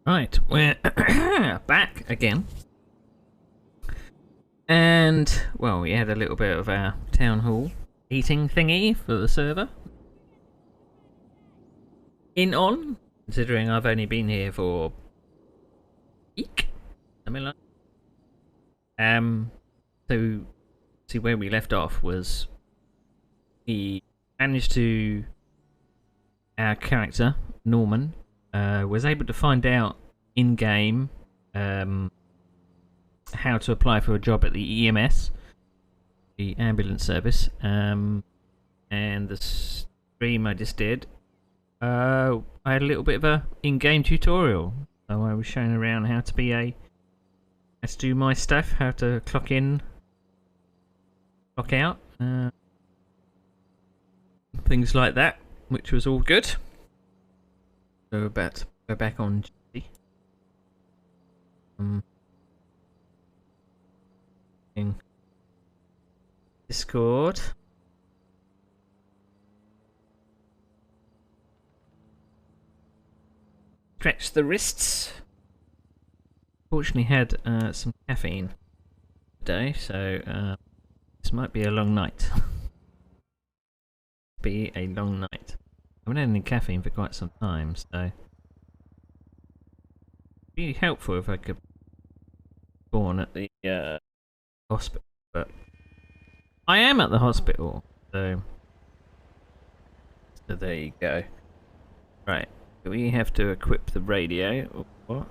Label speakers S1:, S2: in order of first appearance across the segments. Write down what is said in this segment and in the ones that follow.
S1: Right, we're back again. And, well, we had a little bit of our town hall eating thingy for the server. Considering I've only been here for a week, something like that. So, see where we left off was we managed to, our character, Norman, was able to find out in-game, how to apply for a job at the EMS, the ambulance service, and the stream I just did, I had a little bit of a in-game tutorial. So I was showing around how to do my stuff, how to clock in, clock out, things like that, which was all good. So go back on duty. In Discord. Stretch the wrists. Fortunately had some caffeine today, so this might be a long night. Be a long night. I haven't had any caffeine for quite some time, so it'd be helpful if I could spawn at the hospital, but I am at the hospital, so there you go. Right, do we have to equip the radio or what?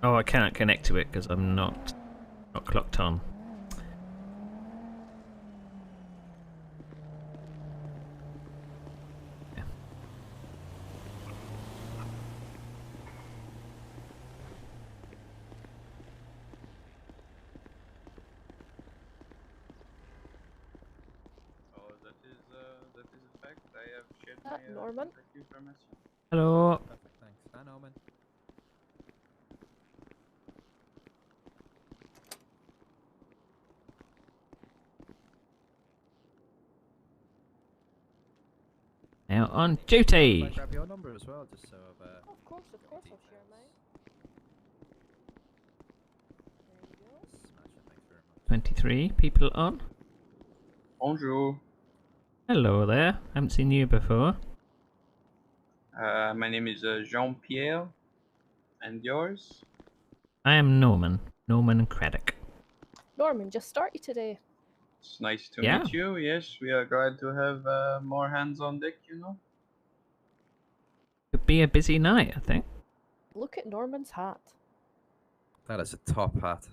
S1: Oh, I cannot connect to it because I'm not clocked on.
S2: Norman?
S1: Hello.
S3: Perfect, thanks. Hi, Norman.
S1: Now on
S3: Can I
S1: duty.
S3: grab your number as well, just so I've
S2: Of course, I'll share mine. There you go.
S3: smash it. Thanks very much.
S1: 23 people on.
S4: Bonjour.
S1: Hello there. Haven't seen you before.
S4: My name is Jean-Pierre. And yours?
S1: I am Norman. Norman Cradduck.
S2: Norman, just started today.
S4: It's nice to
S1: Yeah.
S4: meet you. Yes, we are glad to have more hands on deck, you know.
S1: Could be a busy night, I think.
S2: Look at Norman's hat.
S3: That is a top hat.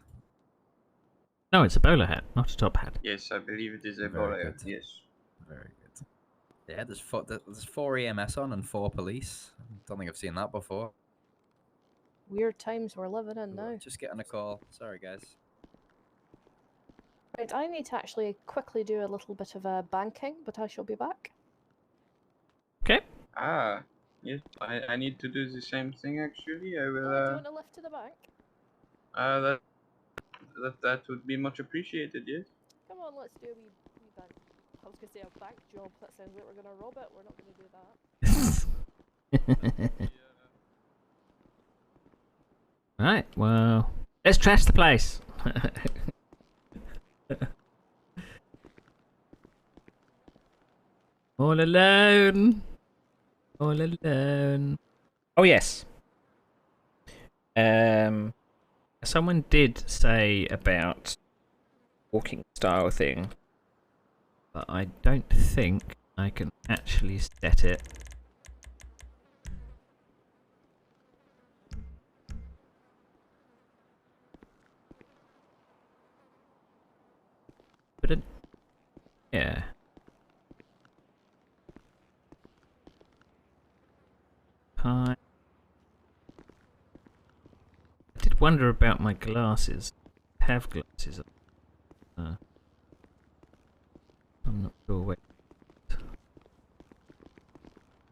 S1: No, it's a bowler hat, not a top hat.
S4: Yes, I believe it is a
S3: Very
S4: bowler.
S3: good.
S4: Yes.
S3: Very good. Yeah, there's 4 EMS on and 4 police. Don't think I've seen that before.
S2: Weird times we're living in
S3: Ooh,
S2: now.
S3: Just getting a call. Sorry, guys.
S2: Right, I need to actually quickly do a little bit of banking, but I shall be back.
S1: Okay.
S4: Ah, yes. I need to do the same thing actually. I
S2: Oh, do you
S4: will.
S2: want a lift to the bank?
S4: That would be much appreciated. Yes.
S2: Come on, let's do a wee bank. I was going to say a bank job. That sounds like we're going to rob it. We're not going to do that.
S1: Right, well, let's trash the place. All alone. All alone. Oh, yes. Someone did say about walking style thing, but I don't think I can actually set it. But yeah. Hi. I did wonder about my glasses. I have glasses. I'm not sure where.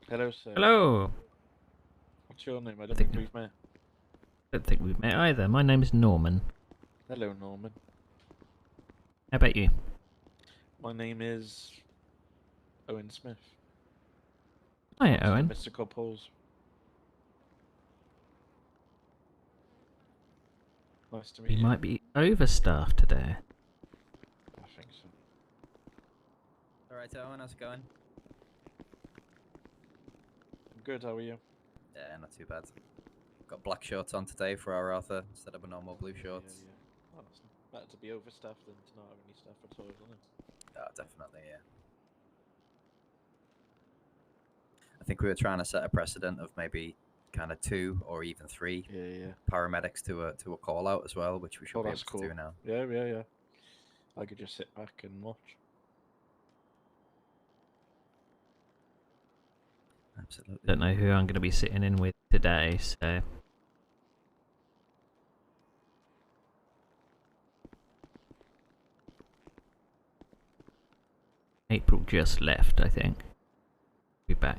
S5: Hello, sir.
S1: Hello.
S5: What's your name? I don't think we've met.
S1: Don't think we've met either. My name is Norman.
S5: Hello, Norman.
S1: How about you?
S5: My name is Owen Smith.
S1: Hi,
S5: Lots of
S1: Owen.
S5: mystical pools. Nice to meet
S1: You
S5: you.
S1: might be overstaffed today.
S5: I think so.
S3: Alright, Owen, how's it going?
S5: I'm good, how are you?
S3: Yeah, not too bad. Got black shorts on today for our Arthur instead of a normal blue shorts.
S5: Yeah. Oh, it's better to be overstaffed than to not have any staff at all, isn't it?
S3: Oh, definitely, yeah. I think we were trying to set a precedent of maybe kind of 2 or even 3
S5: Yeah.
S3: paramedics to a call out as well, which we should
S5: Oh,
S3: be able
S5: that's
S3: to
S5: cool.
S3: do now.
S5: Yeah. I could just sit back and watch.
S3: Absolutely.
S1: Don't know who I'm going to be sitting in with today, so. April just left, I think. Be back.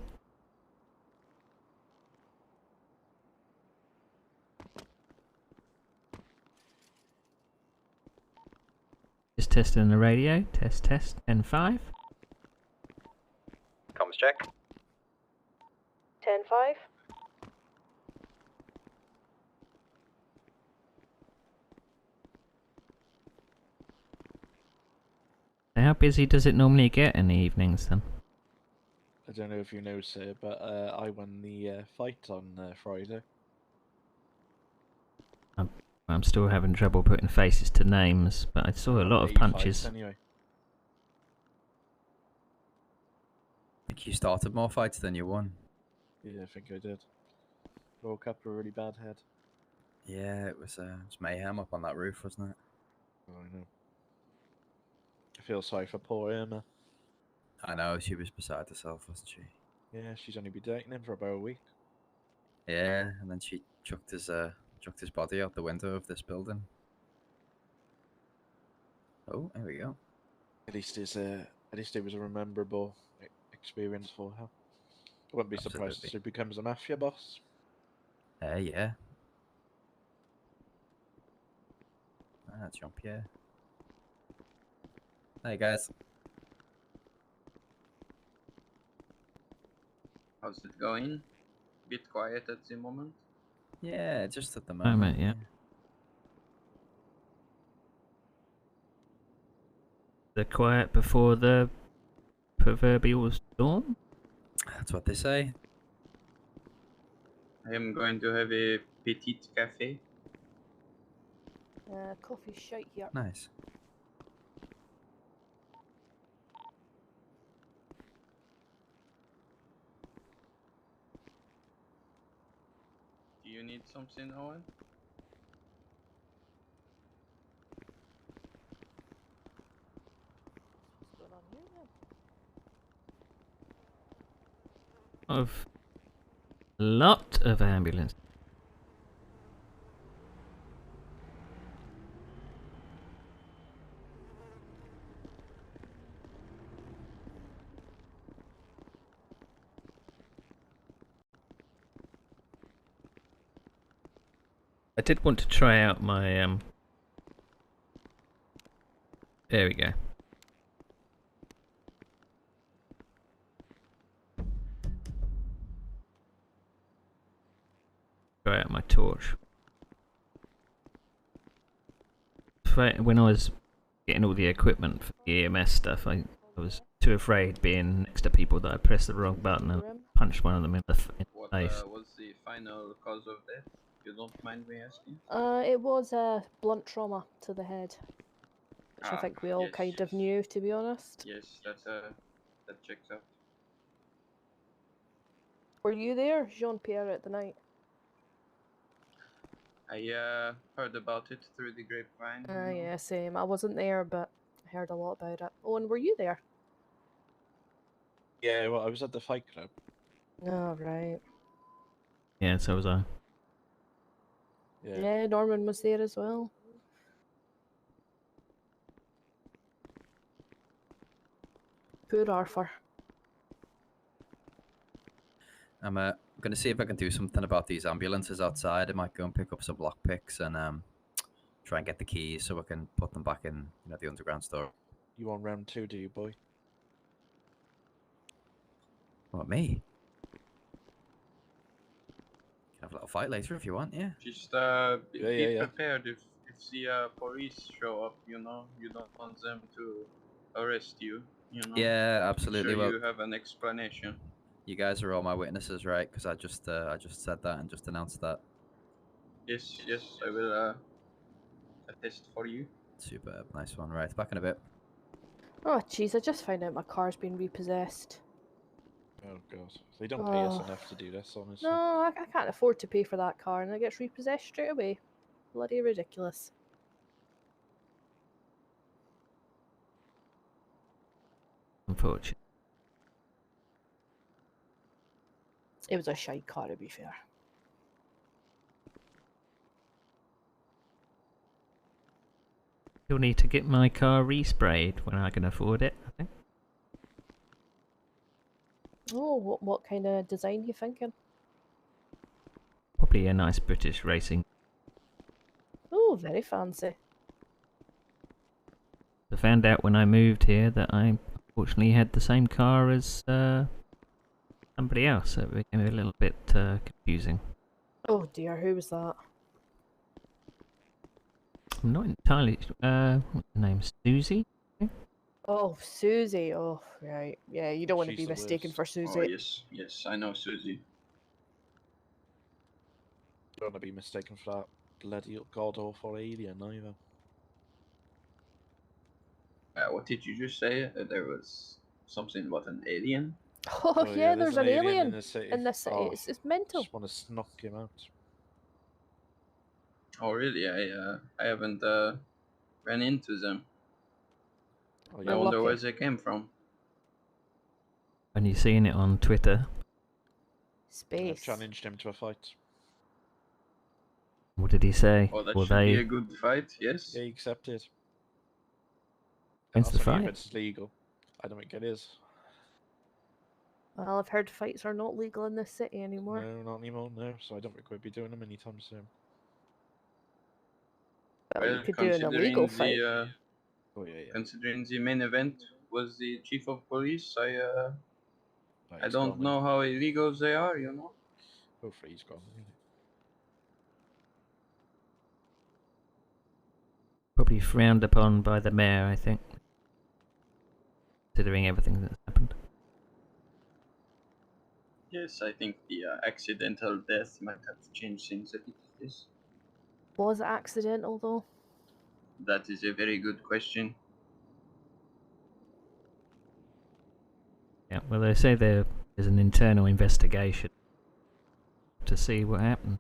S1: Just testing the radio. Test, 10-5.
S3: Comms check.
S2: 10-5.
S1: How busy does it normally get in the evenings then?
S5: I don't know if you know, sir, but I won the fight on Friday.
S1: I'm still having trouble putting faces to names, but I saw a lot of
S5: 8 fights
S1: punches.
S5: Anyway.
S3: I think you started more fights than you won.
S5: Yeah, I think I did. Woke up with a really bad head.
S3: Yeah, it was mayhem up on that roof, wasn't it?
S5: Oh, I know. I feel sorry for poor Irma.
S3: I know, she was beside herself, wasn't she?
S5: Yeah, she's only been dating him for about a week.
S3: Yeah, and then she chucked his body out the window of this building. Oh, there we go.
S5: At least it was a memorable experience for her. I wouldn't be surprised if
S3: Absolutely.
S5: she becomes a mafia boss.
S3: Yeah. Jump, yeah. Hey, guys.
S4: How's it going? Bit quiet at the moment.
S3: Yeah, just at the
S1: Moment,
S3: moment.
S1: yeah. The quiet before the proverbial storm?
S3: That's what they say.
S4: I am going to have a petite cafe.
S2: Coffee's shite here.
S3: Nice.
S4: Do you need something, Owen?
S2: What's going on here then?
S1: Of lot of ambulance. I did want to try out my there we go. Try out my torch. When I was getting all the equipment for the EMS stuff, I was too afraid being next to people that I pressed the wrong button and punched one of them in the
S4: What
S1: face.
S4: was the final cause of death? You don't mind me asking?
S2: It was a blunt trauma to the head, which I think we all
S4: yes,
S2: kind of
S4: yes.
S2: knew, to be honest.
S4: Yes, that checks out.
S2: Were you there, Jean-Pierre, at the night?
S4: I heard about it through the grapevine. you know.
S2: Yeah, same. I wasn't there, but I heard a lot about it. Owen, were you there?
S5: Yeah, well, I was at the fight club.
S2: Oh, right.
S1: Yeah, so was I.
S2: Yeah, Norman was there as well. Poor Arthur.
S3: I'm going to see if I can do something about these ambulances outside. I might go and pick up some lockpicks and try and get the keys so I can put them back in, the underground store.
S5: You on round 2, do you, boy?
S3: What, me? Can have a little fight later if you want, yeah.
S4: Just
S5: Yeah.
S4: prepared if the police show up. You know, you don't want them to arrest you. You know.
S3: Yeah,
S4: Make
S3: absolutely.
S4: sure
S3: Well,
S4: you have an explanation.
S3: you guys are all my witnesses, right? Because I just said that and just announced that.
S4: Yes, I will attest for you.
S3: Superb, nice one. Right, back in a bit.
S2: Oh, jeez, I just found out my car's been repossessed.
S5: Oh god, they don't pay us
S2: Oh.
S5: enough to do this, honestly.
S2: No, I can't afford to pay for that car, and it gets repossessed straight away. Bloody ridiculous.
S1: Unfortunately.
S2: It was a shite car, to be fair.
S1: You'll need to get my car resprayed when I can afford it, I think.
S2: Oh, what kind of design you thinking?
S1: Probably a nice British racing.
S2: Oh, very fancy.
S1: I found out when I moved here that I unfortunately had the same car as somebody else, so it became a little bit confusing.
S2: Oh dear, who was that?
S1: I'm not entirely what's her name? Susie?
S2: Oh, Susie. Oh, right. Yeah, you don't want to
S5: She's
S2: be
S5: the
S2: mistaken
S5: worst.
S2: for
S4: Oh
S2: Susie.
S4: yes, I know Susie.
S5: Don't want to be mistaken for that bloody god awful alien either.
S4: What did you just say? There was something about an alien.
S2: Oh, yeah, there's an alien
S5: in the city.
S2: in this city.
S5: Oh,
S2: It's mental.
S5: just want to snuck him out.
S4: Oh really? I haven't ran into them.
S5: Oh,
S4: I
S2: You're
S4: wonder where
S2: lucky.
S4: they came from.
S1: When you seen it on Twitter,
S5: I've
S2: Space.
S5: challenged him to a fight.
S1: what did he say?
S4: Oh, that
S1: Will
S4: should be
S1: they?
S4: a good fight. Yes.
S5: Yeah, he accepted.
S1: When's the
S5: That's only
S1: fight?
S5: if it's legal. I don't think it is.
S2: Well, I've heard fights are not legal in this city anymore.
S5: No, not anymore. No, so I don't think we'll be doing them anytime soon.
S2: Well, you
S4: Well,
S2: could do an illegal
S4: considering
S2: fight.
S4: the
S5: Oh yeah.
S4: considering the main event was the chief of police, I
S5: He's
S4: don't
S5: gone,
S4: know how illegal they are. You know.
S5: Hopefully he's gone.
S1: Probably frowned upon by the mayor, I think. Considering everything that's happened.
S4: Yes, I think the accidental death might have changed things a bit. Yes.
S2: Was it accidental, though?
S4: That is a very good question.
S1: Yeah, well, they say there's an internal investigation to see what happened.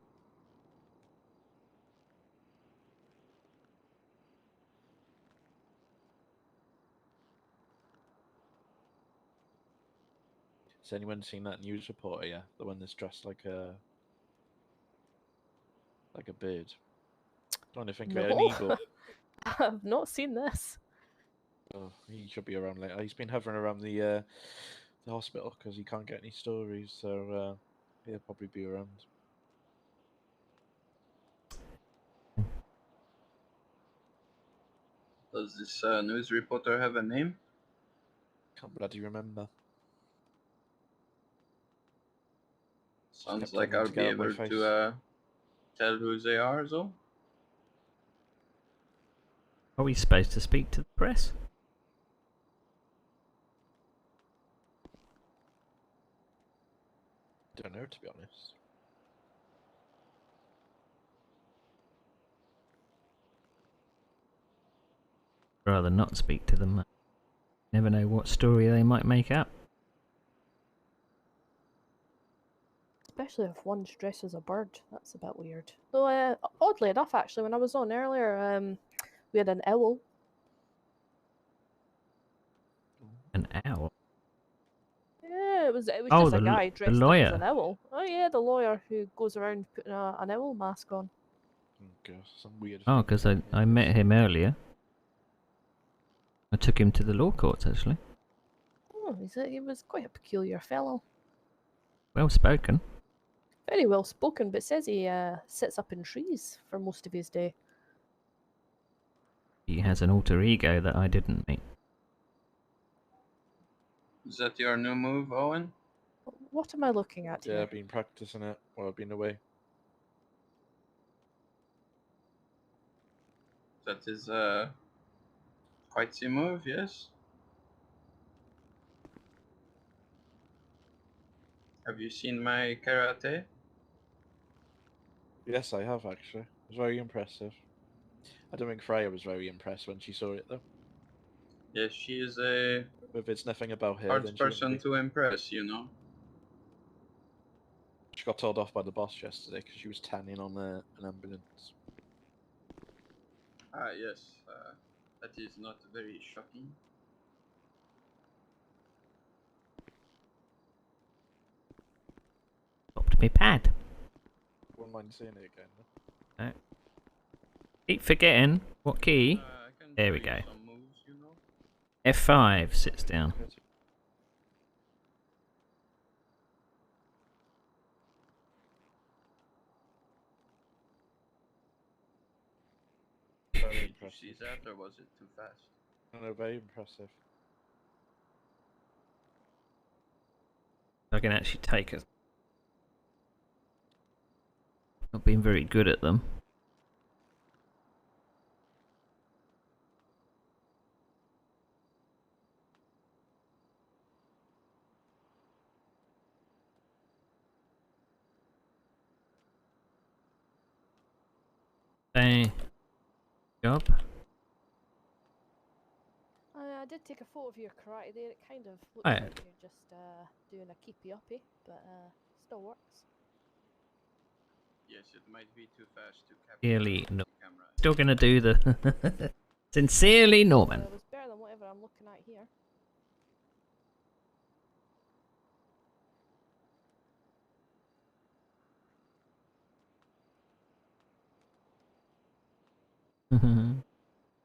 S5: Has anyone seen that news reporter yet? The one that's dressed like a bird. Trying to think of it. An
S2: No.
S5: eagle.
S2: I've not seen this.
S5: Oh, he should be around later. He's been hovering around the hospital because he can't get any stories, so he'll probably be around.
S4: Does this news reporter have a name?
S5: Can't bloody remember.
S4: Sounds
S5: kept
S4: like
S5: telling
S4: I'll
S5: him to
S4: be
S5: get out my
S4: able
S5: face.
S4: to tell who they are, though.
S1: Are we supposed to speak to the press?
S5: Don't know, to be honest.
S1: Rather not speak to them. Never know what story they might make up.
S2: Especially if one's dressed as a bird. That's a bit weird. Though, oddly enough, actually, when I was on earlier, we had an owl.
S1: An owl.
S2: Yeah, it was
S1: Oh,
S2: just a
S1: the
S2: guy
S1: the
S2: dressed up as
S1: lawyer.
S2: an owl. Oh yeah, the lawyer who goes around putting an owl mask on.
S5: Oh, gosh, some weird.
S1: Oh,
S5: thing
S1: because
S5: going
S1: I
S5: on.
S1: met him earlier. I took him to the law courts, actually.
S2: Oh, he was quite a peculiar fellow.
S1: Well spoken.
S2: Very well spoken, but says he sits up in trees for most of his day.
S1: He has an alter ego that I didn't meet.
S4: Is that your new move, Owen?
S2: What am I looking at
S5: Yeah,
S2: here?
S5: I've been practicing it while I've been away.
S4: That is quite the move, yes. Have you seen my karate?
S5: Yes, I have actually. It was very impressive. I don't think Freya was very impressed when she saw it though.
S4: Yes, she is a
S5: If it's nothing about her,
S4: hard
S5: then she wouldn't
S4: person
S5: be.
S4: to impress, you know.
S5: She got told off by the boss yesterday because she was tanning on an ambulance.
S4: Ah, yes. That is not very shocking.
S1: Popped me pad.
S5: Wouldn't mind seeing it again. Though.
S1: Keep forgetting. What key?
S4: I can
S1: There
S4: show
S1: we
S4: you
S1: go.
S4: some moves, you know.
S1: F5 sits down.
S5: Good. Very
S4: Did you
S5: impressive.
S4: see that, or was it too fast?
S5: No, very impressive.
S1: I can actually take it. Not been very good at them. Hey, job.
S2: I did take a photo of your karate there. It kind of looks
S1: Oh.
S2: like you're just doing a keepy uppy, but still works.
S4: Yes, it might be too fast to capture
S1: Sincerely,
S4: the
S1: no.
S4: camera.
S1: Still gonna do the sincerely Norman.
S2: It was better than whatever I'm looking at here.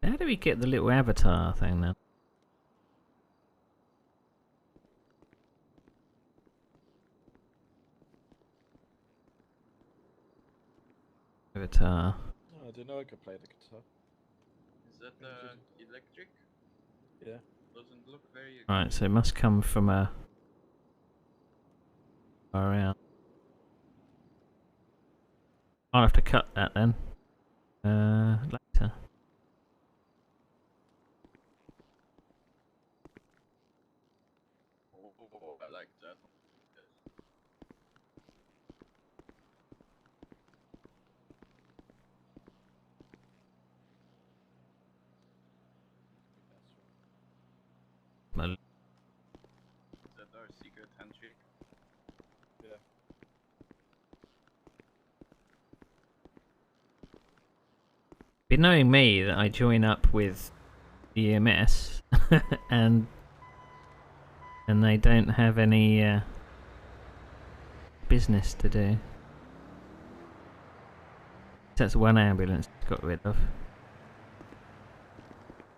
S1: How do we get the little avatar thing then? Avatar.
S5: Oh, I didn't know I could play the guitar.
S4: Is that electric?
S5: Yeah.
S4: Doesn't look very.
S1: Right, so it must come from a far out. I'll have to cut that then. Later.
S4: Oh, I like that. Yes.
S1: My-
S4: Is that our secret handshake?
S5: Yeah.
S1: Be knowing me that I join up with EMS and they don't have any business to do. That's one ambulance got rid of.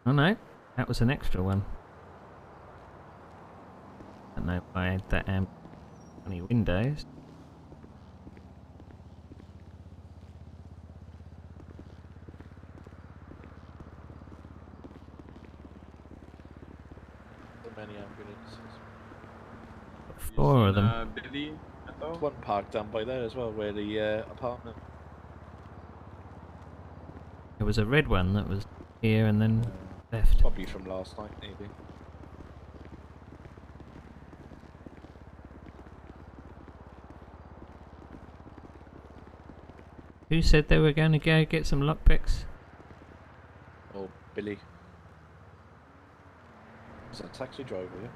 S1: Oh no, that was an extra one. I don't know why that any windows.
S5: So many ambulances.
S4: You
S1: Four of
S4: seen,
S1: them.
S4: Billy at all?
S5: There's one parked down by there as well, where the apartment.
S1: There was a red one that was here and then left.
S5: Probably from last night, maybe.
S1: Who said they were going to go get some lockpicks?
S5: Or Billy. Is that a taxi driver, yeah?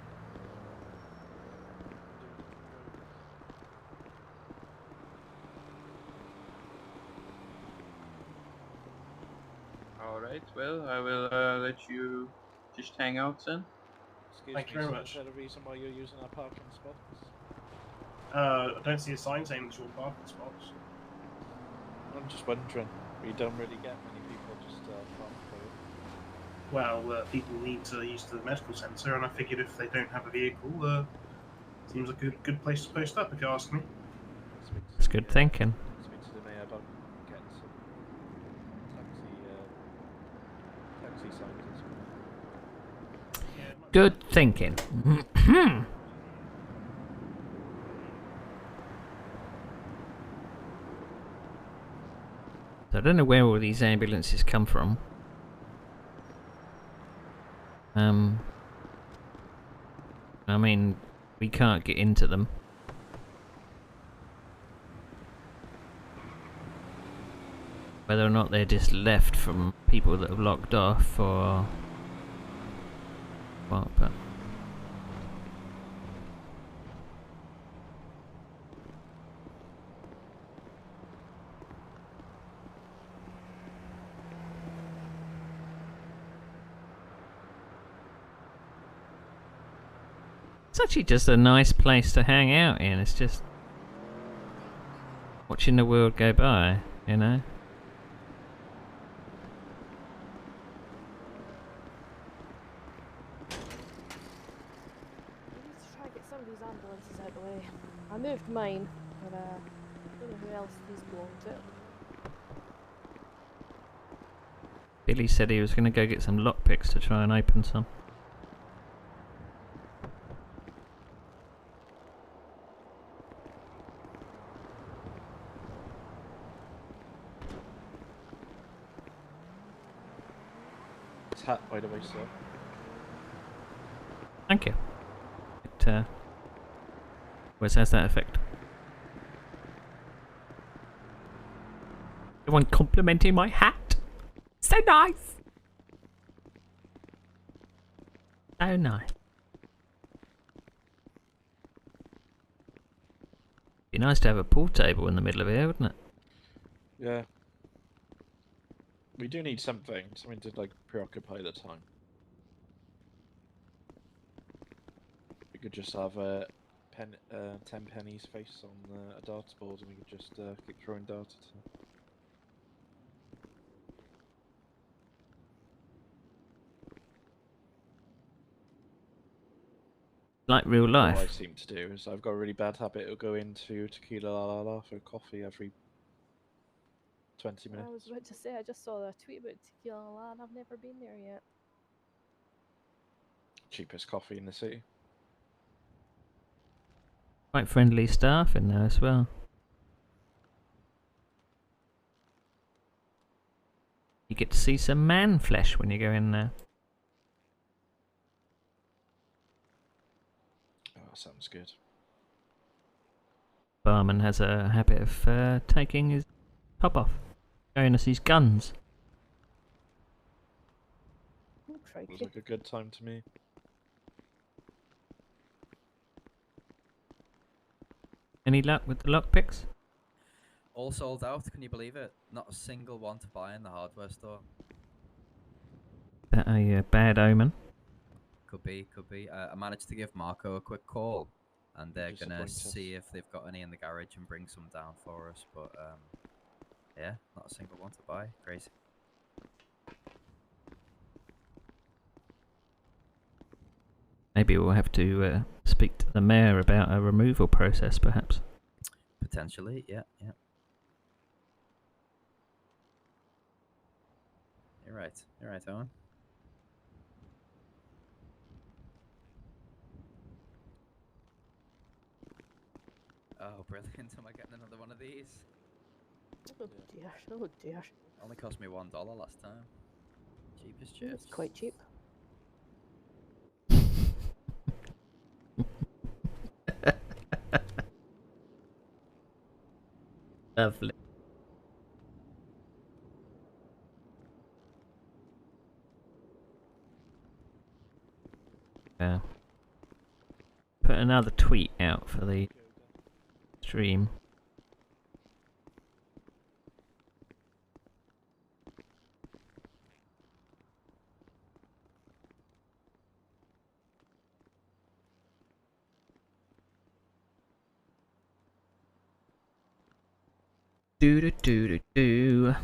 S4: Alright, well, I will let you just hang out then.
S5: Excuse
S6: Thank
S5: me,
S6: you very
S5: sir,
S6: much.
S5: Is there a reason why you're using our parking spots?
S6: I don't see a sign saying it's your parking spots.
S5: I'm just wondering. We don't really get many people just park for it.
S6: Well, people need to use the medical centre, and I figured if they don't have a vehicle, seems like a good place to post up, if you ask me.
S5: Speak to
S1: That's
S5: the,
S1: good thinking.
S5: Speak to the mayor about getting some taxi signs as well.
S6: Yeah,
S1: Good thinking. So I don't know where all these ambulances come from. I mean, we can't get into them. Whether or not they're just left from people that have locked off or what, but it's actually just a nice place to hang out in. It's just watching the world go by, you know?
S2: We need to try and get some of these ambulances out of the way. I moved mine, but I don't know who else these belong to.
S1: Billy said he was going to go get some lockpicks to try and open some.
S5: It's hat, by the way, sir.
S1: Thank you. It always has that effect. Everyone complimenting my hat. So nice. So nice. Be nice to have a pool table in the middle of here, wouldn't it?
S5: Yeah. We do need something to like preoccupy the time. We could just have a 10 pennies face on a darts board, and we could just keep throwing darts at it.
S1: Like real
S5: What I
S1: life.
S5: seem to do is I've got a really bad habit of going to Tequila La La La for coffee every 20 minutes.
S2: I was about to say, I just saw a tweet about Tequila La, and I've never been there yet.
S5: Cheapest coffee in the city.
S1: Quite friendly staff in there as well. You get to see some man flesh when you go in there.
S5: Oh, sounds good.
S1: Barman has a habit of taking his top off, showing us his guns.
S2: Oh,
S5: Looks
S2: crikey.
S5: like a good time to me.
S1: Any luck with the lockpicks?
S3: All sold out, can you believe it? Not a single one to buy in the hardware store.
S1: That a bad omen?
S3: Could be, could be. I managed to give Marco a quick call, and they're gonna
S5: Disappoint us.
S3: see if they've got any in the garage and bring some down for us. But yeah, not a single one to buy. Crazy.
S1: Maybe we'll have to speak to the mayor about a removal process, perhaps.
S3: Potentially, yeah, yeah. You're right, Owen. Oh, brilliant! Am I getting another one of these?
S2: Oh dear, oh dear.
S3: Only cost me $1 last time. Cheapest
S2: It's
S3: chips.
S2: quite cheap.
S1: Lovely. Yeah. Put another tweet out for the stream. Do do do do do.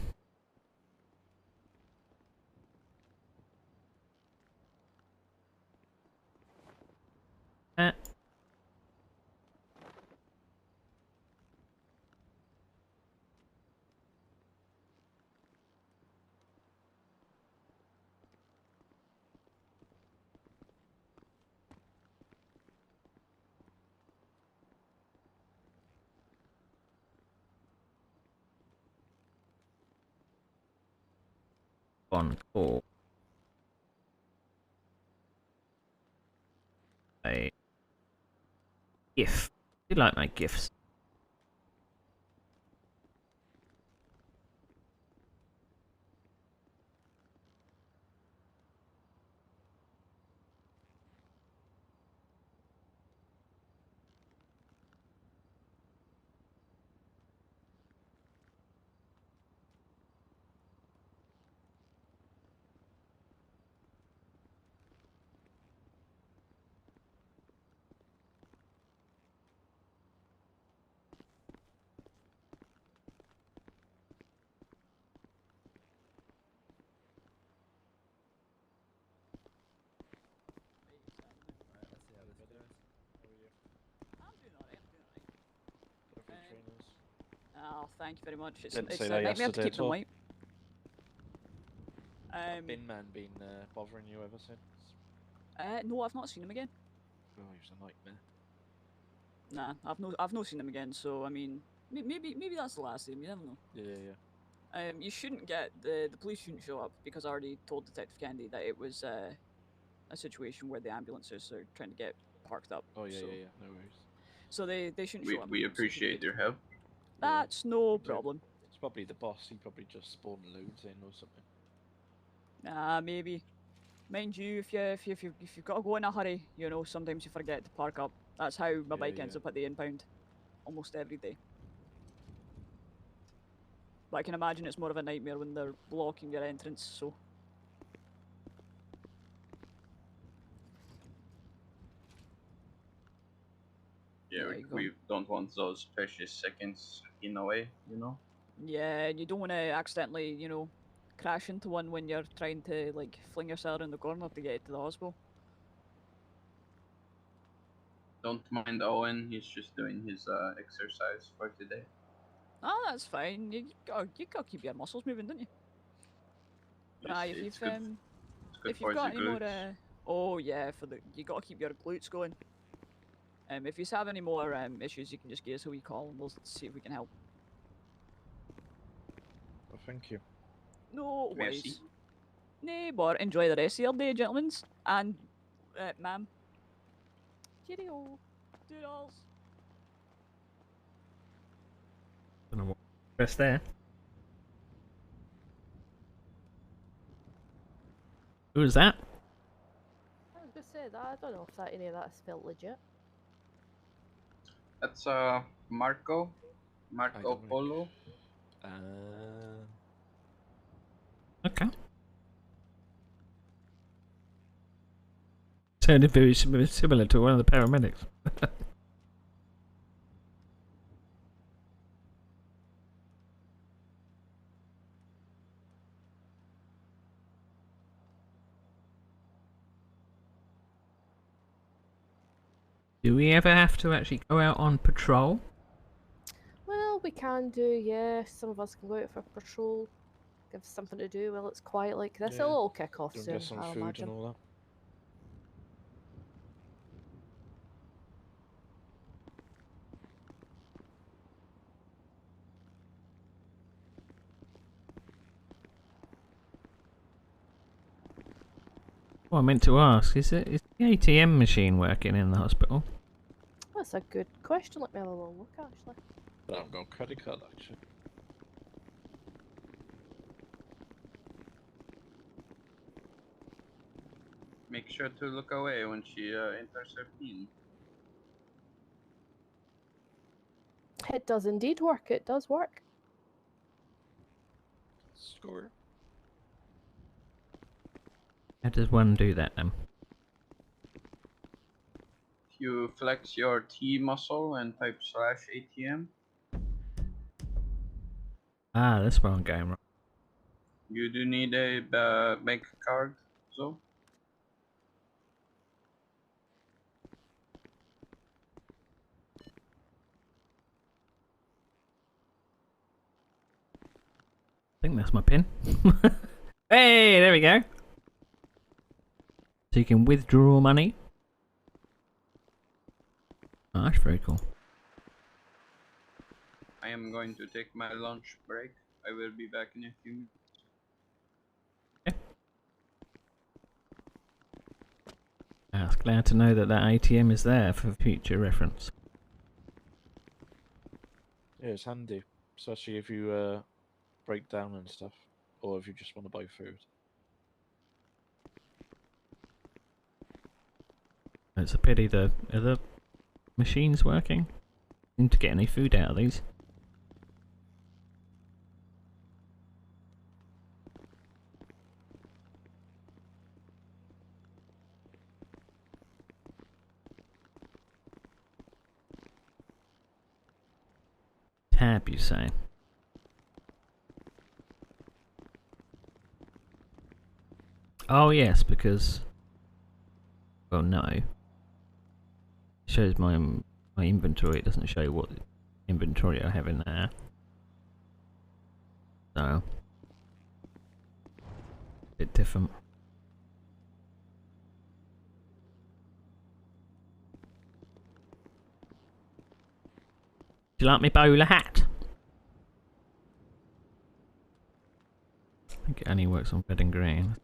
S1: on call a GIF. I do like my GIFs.
S3: Right, let's see how this goes.
S5: How are you?
S7: I'm doing alright, I'm doing alright.
S5: Lovely trainers.
S7: Oh, thank you very much. It's,
S5: Didn't
S7: it's
S5: say
S7: a
S5: that
S7: nightmare to
S5: yesterday
S7: keep
S5: at
S7: them
S5: all.
S7: white.
S5: Bin man been bothering you ever since?
S7: No, I've not seen him again.
S5: Oh, he was a nightmare.
S7: Nah, I've not seen him again. So I mean, maybe that's the last of him. You never know.
S5: Yeah.
S7: You shouldn't get the police shouldn't show up because I already told Detective Candy that it was a situation where the ambulances are trying to get parked up.
S5: Oh, yeah,
S7: so,
S5: yeah. No worries.
S7: So they shouldn't show up.
S4: We
S7: so if you
S4: appreciate
S7: could-
S4: your help.
S7: That's no
S5: So-
S7: problem.
S5: It's probably the boss. He probably just spawned loads in or something.
S7: Maybe. Mind you, if you've got to go in a hurry, you know, sometimes you forget to park up. That's how my bike ends
S5: Yeah.
S7: up at the impound, almost every day. But I can imagine it's more of a nightmare when they're blocking your entrance. So
S4: Yeah,
S7: There you go.
S4: we don't want those precious seconds in a way, you know.
S7: yeah, and you don't want to accidentally, you know, crash into one when you're trying to like fling yourself around the corner to get to the hospital.
S4: Don't mind Owen. He's just doing his exercise for today.
S7: Oh, that's fine. You gotta keep your muscles moving, don't you? But
S4: It's,
S7: if
S4: it's
S7: you've
S4: good. It's good
S7: if
S4: for
S7: you've got
S4: the
S7: any more
S4: glutes.
S7: oh yeah, you gotta keep your glutes going. If you have any more issues, you can just give us a wee call and we'll see if we can help.
S5: Well, thank you.
S7: No worries.
S4: Merci.
S7: Nay, but enjoy the rest of your day, gentlemen. And, ma'am.
S2: Cheerio.
S7: Doodles.
S1: Don't know what press there. Who was that?
S2: I was gonna say that. I don't know if that any of that is spelled legit.
S4: That's Marco
S5: Dominic.
S4: Polo.
S1: Okay. Sounded very similar to one of the paramedics. Do we ever have to actually go out on patrol?
S2: Well, we can do, yeah. Some of us can go out for patrol. Give us something to do while it's quiet like this.
S5: Yeah.
S2: It'll kick off
S5: Go and
S2: soon,
S5: get some
S2: I'll
S5: food
S2: imagine.
S5: and all that.
S1: Well, I meant to ask, is the ATM machine working in the hospital?
S2: That's a good question. Let me have a little look, actually.
S5: But I haven't got a credit card, actually.
S4: Make sure to look away when she enters her PIN.
S2: It does indeed work. It does work.
S5: Score.
S1: How does one do that then?
S4: You flex your T muscle and type /ATM.
S1: Ah, that's where I'm going wrong.
S4: You do need a bank card, so.
S1: I think that's my pin. Hey, there we go. So you can withdraw money. Oh, that's very cool.
S4: I am going to take my lunch break. I will be back in a few minutes.
S1: I was glad to know that that ATM is there for future reference.
S5: Yeah, it's handy, especially if you break down and stuff, or if you just want to buy food.
S1: It's a pity are the machines working? Need to get any food out of these. Tab, you say? Oh yes, because well, no. It shows my inventory. It doesn't show what inventory I have in there. So, bit different. Do you like my bowler hat? I think it only works on red and green.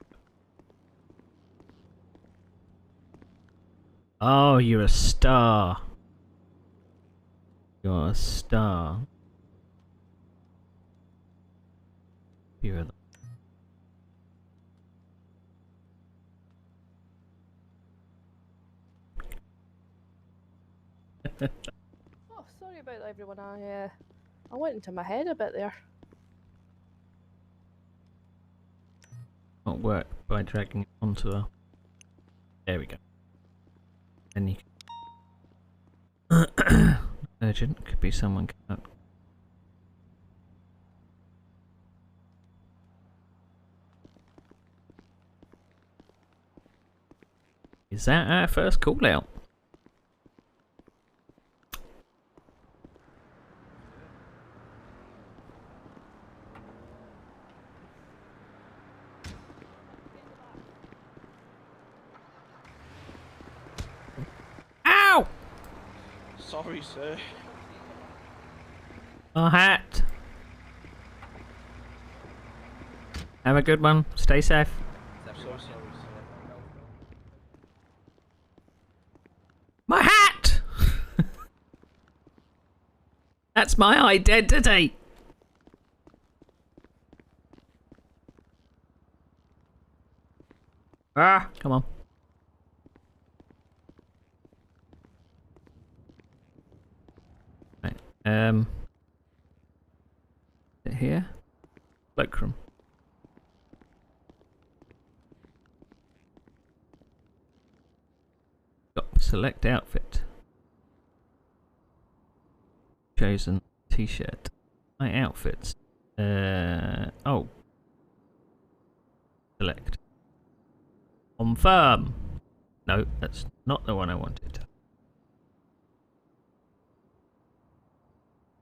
S1: Oh, you're a star. You're a star. You're the...
S2: Oh, sorry about that, everyone. I went into my head a bit there.
S1: Not work by dragging it onto the... There we go. Then you can... Urgent, could be someone coming up. Is that our first call out? Ow!
S5: Sorry, sir.
S1: A hat. Have a good one. Stay safe.
S5: I'm so sorry, sir.
S1: My hat! That's my identity! Ah, come on. Right, is it here? Cloakroom. Got select outfit. Chosen t-shirt. My outfits. Oh. Select. Confirm. No, that's not the one I wanted.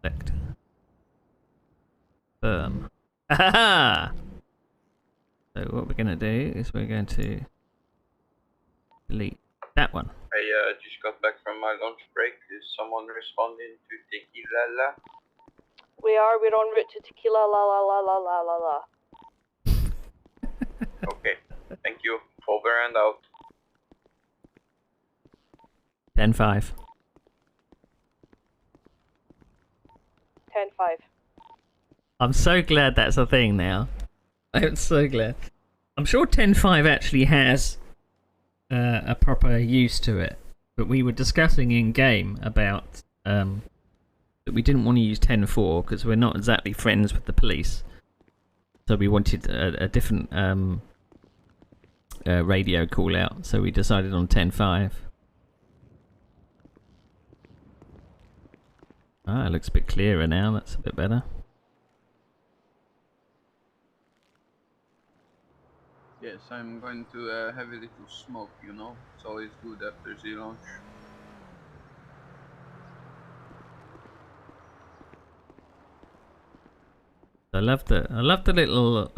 S1: Select. Confirm. Aha! So what we're going to do is we're going to delete that one.
S4: I just got back from my lunch break. Is someone responding to Tequila?
S2: We're en route to Tequila, la la la la la la la.
S4: Okay, thank you. Over and out.
S1: 10-5.
S2: 10-5.
S1: I'm so glad that's a thing now. I'm so glad. I'm sure 10.5 actually has a proper use to it, but we were discussing in game about that we didn't want to use 10.4 because we're not exactly friends with the police, so we wanted a different radio call out. So we decided on 10.5. Ah, it looks a bit clearer now. That's a bit better.
S4: Yes, I'm going to have a little smoke, you know. It's always good after the lunch.
S1: I love the little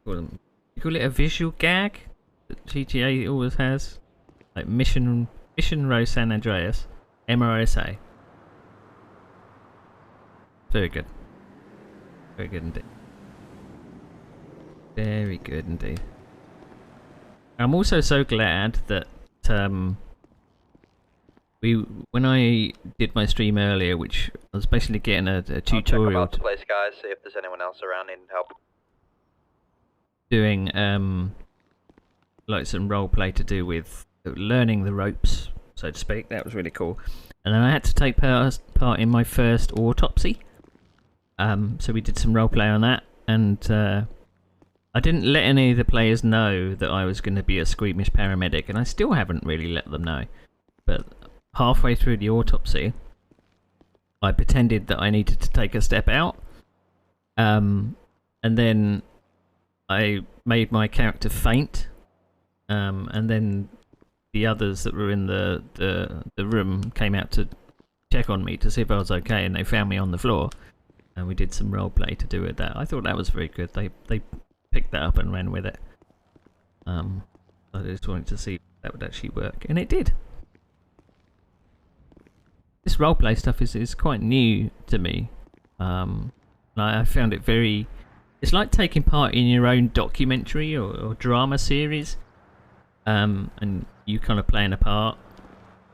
S1: you call it a visual gag that GTA always has, like Mission Row San Andreas, MRSA. Very good. Very good indeed. Very good indeed. I'm also so glad that when I did my stream earlier, which I was basically getting a tutorial
S3: I'll check about the place, guys. See if there's anyone else around needing help.
S1: doing like some role play to do with learning the ropes, so to speak. That was really cool. And then I had to take part in my first autopsy. So we did some role play on that, and I didn't let any of the players know that I was going to be a squeamish paramedic, and I still haven't really let them know. But halfway through the autopsy, I pretended that I needed to take a step out, and then I made my character faint, and then the others that were in the room came out to check on me to see if I was okay, and they found me on the floor, and we did some role play to do with that. I thought that was very good. They picked that up and ran with it. I just wanted to see if that would actually work, and it did. This roleplay stuff is quite new to me. I found it very... It's like taking part in your own documentary or drama series, and you kind of playing a part.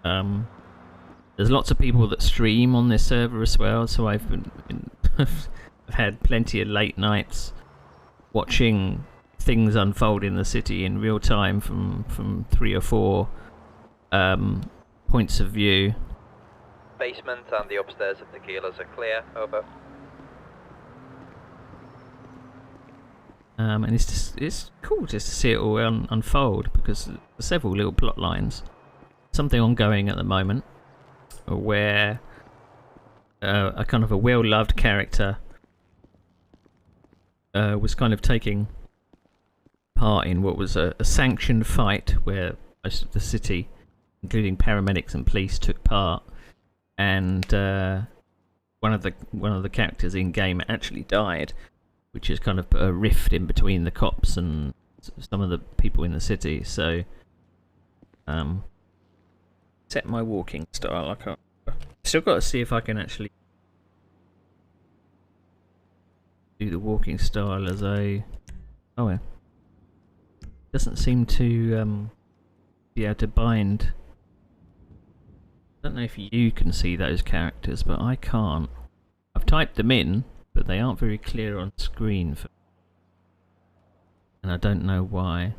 S1: There's lots of people that stream on this server as well, so I've I've had plenty of late nights watching things unfold in the city in real time from 3 or 4 points of view.
S3: Basement and the upstairs of tequilas are clear. Over.
S1: And it's cool just to see it all unfold, because there's several little plot lines. Something ongoing at the moment where a kind of a well-loved character was kind of taking part in what was a sanctioned fight where most of the city, including paramedics and police, took part, and one of the characters in game actually died, which has kind of put a rift in between the cops and some of the people in the city. So, set my walking style. I can't. Still got to see if I can actually do the walking style as a. Oh yeah. Doesn't seem to be able to bind. I don't know if you can see those characters, but I can't. I've typed them in, but they aren't very clear on screen, and I don't know why.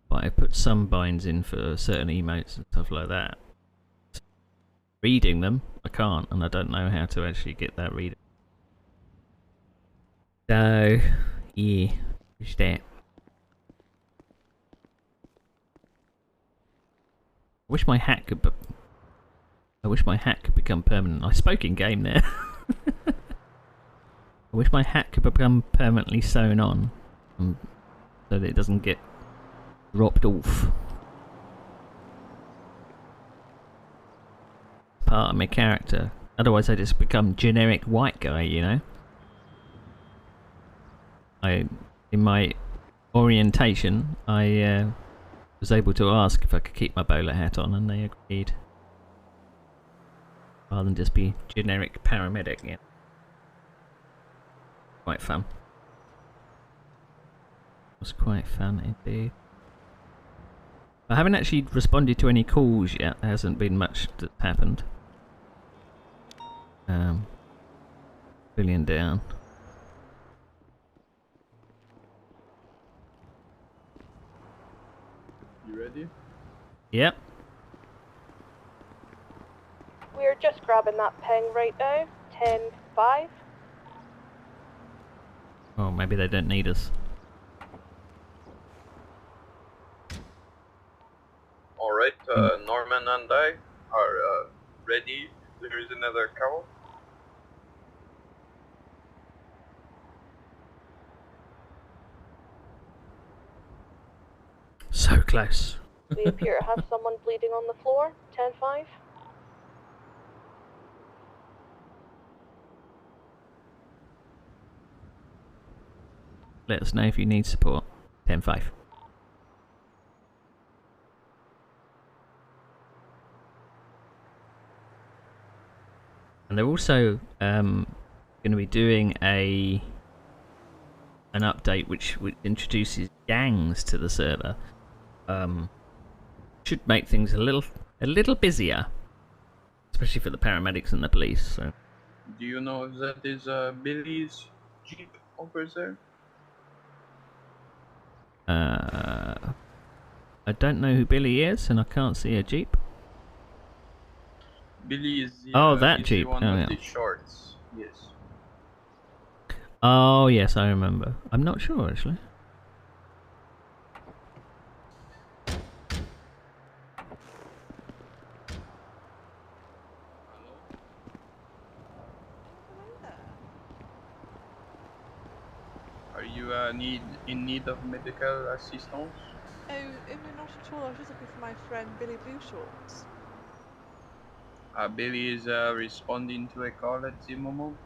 S1: But I put some binds in for certain emotes and stuff like that. Reading them, I can't, and I don't know how to actually get that reading. So, yeah, what's that? I wish my hat could become permanent. I spoke in game there. I wish my hat could become permanently sewn on, so that it doesn't get dropped off. Part of my character. Otherwise I just become generic white guy, you know? In my orientation, I was able to ask if I could keep my bowler hat on, and they agreed. Rather than just be generic paramedic, yeah. Quite fun. It was quite fun indeed. I haven't actually responded to any calls yet. There hasn't been much that's happened. Billion down.
S4: You ready?
S1: Yep.
S2: We're just grabbing that ping right now. 10-5.
S1: Oh, maybe they don't need us.
S4: Alright, Norman and I are ready. There is another call.
S1: So close.
S2: We appear to have someone bleeding on the floor. 10-5.
S1: Let us know if you need support. 10-5. And they're also going to be doing a an update which introduces gangs to the server. Should make things a little busier, especially for the paramedics and the police. So.
S4: Do you know if that is Billy's Jeep over there?
S1: I don't know who Billy is, and I can't see a Jeep.
S4: Billy is the,
S1: Oh, that
S4: is
S1: Jeep.
S4: the one
S1: Oh,
S4: with
S1: yeah.
S4: the shorts. Yes.
S1: Oh, yes, I remember. I'm not sure, actually.
S4: Are you in need of medical assistance?
S8: Oh, no, not at all. I was just looking for my friend Billy Blue Shorts.
S4: Billy is responding to a call at the moment.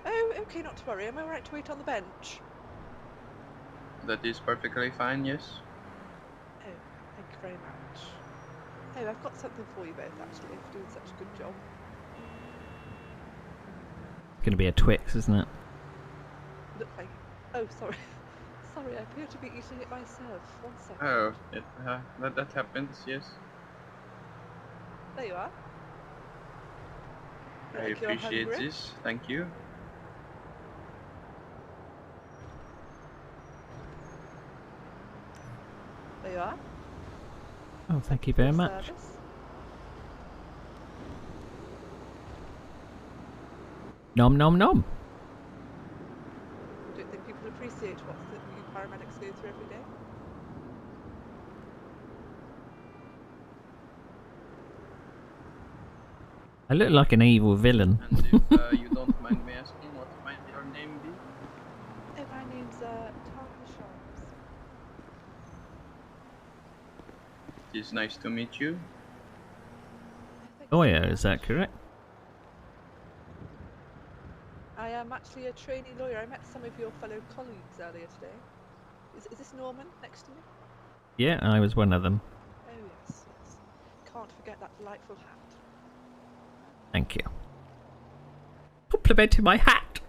S8: Oh, okay, not to worry. Am I right to wait on the bench?
S4: That is perfectly fine, yes.
S8: Oh, thank you very much. Oh, I've got something for you both, actually, for doing such a good job.
S1: It's gonna be a Twix, isn't it?
S8: Look like... Oh, sorry. Sorry, I appear to be eating it myself. 1 second.
S4: Oh, that happens, yes.
S8: There you are.
S4: I
S8: Like you're
S4: appreciate
S8: hungry.
S4: this. Thank you.
S8: There you are.
S1: Oh, thank you very
S8: Good
S1: much.
S8: service.
S1: Nom nom nom.
S8: I don't think people appreciate what you paramedics go through every day.
S1: I look like an evil villain.
S4: And if you don't mind me asking, what might your name be?
S8: Oh, my name's Tanya Sharps.
S4: It is nice to meet you.
S8: Thank you
S1: Oh
S8: so
S1: yeah, is that
S8: much.
S1: correct?
S8: I am actually a trainee lawyer. I met some of your fellow colleagues earlier today. Is this Norman next to me?
S1: Yeah, I was one of them.
S8: Oh yes, yes. Can't forget that delightful hat.
S1: Thank you. Complimenting my hat.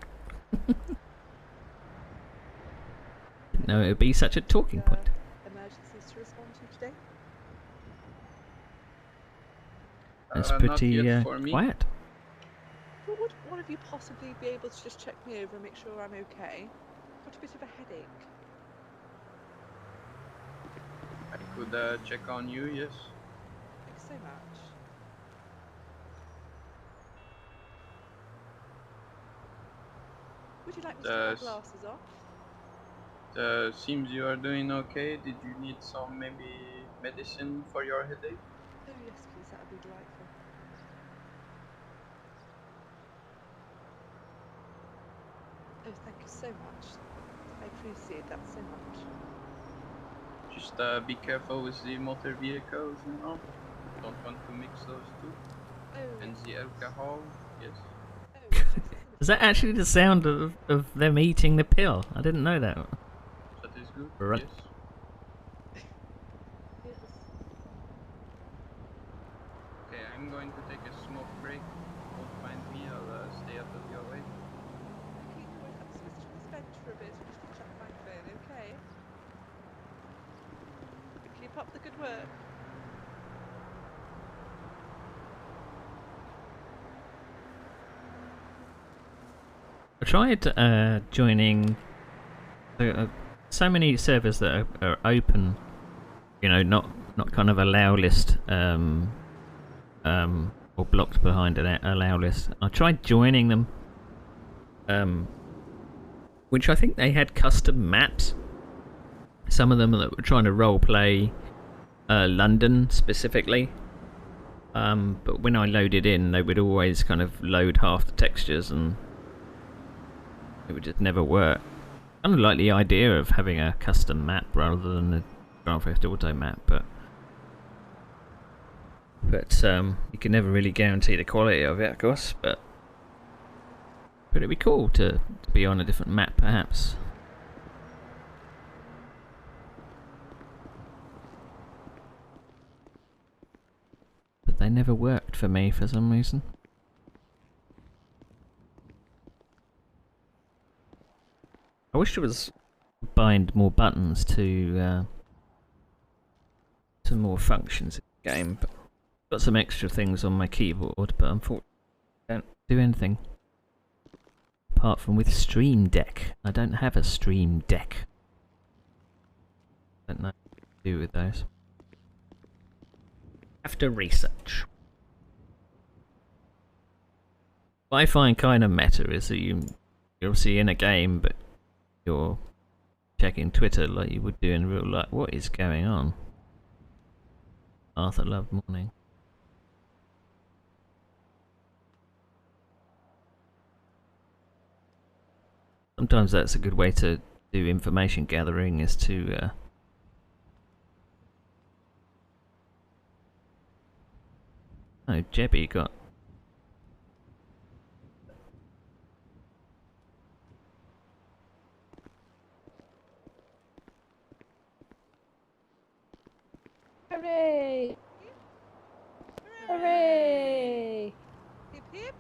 S1: Didn't know it would be such a talking point.
S8: Emergencies to respond to today?
S1: That's
S4: Not
S1: pretty
S4: yet for me.
S1: quiet.
S8: Well, would one of you possibly be able to just check me over and make sure I'm okay? Got a bit of a headache.
S4: I could check on you, yes.
S8: Thanks so much. Would you like me to take my
S4: Does-
S8: glasses off?
S4: Seems you are doing okay. Did you need some maybe medicine for your headache?
S8: Oh yes, please. That would be delightful. Oh, thank you so much. I appreciate that so much.
S4: Just be careful with the motor vehicles, you know. Don't want to mix those two.
S8: Oh,
S4: And the alcohol, yes.
S8: oh yes, yes,
S1: Is that actually the sound of them eating the pill? I didn't know that.
S4: That is good.
S1: Right.
S4: Yes.
S8: yes.
S4: Okay, I'm going to take a smoke break. Don't mind me. I'll stay out of your way.
S8: Okay, no worries. I'm supposed to this bench for a bit just to check my phone, okay? Keep up the good work.
S1: I tried joining so many servers that are open, you know, not kind of allow list or blocked behind an allow list. I tried joining them, which I think they had custom maps. Some of them that were trying to role play London specifically. But when I loaded in, they would always kind of load half the textures and it would just never work. I kind of like the idea of having a custom map rather than the Grand Theft Auto map, but you can never really guarantee the quality of it, of course. But it'd be cool to be on a different map, perhaps. But they never worked for me for some reason. I wish there was bind more buttons to more functions in the game. But got some extra things on my keyboard, but unfortunately I don't do anything apart from with Stream Deck. I don't have a Stream Deck. Don't know what to do with those. Have to research. What I find kind of meta is that you're obviously in a game, but you're checking Twitter like you would do in real life. What is going on? Arthur Love morning. Sometimes that's a good way to do information gathering, is to oh, Jebby got
S2: Hooray! Hooray!
S8: Hip hip!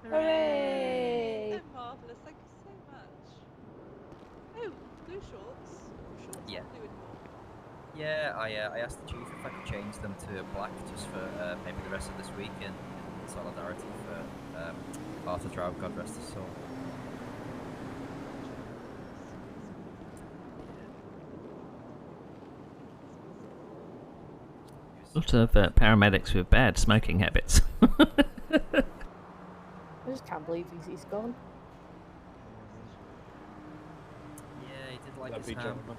S2: Hooray!
S8: Oh, marvellous, thank you so much. Oh, blue shorts. Shorts
S3: Yeah.
S8: aren't blue anymore.
S3: Yeah, I asked the chief if I could change them to black just for maybe the rest of this week in solidarity for Arthur Trout, God rest his soul.
S1: a lot of paramedics with bad smoking habits.
S2: I just can't believe he's gone.
S3: Yeah, he did like
S5: That'd
S3: his
S5: be
S3: ham.
S5: gentleman.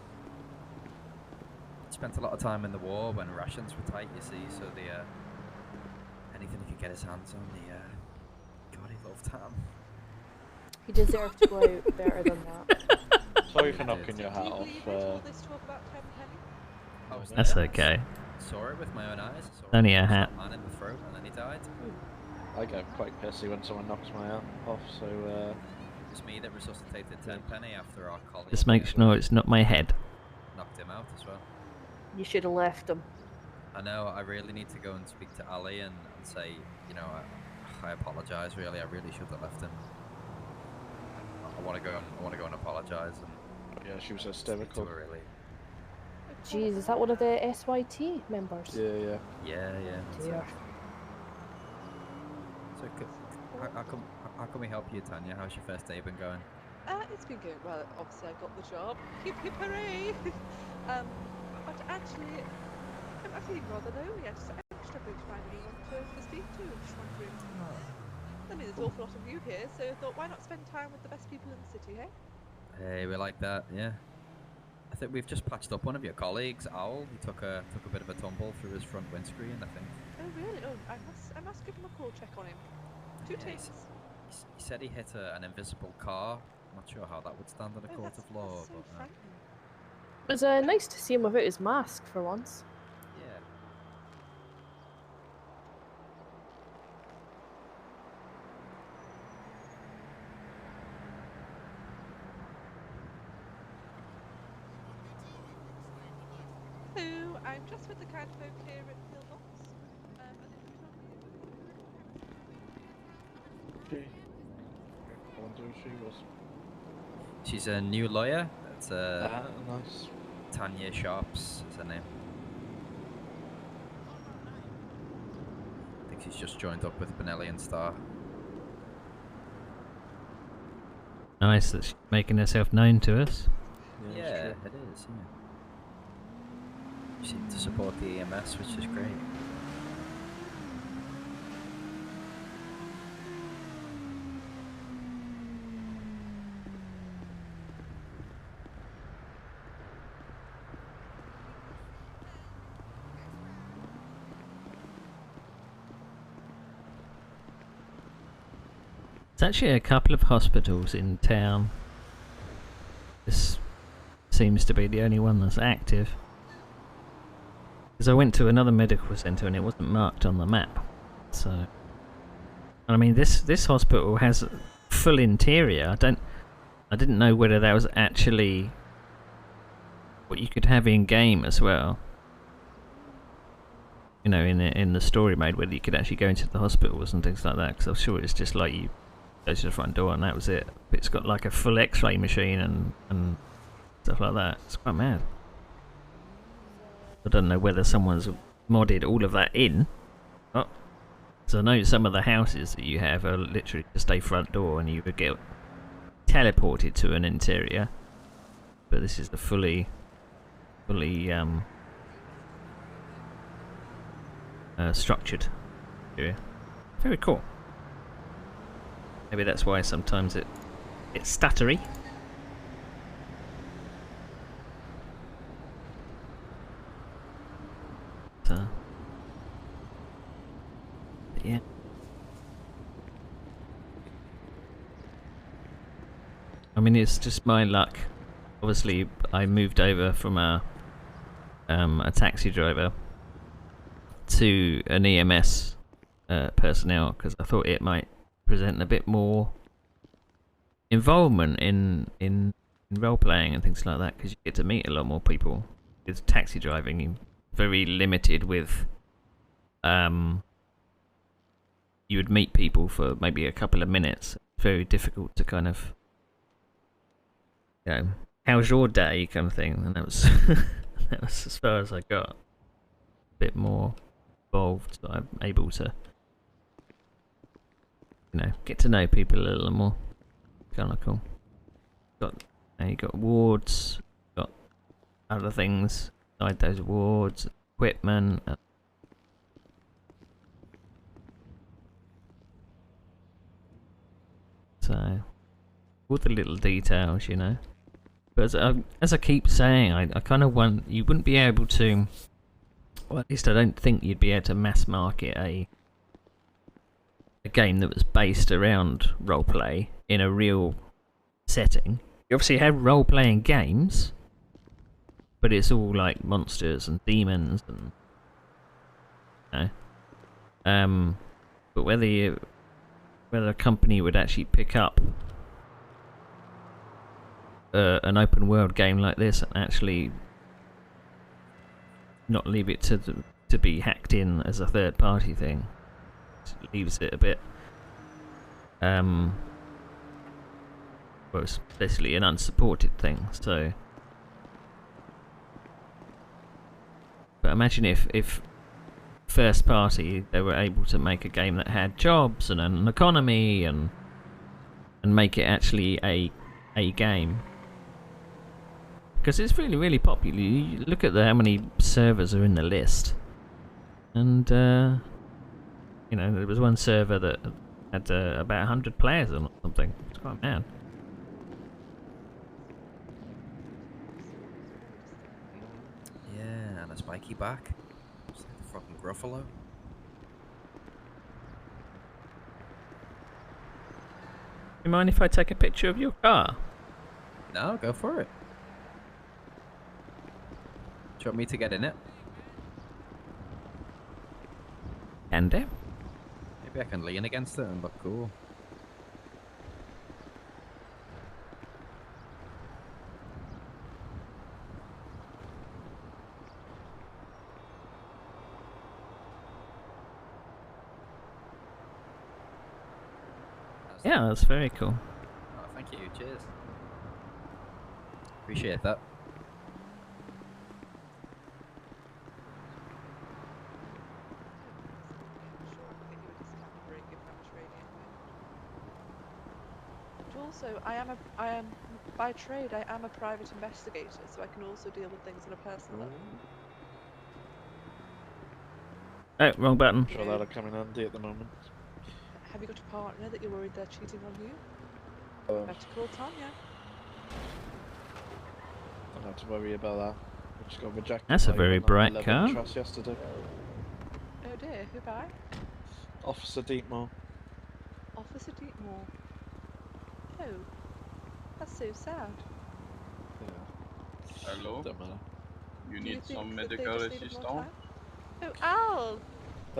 S3: Spent a lot of time in the war when rations were tight, you see, so the anything he could get his hands on, God, he loved ham.
S2: He deserved to go out better than that.
S5: Sorry for knocking your
S8: Do
S5: hat
S8: you
S5: off.
S8: believe in all this talk about Tenpenny?
S3: I was
S1: That's
S3: there,
S1: okay.
S3: Saw it with my own eyes. Saw
S1: Only
S3: him
S1: a
S3: shot
S1: hat.
S3: man in the throat, and then he died.
S5: I get quite pissy when someone knocks my hat off, so
S3: It was me that resuscitated Tenpenny after our colleague
S1: Just make sure it's not my head.
S3: knocked him out as well.
S2: You should have left him.
S3: I know, I really need to go and speak to Ali and say, you know, I apologise, really, I really should have left him. I want to go and apologise and
S5: yeah, she was
S3: speak to
S5: hysterical.
S3: her, really.
S2: Jeez, is that one of the SYT members?
S5: Yeah.
S3: Yeah.
S2: Dear.
S3: So, how can we help you, Tanya? How's your first day been going?
S8: It's been going well. Obviously, I got the job. Hip hip hooray! But actually, I'm feeling rather lonely. I'm struggling to find anyone to speak to. I'm just wondering. I mean, there's an awful lot of you here, so I thought, why not spend time with the best people in the city, hey?
S3: Hey, we like that, yeah. I think we've just patched up one of your colleagues, Owl. He took a bit of a tumble through his front windscreen, I think.
S8: Oh really? Oh, I must give him a call, check on him. Two
S3: Yeah,
S8: takes.
S3: He said he hit an invisible car. Not sure how that would stand in a court of law,
S8: That's so
S3: but
S8: frightening.
S2: It was nice to see him without his mask for once.
S3: yeah.
S8: Hello, I'm just with the kind folk here at Pillbox.
S5: Okay. I wonder who she was.
S3: She's a new lawyer. That's
S5: Nice.
S3: Tanya Sharps is her name. I think she's just joined up with Benelli and Star.
S1: Nice that she's making herself known to us.
S3: Yeah, it is, yeah. You seem to support the EMS, which is great.
S1: There's actually a couple of hospitals in town. This seems to be the only one that's active. Because I went to another medical centre and it wasn't marked on the map. So, and I mean, this hospital has full interior. I didn't know whether that was actually what you could have in game as well. You know, in the story mode, whether you could actually go into the hospitals and things like that. Because I'm sure it's just like you goes to the front door, and that was it. It's got like a full X-ray machine and stuff like that. It's quite mad. I don't know whether someone's modded all of that in. Oh, so I know some of the houses that you have are literally just a front door, and you would get teleported to an interior. But this is the fully structured area. Very cool. Maybe that's why sometimes it's stuttery. So, but yeah. I mean, it's just my luck. Obviously, I moved over from a taxi driver to an EMS personnel because I thought it might present a bit more involvement in role playing and things like that, because you get to meet a lot more people. With taxi driving, you're very limited with you would meet people for maybe a couple of minutes. It's very difficult to kind of, you know, how's your day kind of thing, and that was that was as far as I got. A bit more involved, so I'm able to, you know, get to know people a little more. Kind of cool. You got wards, got other things inside those wards, equipment. So all the little details, you know. But as I keep saying, I kind of want, you wouldn't be able to, well, at least I don't think you'd be able to mass market a game that was based around roleplay in a real setting. You obviously have role-playing games, but it's all like monsters and demons and, you know. But whether a company would actually pick up an open world game like this and actually not leave it to be hacked in as a third party thing, it leaves it a bit well, it's basically an unsupported thing. So but imagine if first party they were able to make a game that had jobs and an economy and make it actually a game. Because it's really, really popular. You look at how many servers are in the list. And, you know, there was one server that had about 100 players on or something. It's quite mad.
S3: Yeah, and a spiky back. It's like the fucking Gruffalo.
S1: You mind if I take a picture of your car?
S3: No, go for it. Do you want me to get in it?
S1: Can do.
S3: Maybe I can lean against it and look cool.
S1: Yeah, that's very cool.
S3: Oh, thank you. Cheers. Appreciate that.
S8: Also, I am by trade, I am a private investigator, so I can also deal with things on a personal level.
S1: Oh, wrong button.
S5: I'm sure that'll come in handy at the moment.
S8: Have you got a partner that you're worried they're cheating on you? Better call Tanya.
S5: Don't have to worry about that. I just got rejected.
S1: That's a
S5: by
S1: very
S5: one on
S1: bright
S5: 11
S1: car.
S5: Trust yesterday.
S8: Oh dear, who by?
S5: Officer Deepmore.
S8: Officer Deepmore. Oh, that's so sad.
S5: Yeah.
S4: Hello?
S5: Don't matter.
S4: You
S8: Do
S4: need
S8: think
S4: some
S8: that they
S4: medical
S8: just needed more
S4: assistance?
S8: time? Oh, Al!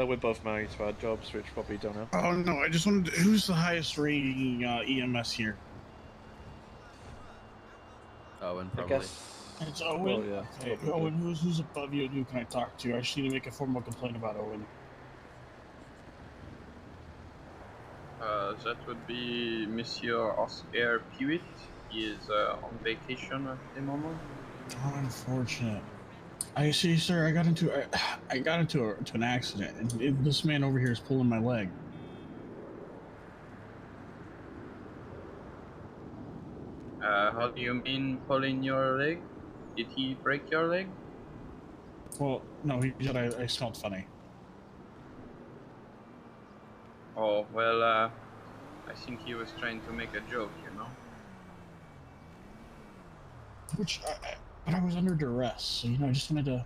S5: We're both married to our jobs, which probably don't have.
S9: Oh no, I just wanted to, who's the highest rating EMS here?
S3: Owen,
S5: I
S3: probably.
S5: guess.
S9: It's Owen?
S5: Oh, yeah.
S9: Okay,
S5: Probably
S9: Owen, who's above you and who can I talk to? I just need to make a formal complaint about Owen.
S4: That would be Monsieur Oscar Pewitt. He is on vacation at the moment.
S9: How unfortunate. I see, sir. I got into an accident, and this man over here is pulling my leg.
S4: How do you mean pulling your leg? Did he break your leg?
S9: Well, no, he said I smelled funny.
S4: Oh, well, I think he was trying to make a joke, you know?
S9: But I was under duress, so I just wanted to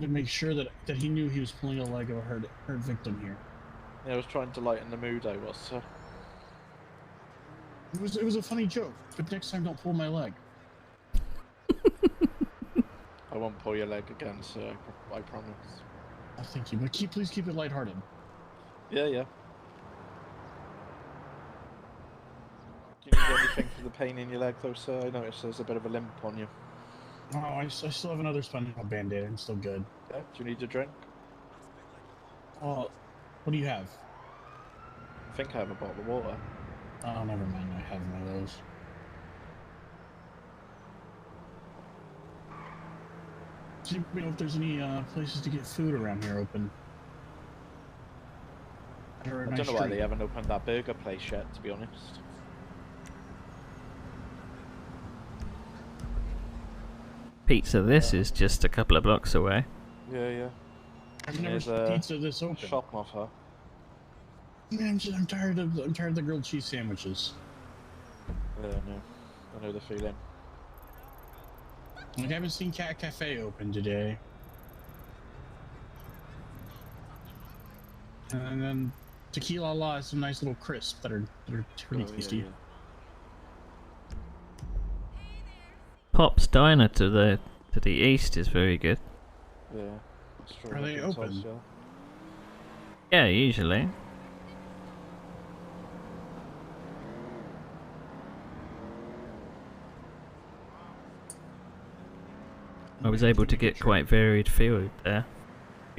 S9: make sure that he knew he was pulling a leg of a hurt victim here.
S5: Yeah, I was trying to lighten the mood. I was. So.
S9: It was a funny joke, but next time don't pull my leg.
S5: I won't pull your leg again, sir. I promise.
S9: Oh, thank you, but please keep it lighthearted.
S5: Yeah, yeah. Do you need anything for the pain in your leg, though, sir? I noticed there's a bit of a limp on you.
S9: Oh, I still have another spinal band-aid. I'm still good.
S5: Yeah. Do you need a drink?
S9: Oh, what do you have?
S5: I think I have a bottle of water.
S9: Oh, never mind. I have one of those. Do you know if there's any places to get food around here open?
S5: I don't know why they haven't opened that burger place yet, to be honest.
S1: Pizza this is just a couple of blocks away.
S5: Yeah, yeah.
S9: I've never seen pizza this open.
S5: Shop off her.
S9: Man, I'm tired of the grilled cheese sandwiches.
S5: Yeah, no. I know the feeling.
S9: Like, I haven't seen Cat Cafe open today. And then Tequila La has some nice little crisps that are pretty tasty.
S5: Yeah, yeah.
S1: Pop's Diner to the east is very good.
S5: Yeah.
S9: Are they open?
S1: Yeah, usually. I was able to get quite varied food there.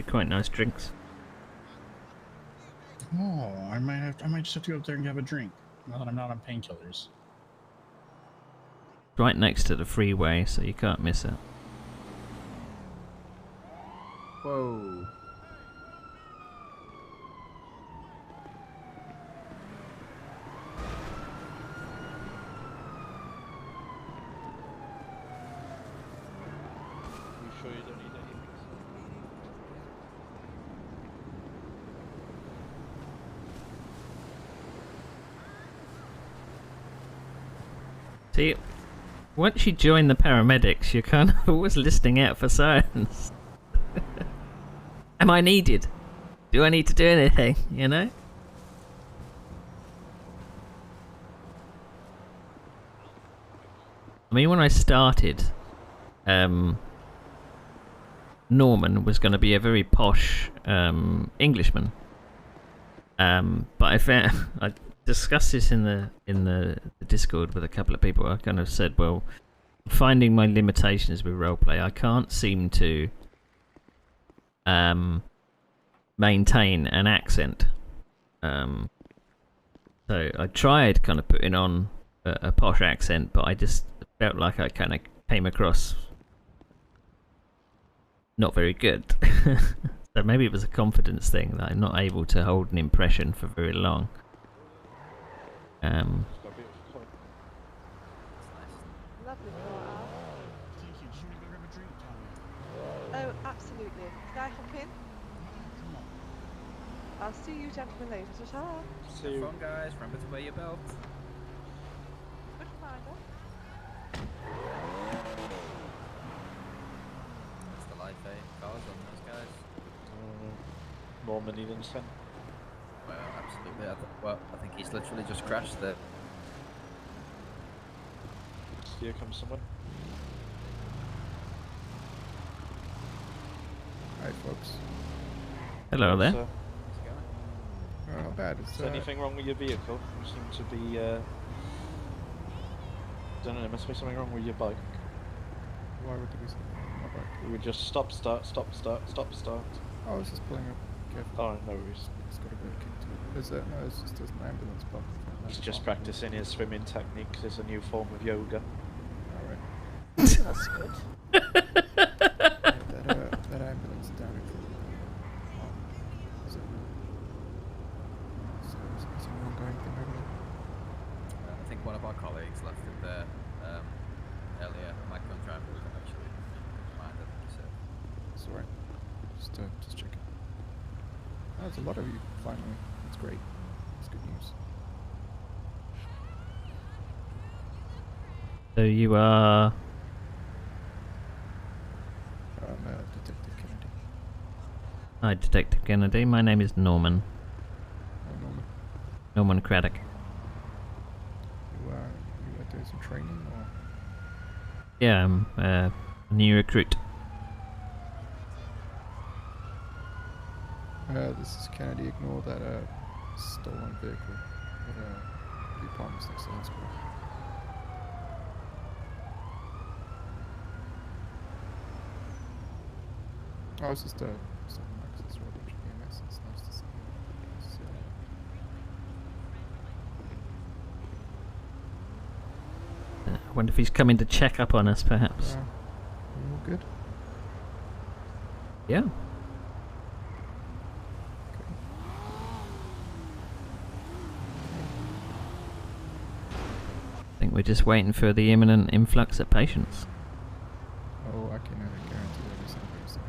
S1: Quite nice drinks.
S9: Oh, I might just have to go up there and have a drink. Now that I'm not on painkillers.
S1: Right next to the freeway, so you can't miss it.
S3: Whoa.
S5: You sure you don't need anything?
S1: See, once you join the paramedics, you're kind of always listening out for signs. Am I needed? Do I need to do anything? You know? I mean, when I started, Norman was going to be a very posh Englishman. But I found I discussed this in the Discord with a couple of people. I kind of said, well, finding my limitations with roleplay, I can't seem to maintain an accent. So I tried kind of putting on a posh accent, but I just felt like I kind of came across not very good. So maybe it was a confidence thing that I'm not able to hold an impression for very long.
S8: Lovely photo.
S9: Thank you. Just want to go grab a drink, Tommy.
S8: Oh, absolutely. Can I hop in?
S9: Come on.
S8: I'll see you gentlemen later. Ta-ta.
S5: See you.
S3: Have fun, guys. Remember to wear your belt.
S8: Good reminder.
S3: That's the life, eh? Cars on those guys.
S5: More money than sent.
S3: Well, absolutely. I think he's literally just crashed there.
S5: Here comes someone.
S10: Alright, folks.
S1: Hello there.
S5: So,
S10: Oh, not bad.
S5: is there anything wrong with your vehicle? You seem to be, don't know, there must be something wrong with your bike.
S10: Why would there be something wrong with my bike?
S5: You would just stop, start, stop, start, stop, start.
S10: Oh, I was just pulling up. Careful.
S5: Oh, no worries.
S10: It's got a good kick to it. Is it? No, it's just an ambulance pump.
S5: He's just practicing his swimming techniques. It's a new form of yoga.
S10: Alright.
S2: That's good.
S10: That ambulance down in is it? Is an ongoing thing over there?
S3: I think one of our colleagues left it there earlier. My co-driver wasn't actually mind, I think he said.
S10: It's alright. Just checking. Oh, there's a lot of you finally. That's great. That's good news.
S1: So you are...
S10: Detective Kennedy.
S1: Hi, Detective Kennedy. My name is Norman.
S10: Oh, Norman.
S1: Norman Cradduck.
S10: You are doing some training, or?
S1: Yeah, I'm a new recruit.
S10: This is Kennedy. Ignore that stolen vehicle at the apartments next to the hospital. Oh, it's just something like this road EMS. It's nice to see you. Nice to see you.
S1: I wonder if he's coming to check up on us, perhaps.
S10: You all good?
S1: Yeah. I think we're just waiting for the imminent influx of patients.
S10: Oh, I can guarantee that it's not very soon.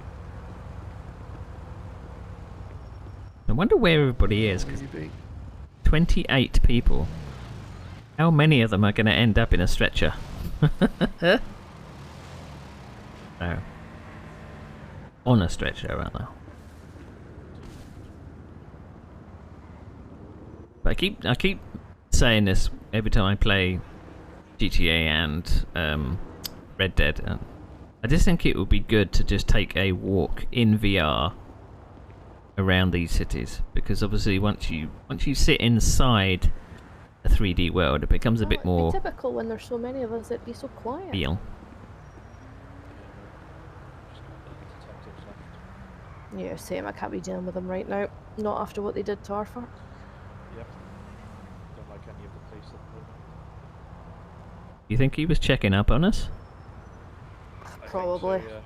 S1: I wonder where everybody is.
S10: Where
S1: 'Cause
S10: you be?
S1: 28 people. How many of them are going to end up in a stretcher? No. On a stretcher, rather. But I keep saying this every time I play GTA and Red Dead. I just think it would be good to just take a walk in VR around these cities, because obviously once you sit inside a 3D world, it becomes a bit more
S2: It'd be typical when there's so many of us. It'd be so quiet.
S1: real.
S2: Yeah, same. I can't be dealing with them right now. Not after what they did to Arthur.
S5: Yep. Don't like any of the police at the moment.
S1: You think he was checking up on us?
S2: Probably.
S5: I think so, yeah.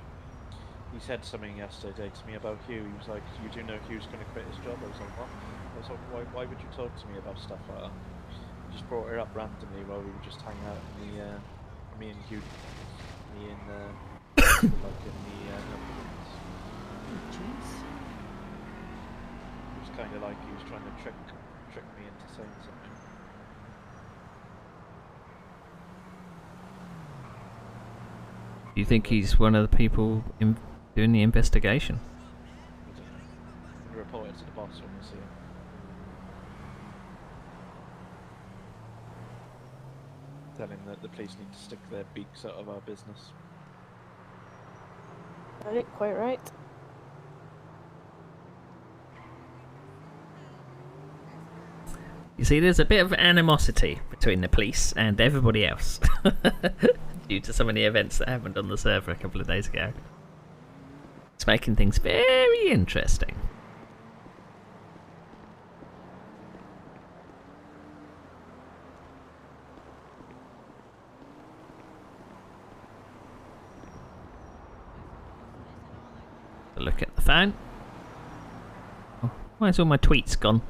S5: He said something yesterday to me about Hugh. He was like, "You do know Hugh's going to quit his job?" I was like, "What?" I was like, "Why would you talk to me about stuff like that?" He just brought it up randomly while we were just hanging out in the, me and Hugh, me and like in the ambulance.
S2: Jeez.
S5: It was kind of like he was trying to trick me into saying something.
S1: Do you think he's one of the people doing the investigation?
S5: We report it to the boss when we see him. Tell him that the police need to stick their beaks out of our business.
S2: Right, quite right.
S1: You see, there's a bit of animosity between the police and everybody else due to some of the events that happened on the server a couple of days ago. It's making things very interesting. A look at the phone. Oh, where's all my tweets gone?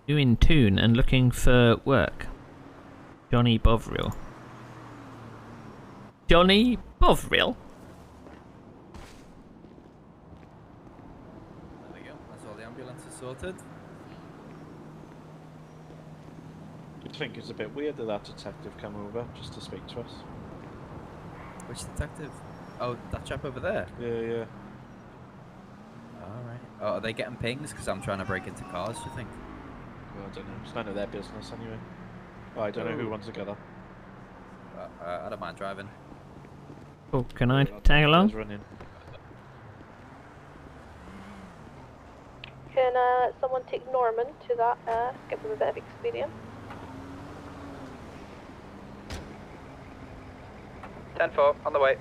S1: You in tune and looking for work. Johnny Bovril. Johnny Bovril?
S3: There we go. That's all the ambulances sorted.
S5: I think it's a bit weird that that detective come over just to speak to us.
S3: Which detective? Oh, that chap over there.
S5: Yeah.
S3: Alright. Oh, are they getting pings because I'm trying to break into cars, do you think?
S5: Well, I don't know. It's none of their business anyway. Oh, I don't know who wants to get up.
S3: I don't mind driving.
S1: Oh, can I tag along?
S5: Running.
S2: Can someone take Norman to that, give him a bit of experience?
S11: 10-4, on the way.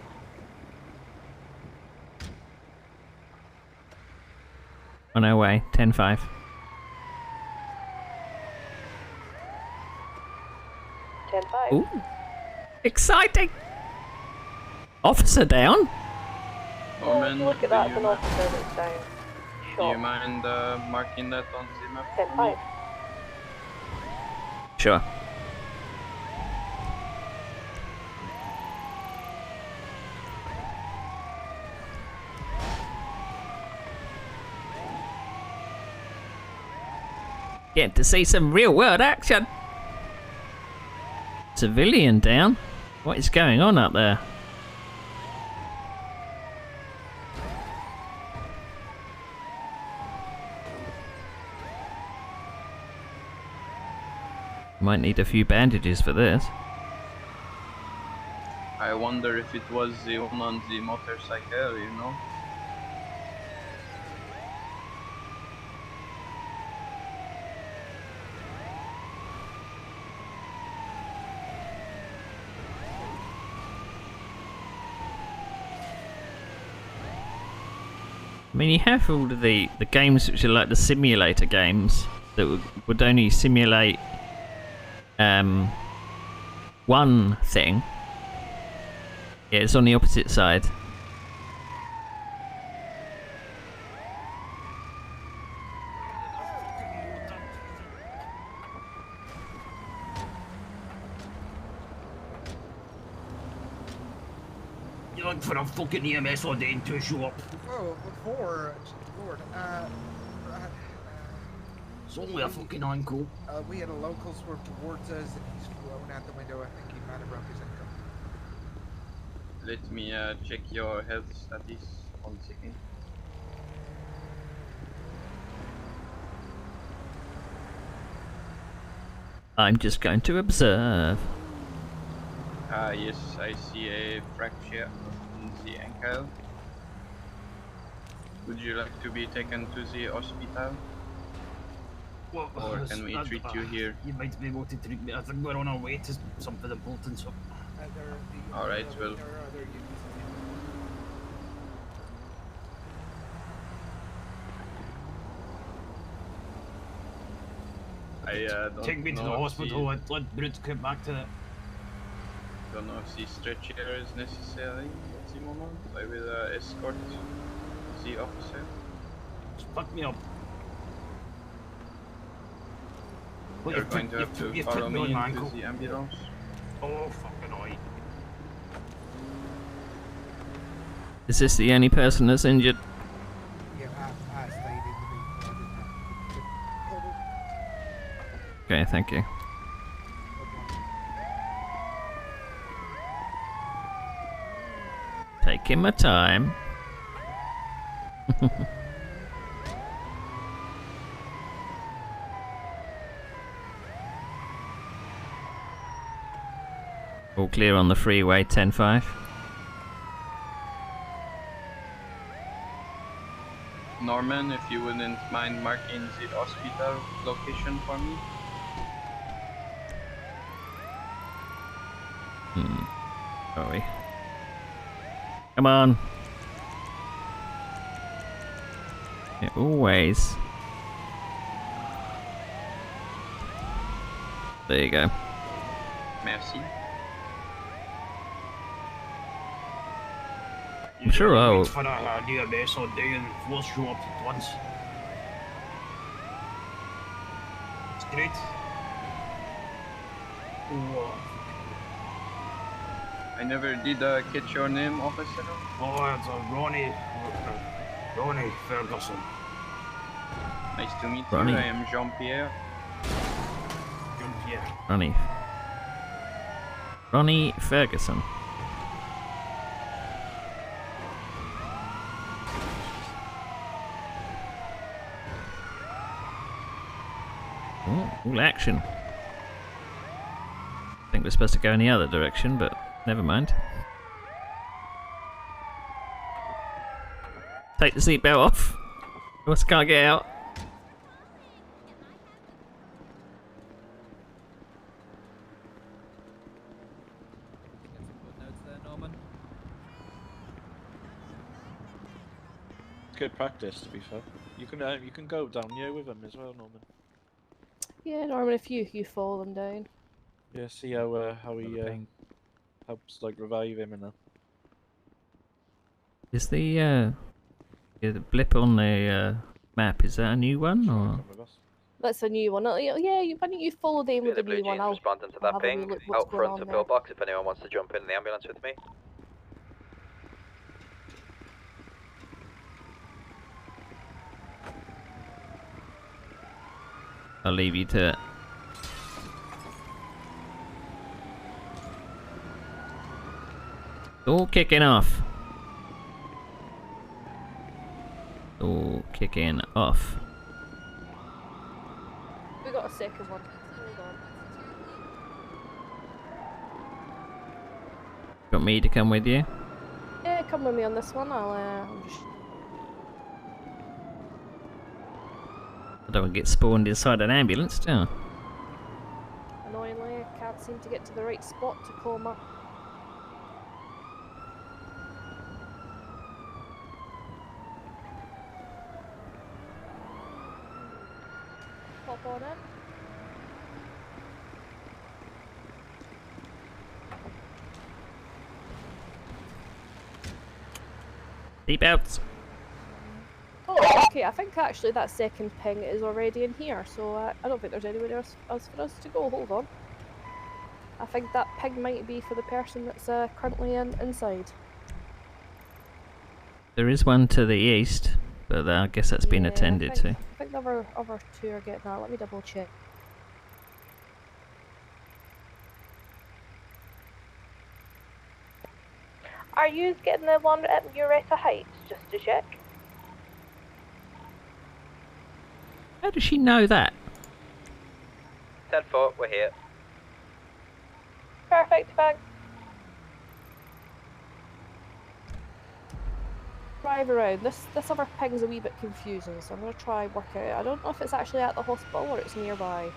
S1: On our way, 10-5. Ooh. Exciting! Officer down?
S4: Norman,
S2: Look at that as an officer that's down.
S4: do you mind marking that on the map?
S2: 10-5.
S1: Sure. Get to see some real world action. Civilian down? What is going on up there? Might need a few bandages for this.
S4: I wonder if it was the one on the motorcycle, you know?
S1: I mean, you have all of the games which are like the simulator games that would only simulate one thing. Yeah, it's on the opposite side.
S12: You're looking for a fucking EMS all day to show up.
S13: Oh, Lord.
S12: It's only a fucking ankle.
S13: We had a local swerve towards us and he's thrown out the window. I think he might have broke his ankle.
S4: Let me check your health status. 1 second.
S1: I'm just going to observe.
S4: Yes, I see a fracture in the ankle. Would you like to be taken to the hospital?
S12: Well,
S4: or can we treat you here?
S12: You might be able to treat me. I think we're on our way to something important, so...
S4: Alright, well... don't
S12: Take me to the hospital, let Brute come back to it.
S4: Don't know if the stretcher is necessary at the moment. I will escort the officer.
S12: Just pick me up. Well,
S4: You're going to have to follow me into the ambulance.
S12: Oh, fucking oi.
S1: Is this the only person that's injured?
S13: Yeah, I stayed in the vehicle.
S1: Okay, thank you. Taking my time. All clear on the freeway, 10-5.
S4: Norman, if you wouldn't mind marking the hospital location for me.
S1: Sorry. Come on. Yeah, always. There you go.
S4: Merci.
S1: I'm sure I'll...
S12: Wait for that DMS all day and we'll show up at once. It's great. Oh.
S4: I never did catch your name, officer.
S12: Oh, it's Ronnie Ferguson.
S4: Nice to meet
S1: Ronnie.
S4: you. I am Jean-Pierre.
S12: Jean-Pierre.
S1: Ronnie Ferguson. Oh, all action. I think we're supposed to go in the other direction, but never mind. Take the seatbelt off. Else can't get out.
S5: Good practice, to be fair. You can go down here with him as well, Norman.
S2: Yeah, Norman, if you follow them down.
S5: Yeah, see how he helps like revive him and that.
S1: Is the blip on the map, is that a new one or?
S5: Come with us.
S2: That's a new one. Yeah, why don't you follow them with
S11: The
S2: the
S11: Blue
S2: new one?
S11: Jeans
S2: I'll
S11: responding to
S2: I'll
S11: that
S2: have a wee
S11: ping.
S2: look what's
S11: Out
S2: going
S11: front
S2: on
S11: to
S2: there.
S11: pillbox if anyone wants to jump in the ambulance with me.
S1: I'll leave you to it. All kicking off. All kicking off.
S2: We got a second one. Hold on.
S1: Want me to come with you?
S2: Yeah, come with me on this one. I'm just.
S1: I don't want to get spawned inside an ambulance, do I?
S2: Annoyingly, I can't seem to get to the right spot to call up. Pop on it.
S1: Seatbelts.
S2: Oh, okay, I think actually that second ping is already in here, so I don't think there's anywhere else for us to go. Hold on. I think that ping might be for the person that's currently inside.
S1: There is one to the east, but I guess that's been attended to.
S2: I think the other two are getting that. Let me double check. Are you getting the one at Muretta Heights, just to check?
S1: How does she know that?
S11: 10-4, we're here.
S2: Perfect, thanks. Drive around. This other ping's a wee bit confusing, so I'm going to try work it out. I don't know if it's actually at the hospital or it's nearby.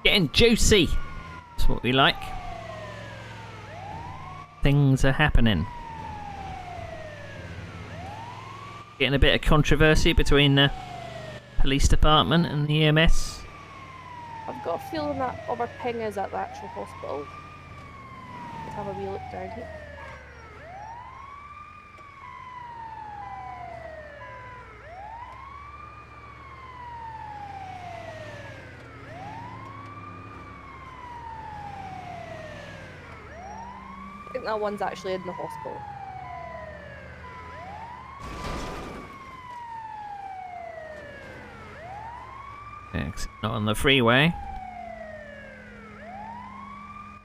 S1: Getting juicy. That's what we like. Things are happening. Getting a bit of controversy between the police department and the EMS.
S2: I've got a feeling that other ping is at the actual hospital. Let's have a wee look down here. I think that one's actually in the hospital.
S1: It's not on the freeway.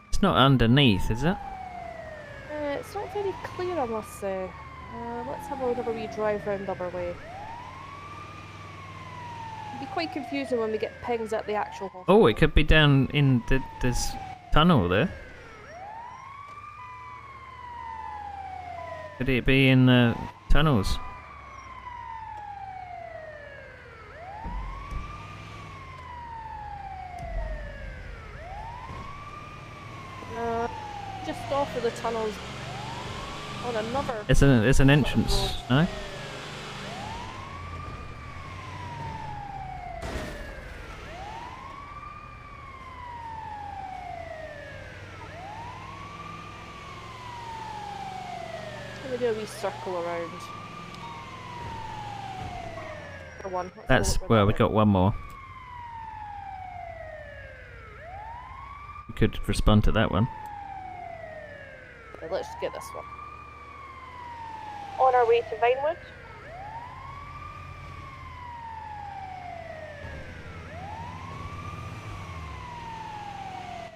S1: It's not underneath, is it?
S2: It's not very clear, I must say. Let's have another wee drive round the other way. It'd be quite confusing when we get pings at the actual hospital.
S1: Oh, it could be down in this tunnel there. Could it be in the tunnels?
S2: Just off of the tunnels on another.
S1: There's an entrance, no?
S2: Let me do a wee circle around. For one.
S1: That's well, we got one more. We could respond to that one.
S2: Let's just get this one. On our way to Vinewood.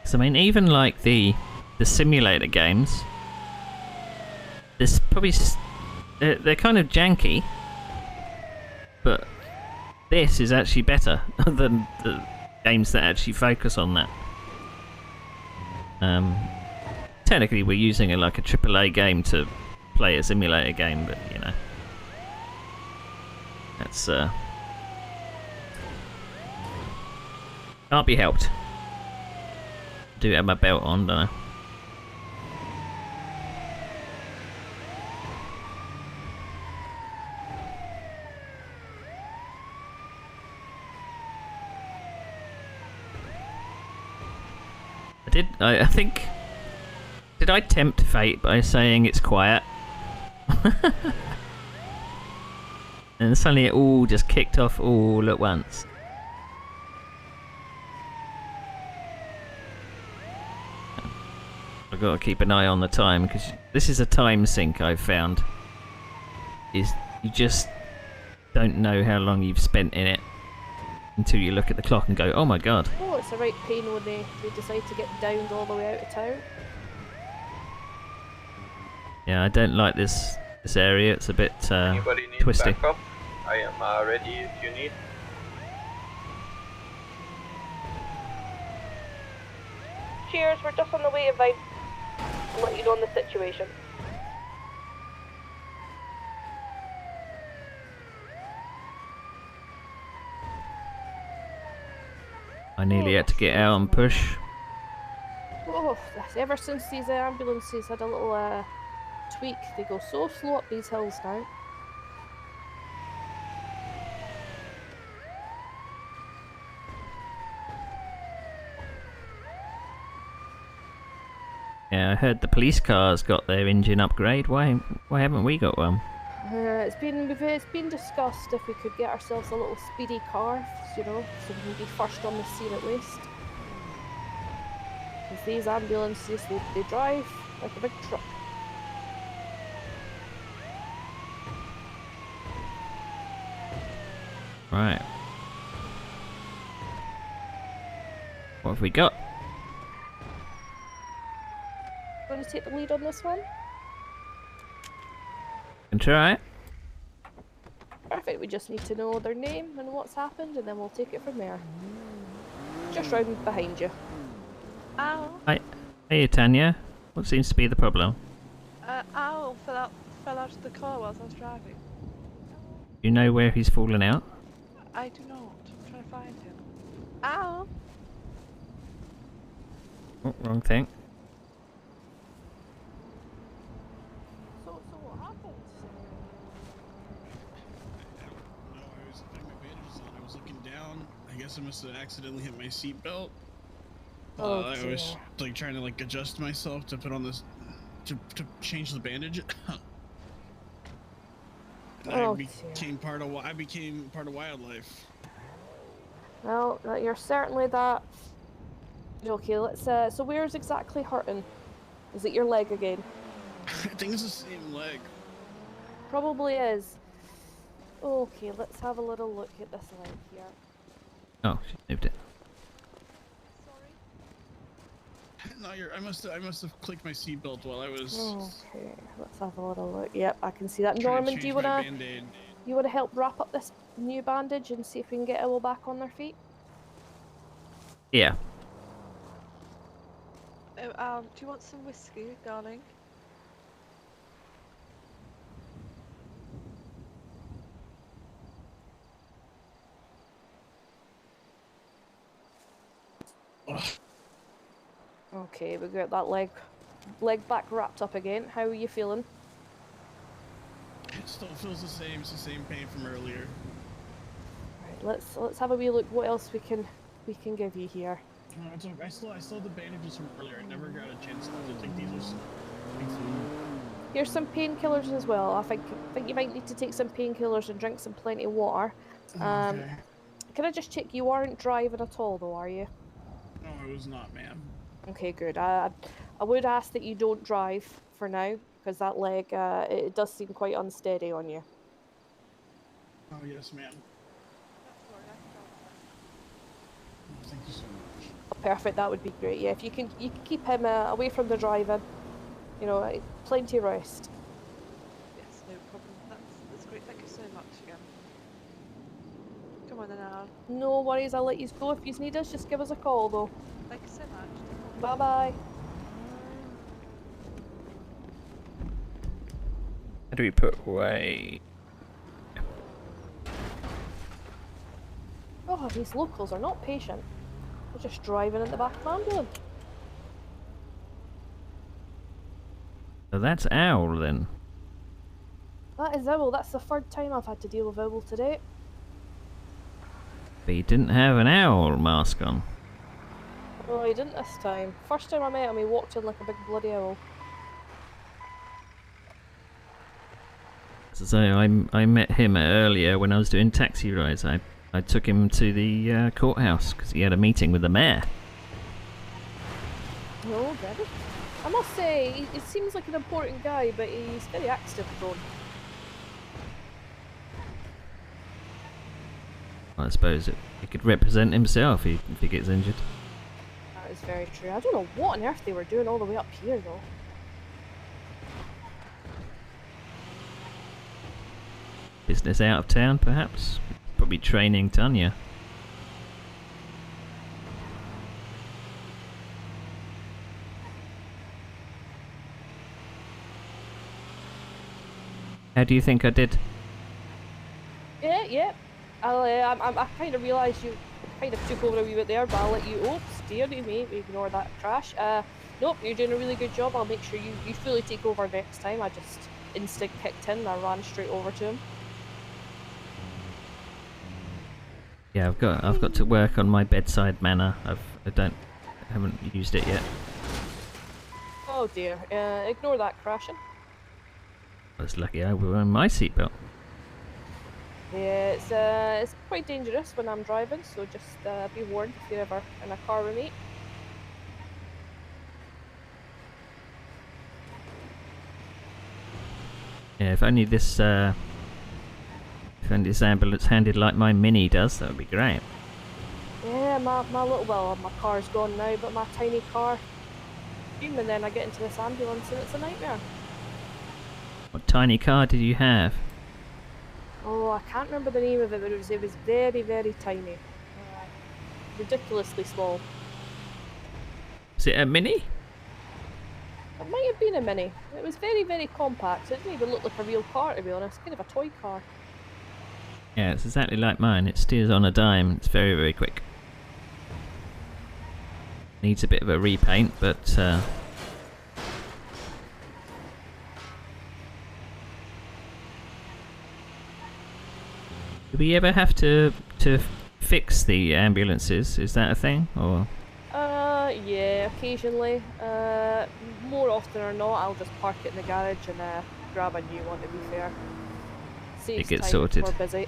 S1: So I mean, even like the simulator games, there's probably they're kind of janky, but this is actually better than the games that actually focus on that. Technically, we're using like a AAA game to play a simulator game, but you know, that's can't be helped. Do have my belt on, don't I? I think. Did I tempt fate by saying it's quiet? And suddenly it all just kicked off all at once. I've got to keep an eye on the time because this is a time sink I've found. Is you just don't know how long you've spent in it until you look at the clock and go, oh my god.
S2: Oh, it's a right pain when they decide to get downed all the way out of town.
S1: Yeah, I don't like this area. It's a bit
S4: Anybody need
S1: twisty.
S4: backup? I am ready if you need.
S2: Cheers, we're just on the way to Vine. I'll let you know on the situation.
S1: I nearly had to get out and push.
S2: Oh, ever since these ambulances had a little tweak, they go so slow up these hills now.
S1: Yeah, I heard the police cars got their engine upgrade. Why haven't we got one?
S2: It's been discussed if we could get ourselves a little speedy car, you know, so we can be first on the scene at least. Because these ambulances, they drive like a big truck.
S1: Right. What have we got?
S2: Want to take the lead on this one?
S1: Can try.
S2: Perfect, we just need to know their name and what's happened, and then we'll take it from there. Just round behind you.
S8: Ow.
S1: Hi. Hey, Tanya. What seems to be the problem?
S8: Ow fell out of the car whilst I was driving.
S1: You know where he's fallen out?
S8: I do not. I'm trying to find him. Ow!
S1: Oh, wrong thing.
S2: So what happened?
S9: No, I was putting my bandages on. I was looking down. I guess I must have accidentally hit my seatbelt.
S2: Oh,
S9: I was like trying to like adjust myself to put on this to change the bandage. I became part of wildlife.
S2: Well, you're certainly that. Okay, let's. So where's exactly hurting? Is it your leg again?
S9: I think it's the same leg.
S2: Probably is. Okay, let's have a little look at this leg here.
S1: Oh, she moved it.
S9: No, I must have clicked my seatbelt while I was.
S2: Okay, let's have a little look. Yep, I can see that.
S9: trying to
S2: Norman, do you
S9: change my
S2: wanna
S9: Band-Aid.
S2: help wrap up this new bandage and see if we can get Owl back on their feet?
S1: Yeah.
S8: Oh, do you want some whiskey, darling?
S2: Okay, we got that leg back wrapped up again. How are you feeling?
S9: It still feels the same. It's the same pain from earlier.
S2: Right, let's have a wee look. What else we can give you here?
S9: No, it's okay. I still have the bandages from earlier. I never got a chance to take these.
S2: Here's some painkillers as well. I think you might need to take some painkillers and drink some plenty of water.
S9: Okay.
S2: Can I just check you aren't driving at all though, are you?
S9: No, I was not, ma'am.
S2: Okay, good. I would ask that you don't drive for now, because that leg, it does seem quite unsteady on you.
S9: Oh, yes, ma'am. Thank you so much.
S2: Oh, perfect, that would be great. Yeah, if you can keep him away from the driving, you know, plenty of rest.
S8: Yes, no problem. That's great. Thank you so much again. Come on then, Al.
S2: No worries, I'll let you go. If you need us, just give us a call though.
S8: Thank you so much.
S2: Bye bye.
S1: How do we put away?
S2: Oh, these locals are not patient. They're just driving in the back of an ambulance.
S1: So that's Owl then.
S2: That is Owl. That's the third time I've had to deal with Owl today.
S1: But he didn't have an owl mask on.
S2: Oh, he didn't this time. First time I met him, he walked in like a big bloody owl.
S1: So I met him earlier when I was doing taxi rides. I took him to the courthouse because he had a meeting with the mayor.
S2: No, Daddy. I must say, he seems like an important guy, but he's very accident prone.
S1: I suppose he could represent himself if he gets injured.
S2: That is very true. I don't know what on earth they were doing all the way up here, though.
S1: Business out of town, perhaps? Probably training Tanya. How do you think I did?
S2: Yeah. I kind of realised you kind of took over a wee bit there, but I'll let you... Oops, dear me, ignore that crash. Nope, you're doing a really good job. I'll make sure you fully take over next time. I just instinct kicked in and I ran straight over to him.
S1: Yeah, I've got to work on my bedside manner. I haven't used it yet.
S2: Oh dear, ignore that crashing.
S1: I was lucky I was wearing my seatbelt.
S2: Yeah, it's quite dangerous when I'm driving, so just be warned if you're ever in a car with me.
S1: Yeah, if only this ambulance handled like my Mini does, that would be great.
S2: Yeah, my car's gone now, but my tiny car, and then I get into this ambulance and it's a nightmare.
S1: What tiny car did you have?
S2: Oh, I can't remember the name of it, but it was very, very tiny. Ridiculously small.
S1: Was it a Mini?
S2: It might have been a Mini. It was very, very compact. It didn't even look like a real car, to be honest. Kind of a toy car.
S1: Yeah, it's exactly like mine. It steers on a dime. It's very, very quick. Needs a bit of a repaint, but do we ever have to fix the ambulances? Is that a thing, or?
S2: Yeah, occasionally. More often or not, I'll just park it in the garage and grab a new one, to be fair. Saves
S1: It gets
S2: time
S1: sorted.
S2: if we're busy.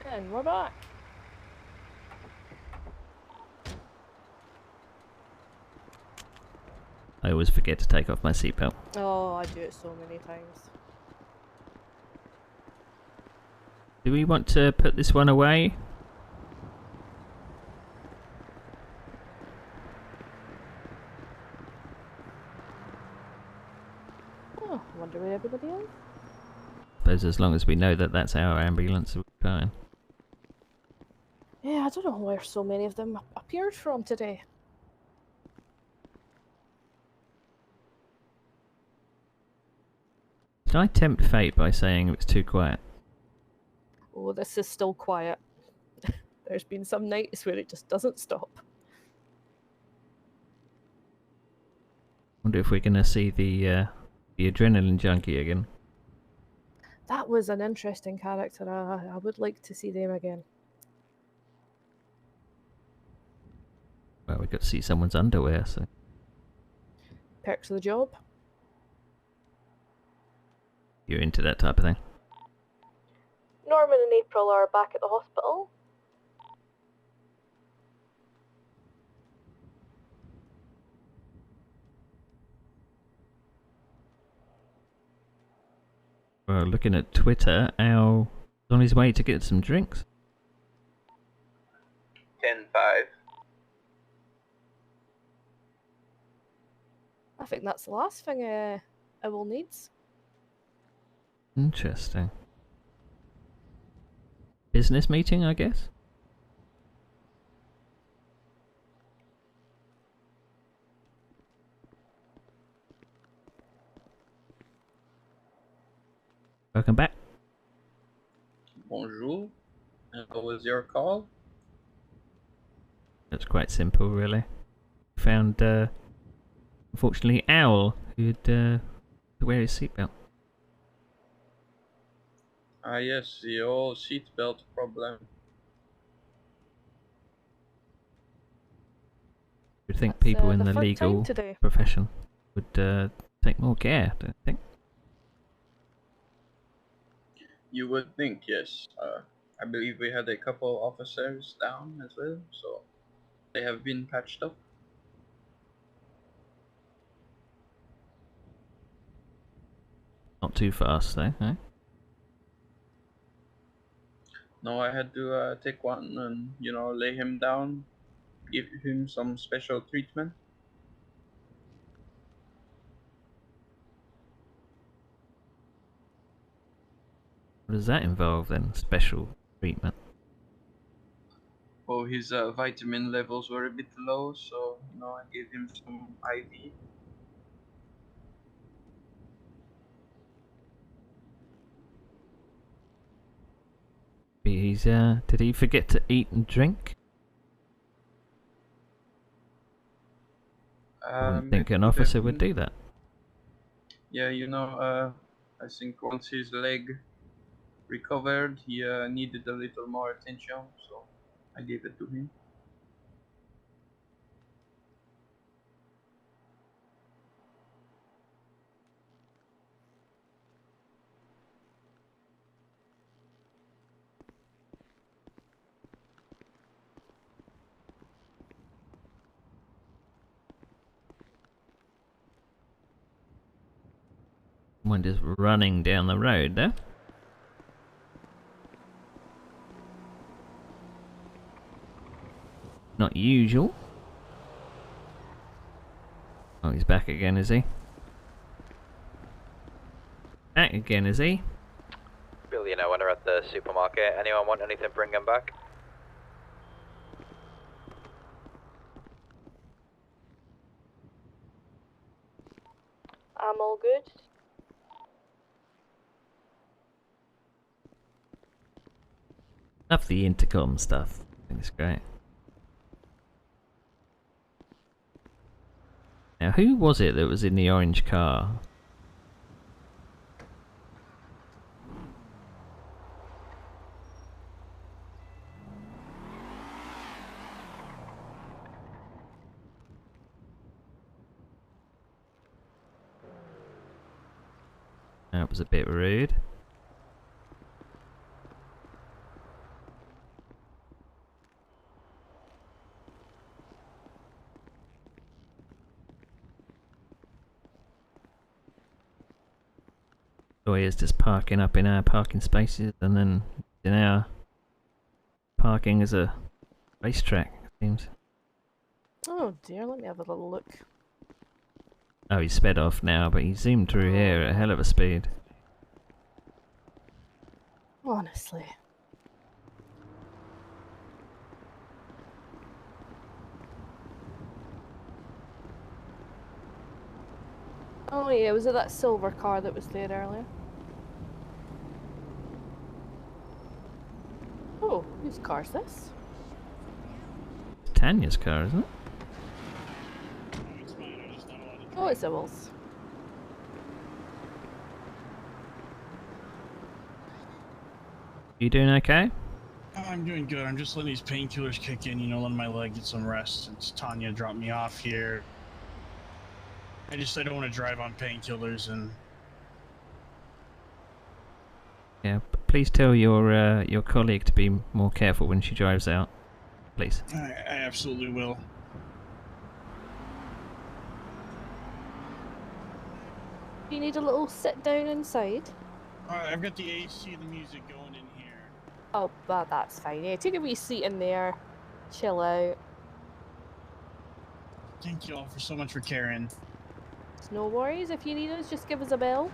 S2: And we're back.
S1: I always forget to take off my seatbelt.
S2: Oh, I do it so many times.
S1: Do we want to put this one away?
S2: Oh, I wonder where everybody is.
S1: Suppose as long as we know that that's our ambulance, we're fine.
S2: Yeah, I don't know where so many of them appeared from today.
S1: Did I tempt fate by saying it was too quiet?
S2: Oh, this is still quiet. There's been some nights where it just doesn't stop.
S1: Wonder if we're gonna see the adrenaline junkie again.
S2: That was an interesting character. I would like to see them again.
S1: Well, we got to see someone's underwear, so.
S2: Perks of the job.
S1: You're into that type of thing.
S2: Norman and April are back at the hospital.
S1: Well, looking at Twitter, Al is on his way to get some drinks.
S11: 10-5.
S2: I think that's the last thing Owl needs.
S1: Interesting. Business meeting, I guess? Welcome back.
S4: Bonjour. And what was your call?
S1: That's quite simple, really. Found, unfortunately, Owl, who'd wear his seatbelt.
S4: Ah, yes, the whole seatbelt problem.
S1: You'd think
S2: That's,
S1: people in
S2: the
S1: the
S2: third time
S1: legal
S2: today.
S1: profession would take more care, don't you think?
S4: You would think, yes. I believe we had a couple officers down as well, so they have been patched up.
S1: Not too fast, though, eh?
S4: No, I had to take one and, you know, lay him down, give him some special treatment.
S1: What does that involve then? Special treatment?
S4: Oh, his vitamin levels were a bit low, so, you know, I gave him some IV.
S1: Did he forget to eat and drink? I wouldn't think an officer would do that.
S4: Yeah, you know, I think once his leg recovered, he needed a little more attention, so I gave it to him.
S1: Someone just running down the road there. Not usual. Oh, he's back again, is he? Back again, is he?
S11: Billionaire when they're at the supermarket. Anyone want anything, bring them back.
S2: I'm all good.
S1: Love the intercom stuff. I think it's great. Now, who was it that was in the orange car? That was a bit rude. Lawyers just parking up in our parking spaces and then in our parking as a racetrack, it seems.
S2: Oh dear, let me have a little look.
S1: Oh, he's sped off now, but he zoomed through here at a hell of a speed.
S2: Honestly. Oh yeah, was it that silver car that was there earlier? Oh, whose car's this?
S1: Tanya's car, isn't it?
S2: Oh, it's Sybil's.
S1: You doing okay?
S9: I'm doing good. I'm just letting these painkillers kick in, you know, letting my leg get some rest since Tanya dropped me off here. I don't want to drive on painkillers and...
S1: Yeah, please tell your colleague to be more careful when she drives out. Please.
S9: I absolutely will.
S2: Do you need a little sit down inside?
S9: I've got the AC and the music going in here.
S2: Oh, well, that's fine. Yeah, take a wee seat in there. Chill out.
S9: Thank you all so much for caring.
S2: It's no worries. If you need us, just give us a bell.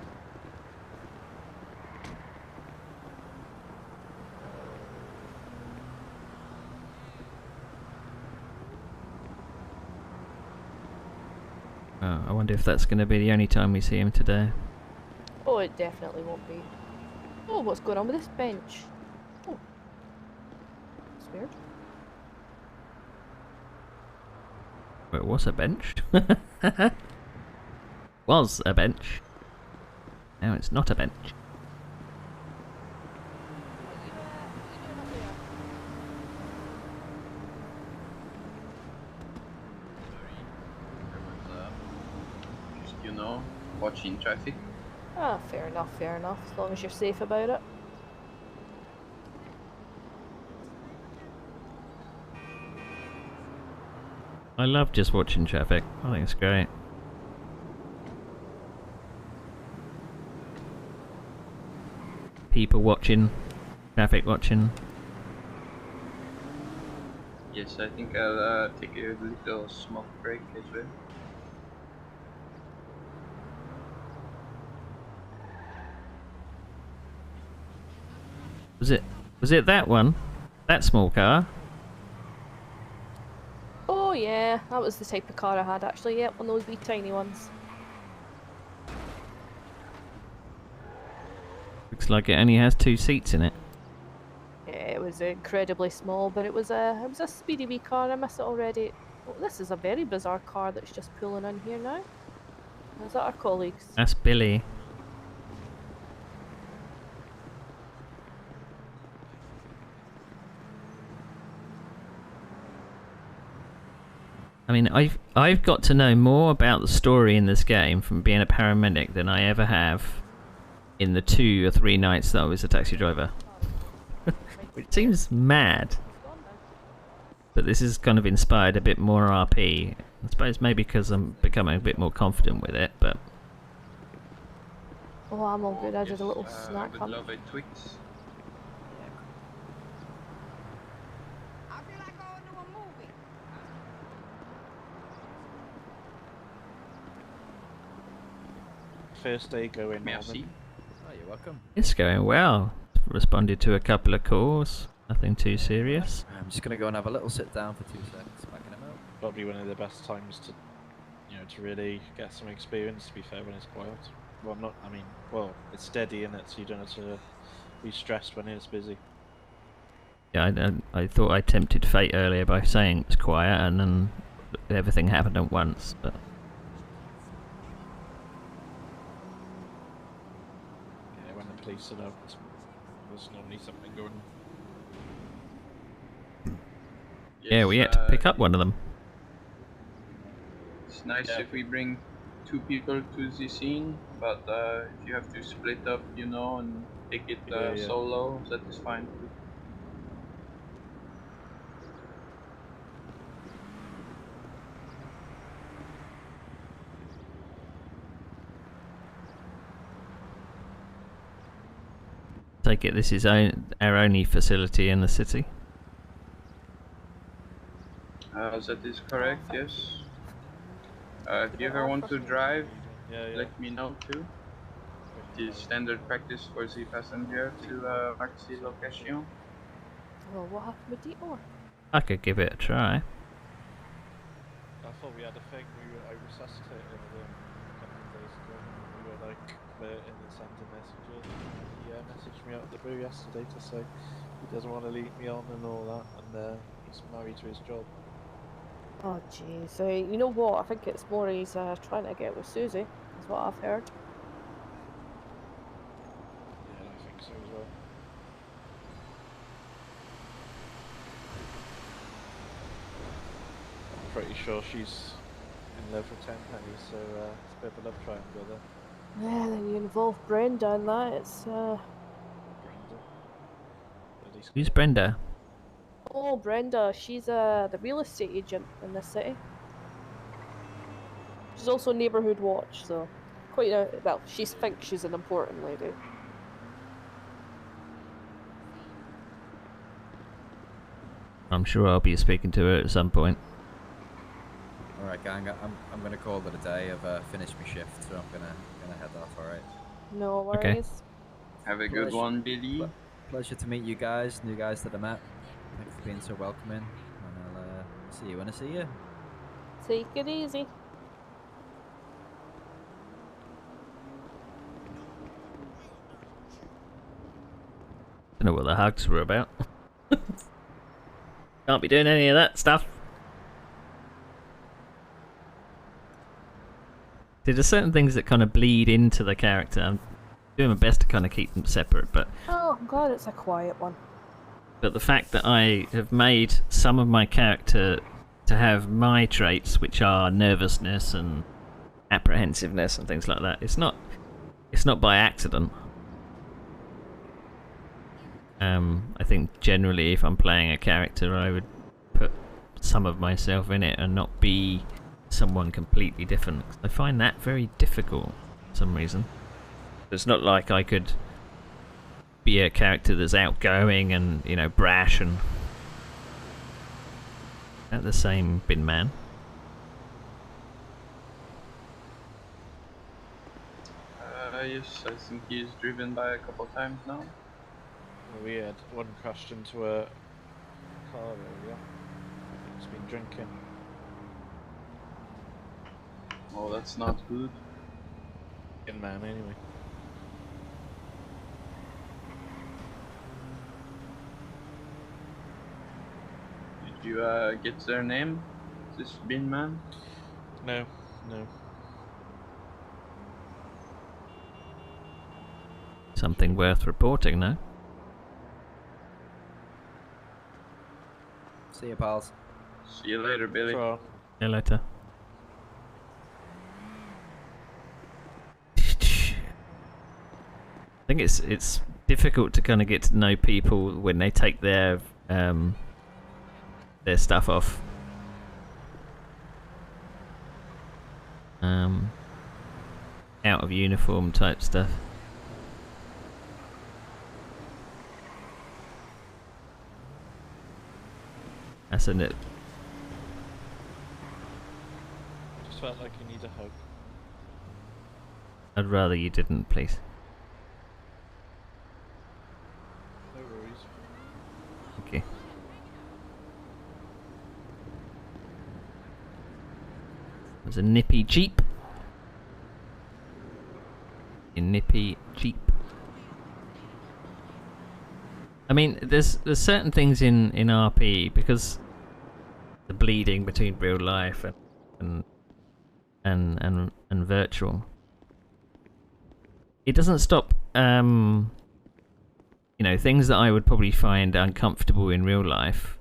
S1: Oh, I wonder if that's going to be the only time we see him today.
S2: Oh, it definitely won't be. Oh, what's going on with this bench? Oh. It's weird.
S1: It was a bench. Was a bench. Now it's not a bench.
S4: you know, watching traffic.
S2: Ah, fair enough, fair enough. As long as you're safe about it.
S1: I love just watching traffic. I think it's great. People watching, traffic watching.
S4: Yes, I think I'll take a little smoke break as well.
S1: Was it that one? That small car?
S2: Oh yeah, that was the type of car I had actually. Yep, one of those wee tiny ones.
S1: Looks like it only has 2 seats in it.
S2: Yeah, it was incredibly small, but it was a speedy wee car. I miss it already. Oh, this is a very bizarre car that's just pulling in here now. Is that our colleagues?
S1: That's Billy. I mean, I've got to know more about the story in this game from being a paramedic than I ever have in the 2 or 3 nights that I was a taxi driver. Which seems mad. But this has kind of inspired a bit more RP. I suppose maybe because I'm becoming a bit more confident with it, but...
S2: Oh, I'm all good. I did a little snack
S4: I would
S2: hunt.
S4: love a Twix.
S5: First day going,
S4: Merci.
S3: Oh, you're welcome.
S1: It's going well. Responded to a couple of calls. Nothing too serious.
S3: I'm just gonna go and have a little sit down for 2 seconds, backing him out.
S5: Probably one of the best times to, to really get some experience. To be fair, when it's quiet. Well, not. I mean, well, it's steady in it, so you don't have to be stressed when it's busy.
S1: Yeah, I thought I tempted fate earlier by saying it was quiet, and then everything happened at once. But
S5: yeah, when the police are out, there's normally something going.
S1: yeah, we had to pick up one of them.
S4: It's nice if we bring 2 people to the scene, but if you have to split up, you know, and take it solo, that is fine too.
S1: Take it this is our only facility in the city.
S4: That is correct, yes. If you ever want to drive, let me know too. It is standard practice for the passenger to maxi location.
S2: Well, what happened with Detour?
S1: I could give it a try.
S5: I thought we had a thing. I resuscitated him a couple of days ago. We were like flirting and sending messages. He messaged me out of the blue yesterday to say he doesn't want to leave me on and all that, and he's married to his job.
S2: Oh jeez, you know what? I think it's more he's trying to get with Susie, is what I've heard.
S5: Yeah, I think so as well. I'm pretty sure she's in love with Tenpenny, so it's a bit of a love triangle there.
S2: Yeah, then you involve Brenda in that, it's
S1: Who's Brenda?
S2: Oh, Brenda, she's the real estate agent in this city. She's also neighbourhood watch, so quite a well. She thinks she's an important lady.
S1: I'm sure I'll be speaking to her at some point.
S3: Alright, gang, I'm gonna call it a day. I've finished my shift, so I'm gonna head off, alright?
S2: No worries.
S1: Okay.
S4: Have a good one, Billy.
S3: Pleasure to meet you guys, new guys that I met. Thanks for being so welcoming, and I'll see you when I see you.
S2: Take it easy.
S1: Don't know what the hugs were about. Can't be doing any of that stuff. See, there's certain things that kind of bleed into the character. I'm doing my best to kind of keep them separate, but
S2: Oh, I'm glad it's a quiet one.
S1: the fact that I have made some of my character to have my traits, which are nervousness and apprehensiveness and things like that. It's not by accident. I think generally if I'm playing a character, I would put some of myself in it and not be someone completely different. I find that very difficult for some reason. It's not like I could be a character that's outgoing and, you know, brash and at the same bin man.
S4: Yes, I think he's driven by a couple times now.
S5: We had one crashed into a car earlier. He's been drinking.
S4: Oh, that's not good.
S5: Good man, anyway.
S4: Did you get their name? This bin man?
S5: No.
S1: Something worth reporting, no?
S3: See you, pals.
S4: See you later, Billy.
S5: Sure.
S1: See you later. I think it's difficult to kind of get to know people when they take their stuff off. Out of uniform type stuff. That's a nip.
S5: Just felt like you need a hug.
S1: I'd rather you didn't, please.
S5: No worries.
S1: Okay. There's a nippy Jeep. A nippy Jeep. I mean, there's certain things in RP, because the bleeding between real life and virtual. It doesn't stop. You know, things that I would probably find uncomfortable in real life,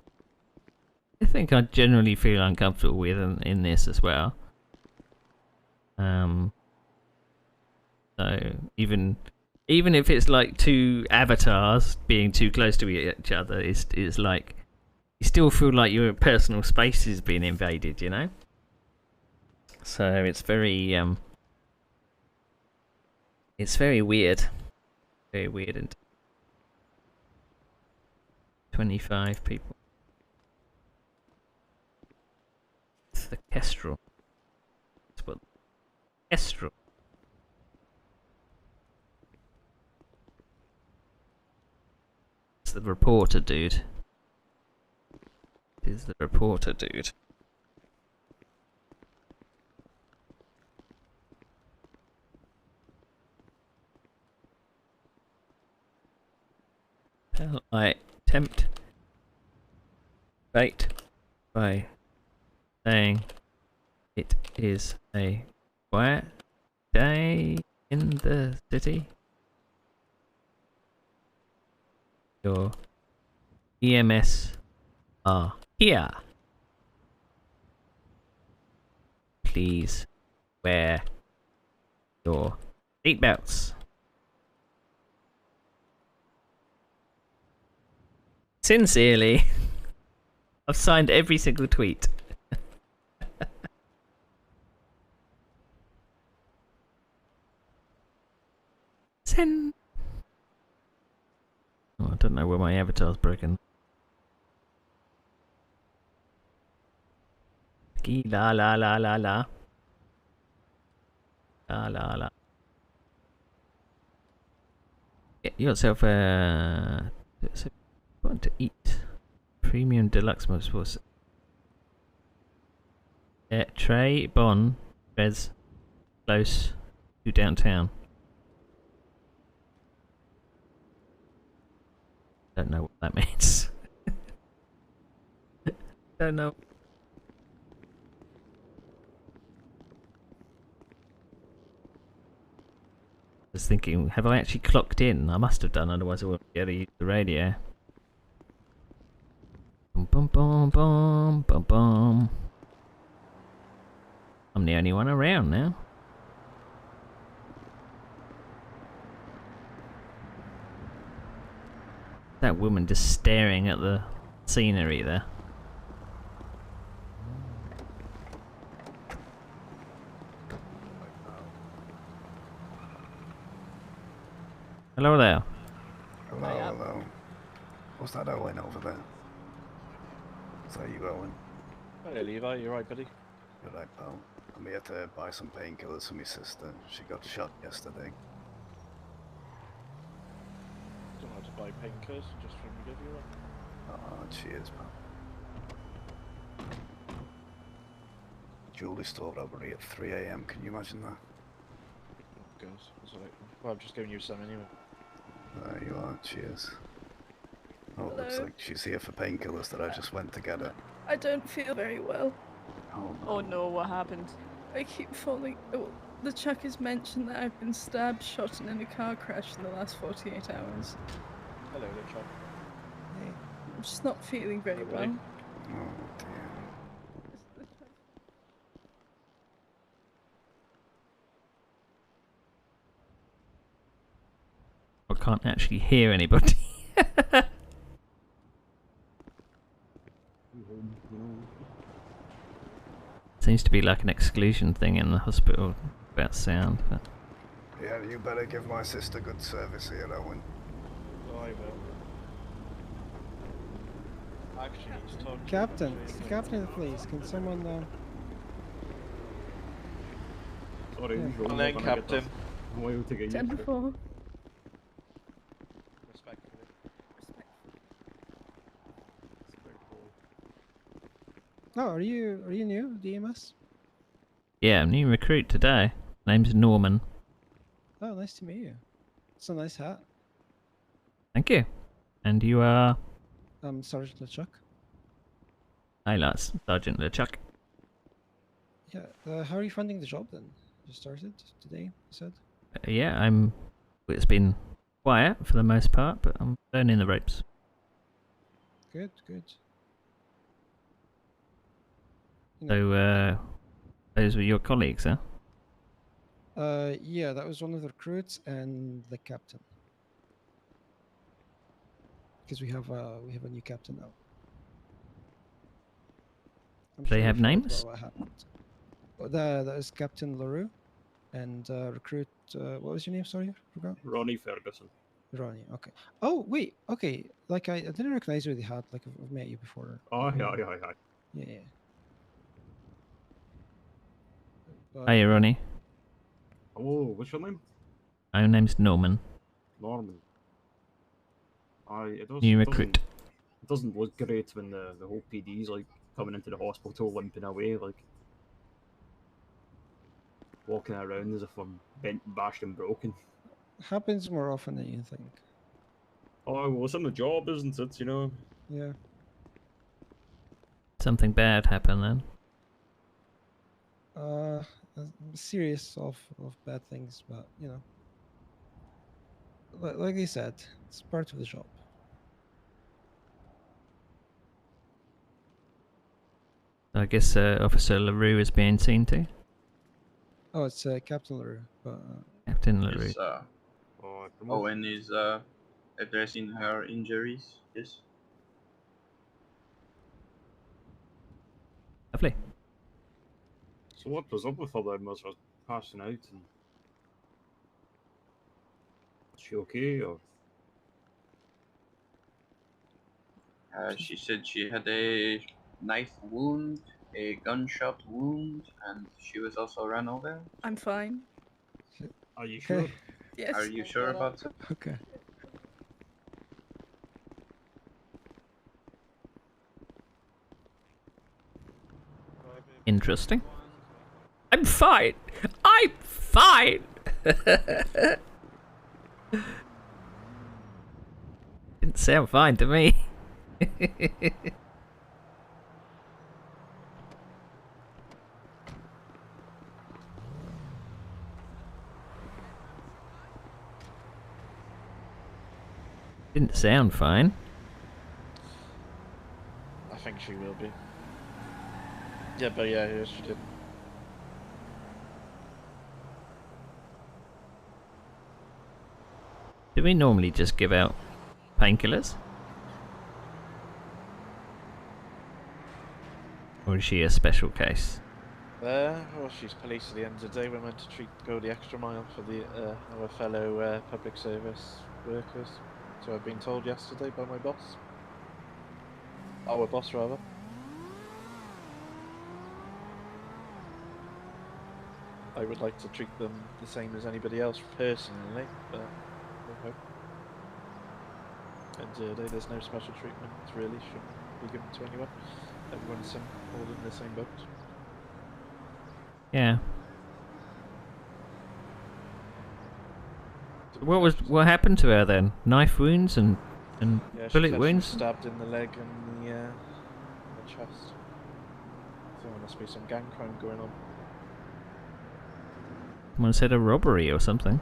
S1: I think I generally feel uncomfortable with in this as well. So even if it's like two avatars being too close to each other, it's like you still feel like your personal space is being invaded, you know. So it's very weird, very weird. And 25 people. It's the Kestrel. That's what Kestrel. It's the reporter dude. It is the reporter dude. Shall I tempt fate by saying it is a quiet day in the city? Your EMS are here. Please wear your seatbelts. Sincerely, I've signed every single tweet. Send. Oh, I don't know where my avatar's broken. La la la la la. La la la. Get yourself a. Want to eat premium deluxe motorsports. Trey Bon Res close to downtown. Don't know what that means. Don't know. I was thinking, have I actually clocked in? I must have done, otherwise I wouldn't be able to use the radio. Bum bum bum bum bum bum. I'm the only one around now. That woman just staring at the scenery there. Hello there.
S14: Hello, hello. What's that Owen over there? Is that you, Owen?
S5: Hey Levi, you right, buddy?
S14: Good night, pal. I'm here to buy some painkillers for my sister. She got shot yesterday.
S5: Don't know how to buy painkillers, just for me to give you one.
S14: Oh, cheers, pal. Jewelry store robbery at 3 AM, can you imagine that?
S5: Oh, goes. That's alright. Well, I'm just giving you some anyway.
S14: There you are, cheers. Oh, it looks like she's here for painkillers that I just went to get her.
S15: I don't feel very well.
S7: Oh no, what happened?
S15: I keep falling. Oh, the Chuck has mentioned that I've been stabbed, shot, and in a car crash in the last 48 hours.
S5: Hello there, Chuck.
S15: Hey, I'm just not feeling very well.
S14: Oh, dear.
S1: I can't actually hear anybody. Seems to be like an exclusion thing in the hospital about sound. But...
S14: Yeah, you better give my sister good service here, Owen.
S5: Oh, I will. Actually, he's talking.
S16: Captain, Captain, please, can someone
S17: Sorry,
S16: yeah.
S5: And then Captain.
S17: I'm waiting to get
S15: 10-4.
S5: Respectfully.
S16: Oh, are you new, DMS?
S1: Yeah, I'm new recruit today. Name's Norman.
S16: Oh, nice to meet you. It's a nice hat.
S1: Thank you. And you are?
S16: Sergeant LeChuck.
S1: Hi, lads. Sergeant LeChuck.
S16: Yeah, how are you finding the job then? You started today, you said?
S1: Yeah, it's been quiet for the most part, but I'm learning the ropes.
S16: Good, good.
S1: So, those were your colleagues, huh?
S16: Yeah, that was one of the recruits and the captain. Because we have a new captain now. I'm
S1: Do they
S16: sure
S1: have
S16: you forgot
S1: names?
S16: about what happened. That is Captain LaRue, and recruit. What was your name? Sorry, I forgot.
S17: Ronnie Ferguson.
S16: Ronnie. Okay. Oh wait. Okay. Like I didn't recognize you with the hat. Like I've met you before.
S17: Oh, yeah.
S16: Yeah. Yeah.
S1: Hiya, Ronnie.
S17: Hello, what's your name?
S1: My name's Norman.
S17: Norman.
S1: New recruit.
S17: It doesn't look great when the whole PD's like coming into the hospital limping away, like walking around as if I'm bent, bashed and broken.
S16: Happens more often than you think.
S17: Oh, well, it's on the job, isn't it, you know?
S16: Yeah.
S1: Something bad happened then.
S16: A series of bad things, but you know, like I said, it's part of the job.
S1: I guess Officer LaRue is being seen to.
S16: Oh, it's Captain LaRue. But,
S1: Captain LaRue.
S4: Yes, Owen is addressing her injuries. Yes.
S1: Lovely.
S17: So what was up with her then? Was her passing out and... Is she okay, or...?
S4: She said she had a knife wound, a gunshot wound, and she was also run over.
S15: I'm fine.
S17: Are you sure?
S15: Yes.
S4: Are you sure about that?
S16: Okay.
S1: Interesting. I'm fine. I'm fine. Didn't sound fine to me. Didn't sound fine.
S5: I think she will be. Yeah, but yeah, yes, she did.
S1: Do we normally just give out painkillers? Or is she a special case?
S5: Well, she's police at the end of the day. We're meant to go the extra mile for the our fellow public service workers. So I've been told yesterday by my boss. Our boss, rather. I would like to treat them the same as anybody else personally, but okay. And there's no special treatment really shouldn't be given to anyone. Everyone's all in the same boat.
S1: Yeah. What happened to her then? Knife wounds and
S5: Yeah,
S1: bullet
S5: she
S1: wounds?
S5: was stabbed in the leg and the chest. So there must be some gang crime going on.
S1: Someone said a robbery or something.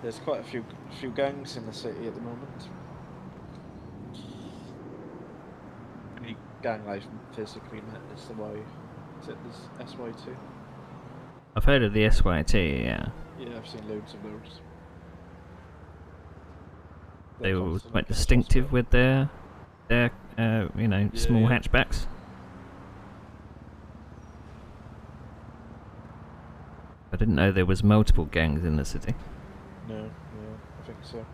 S5: There's quite a few gangs in the city at the moment. Any gang I've physically met is the is it this SY2?
S1: I've heard of the SYT, yeah.
S5: Yeah, I've seen loads of those.
S1: They were quite distinctive with their you know, small
S5: yeah.
S1: hatchbacks. I didn't know there was multiple gangs in the city.
S5: No, yeah, I think so.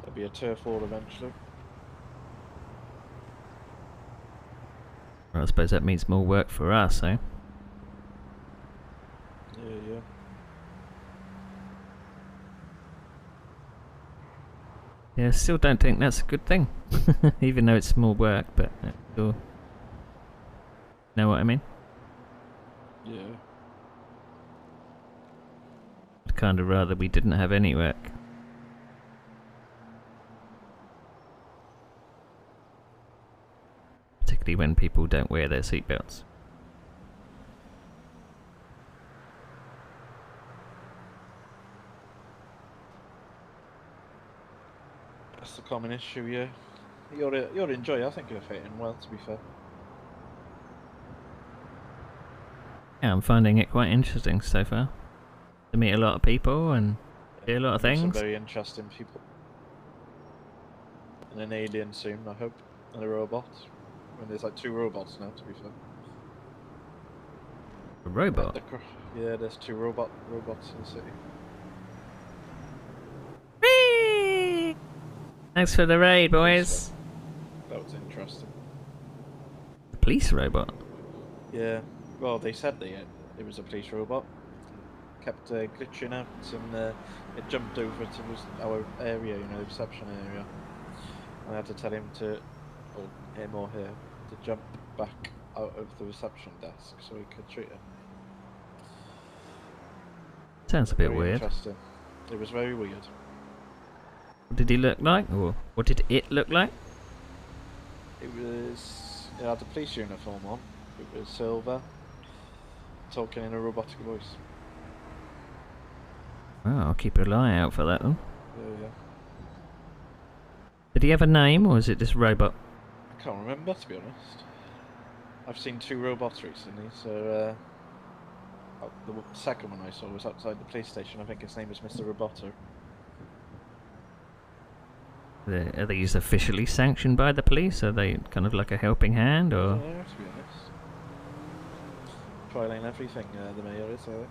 S5: There'll be a turf war eventually.
S1: Well, I suppose that means more work for us, eh?
S5: Yeah.
S1: Yeah, still don't think that's a good thing. Even though it's more work, but still... Know what I mean?
S5: Yeah.
S1: I'd kind of rather we didn't have any work. Particularly when people don't wear their seatbelts.
S5: That's the common issue, yeah. You'll enjoy it. I think you'll fit in well, to be fair.
S1: Yeah, I'm finding it quite interesting so far. To meet a lot of people and see a lot of
S5: Some
S1: things.
S5: very interesting people. And an alien soon, I hope. And a robot. I mean, there's like 2 robots now, to be fair.
S1: A robot?
S5: Yeah, there's 2 robots in the city.
S1: Whee! Thanks for the raid, boys.
S5: That was interesting.
S1: A police robot?
S5: Yeah. Well, they said it was a police robot. Kept glitching out and it jumped over to our area, you know, the reception area. And I had to tell him or him or her, to jump back out of the reception desk so he could treat it.
S1: Sounds a bit
S5: Very
S1: weird.
S5: Interesting. It was very weird.
S1: What did he look like? Or what did it look like?
S5: It had a police uniform on. It was silver, talking in a robotic voice.
S1: Oh, I'll keep an eye out for that then.
S5: Yeah.
S1: Did he have a name, or was it just robot?
S5: I can't remember, to be honest. I've seen 2 robots recently, so the second one I saw was outside the police station. I think his name is Mr. Roboto.
S1: Are these officially sanctioned by the police? Are they kind of like a helping hand, or?
S5: Yeah, to be honest. Trialing everything, the mayor is, I think.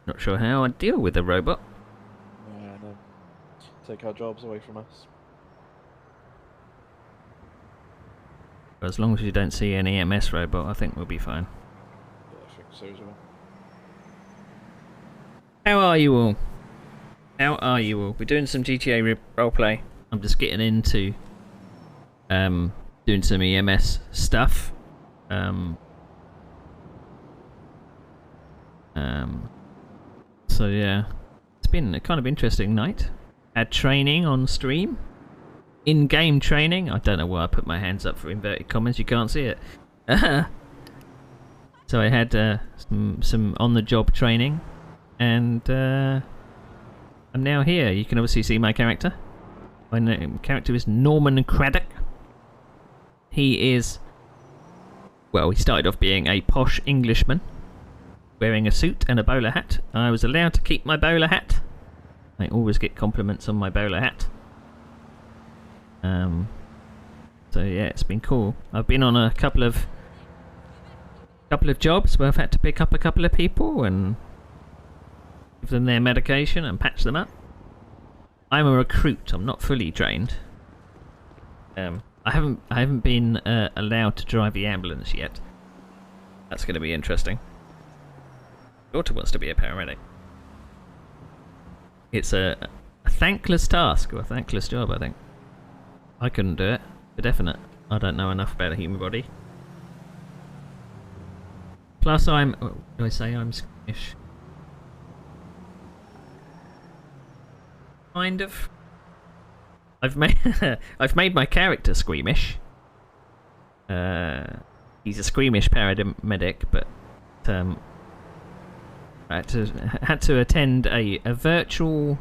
S1: Not sure how I'd deal with a robot.
S5: No. Take our jobs away from us.
S1: As long as you don't see an EMS robot, I think we'll be fine.
S5: Yeah, I think so as well.
S1: How are you all? How are you all? We're doing some GTA roleplay. I'm just getting into doing some EMS stuff. So yeah, it's been a kind of interesting night. Had training on stream. In-game training. I don't know why I put my hands up for inverted commas. You can't see it. So I had some on-the-job training, and I'm now here. You can obviously see my character. My character is Norman Cradduck. He is, well, he started off being a posh Englishman, wearing a suit and a bowler hat. I was allowed to keep my bowler hat, I always get compliments on my bowler hat. So yeah, it's been cool. I've been on a couple of jobs where I've had to pick up a couple of people and give them their medication and patch them up. I'm a recruit. I'm not fully trained. I haven't been allowed to drive the ambulance yet. That's going to be interesting. Daughter wants to be a paramedic. It's a thankless task, or a thankless job, I think. I couldn't do it, for definite. I don't know enough about the human body. Plus what do I say? I'm squeamish. Kind of. I've made my character squeamish. He's a squeamish paramedic, but I had to attend a virtual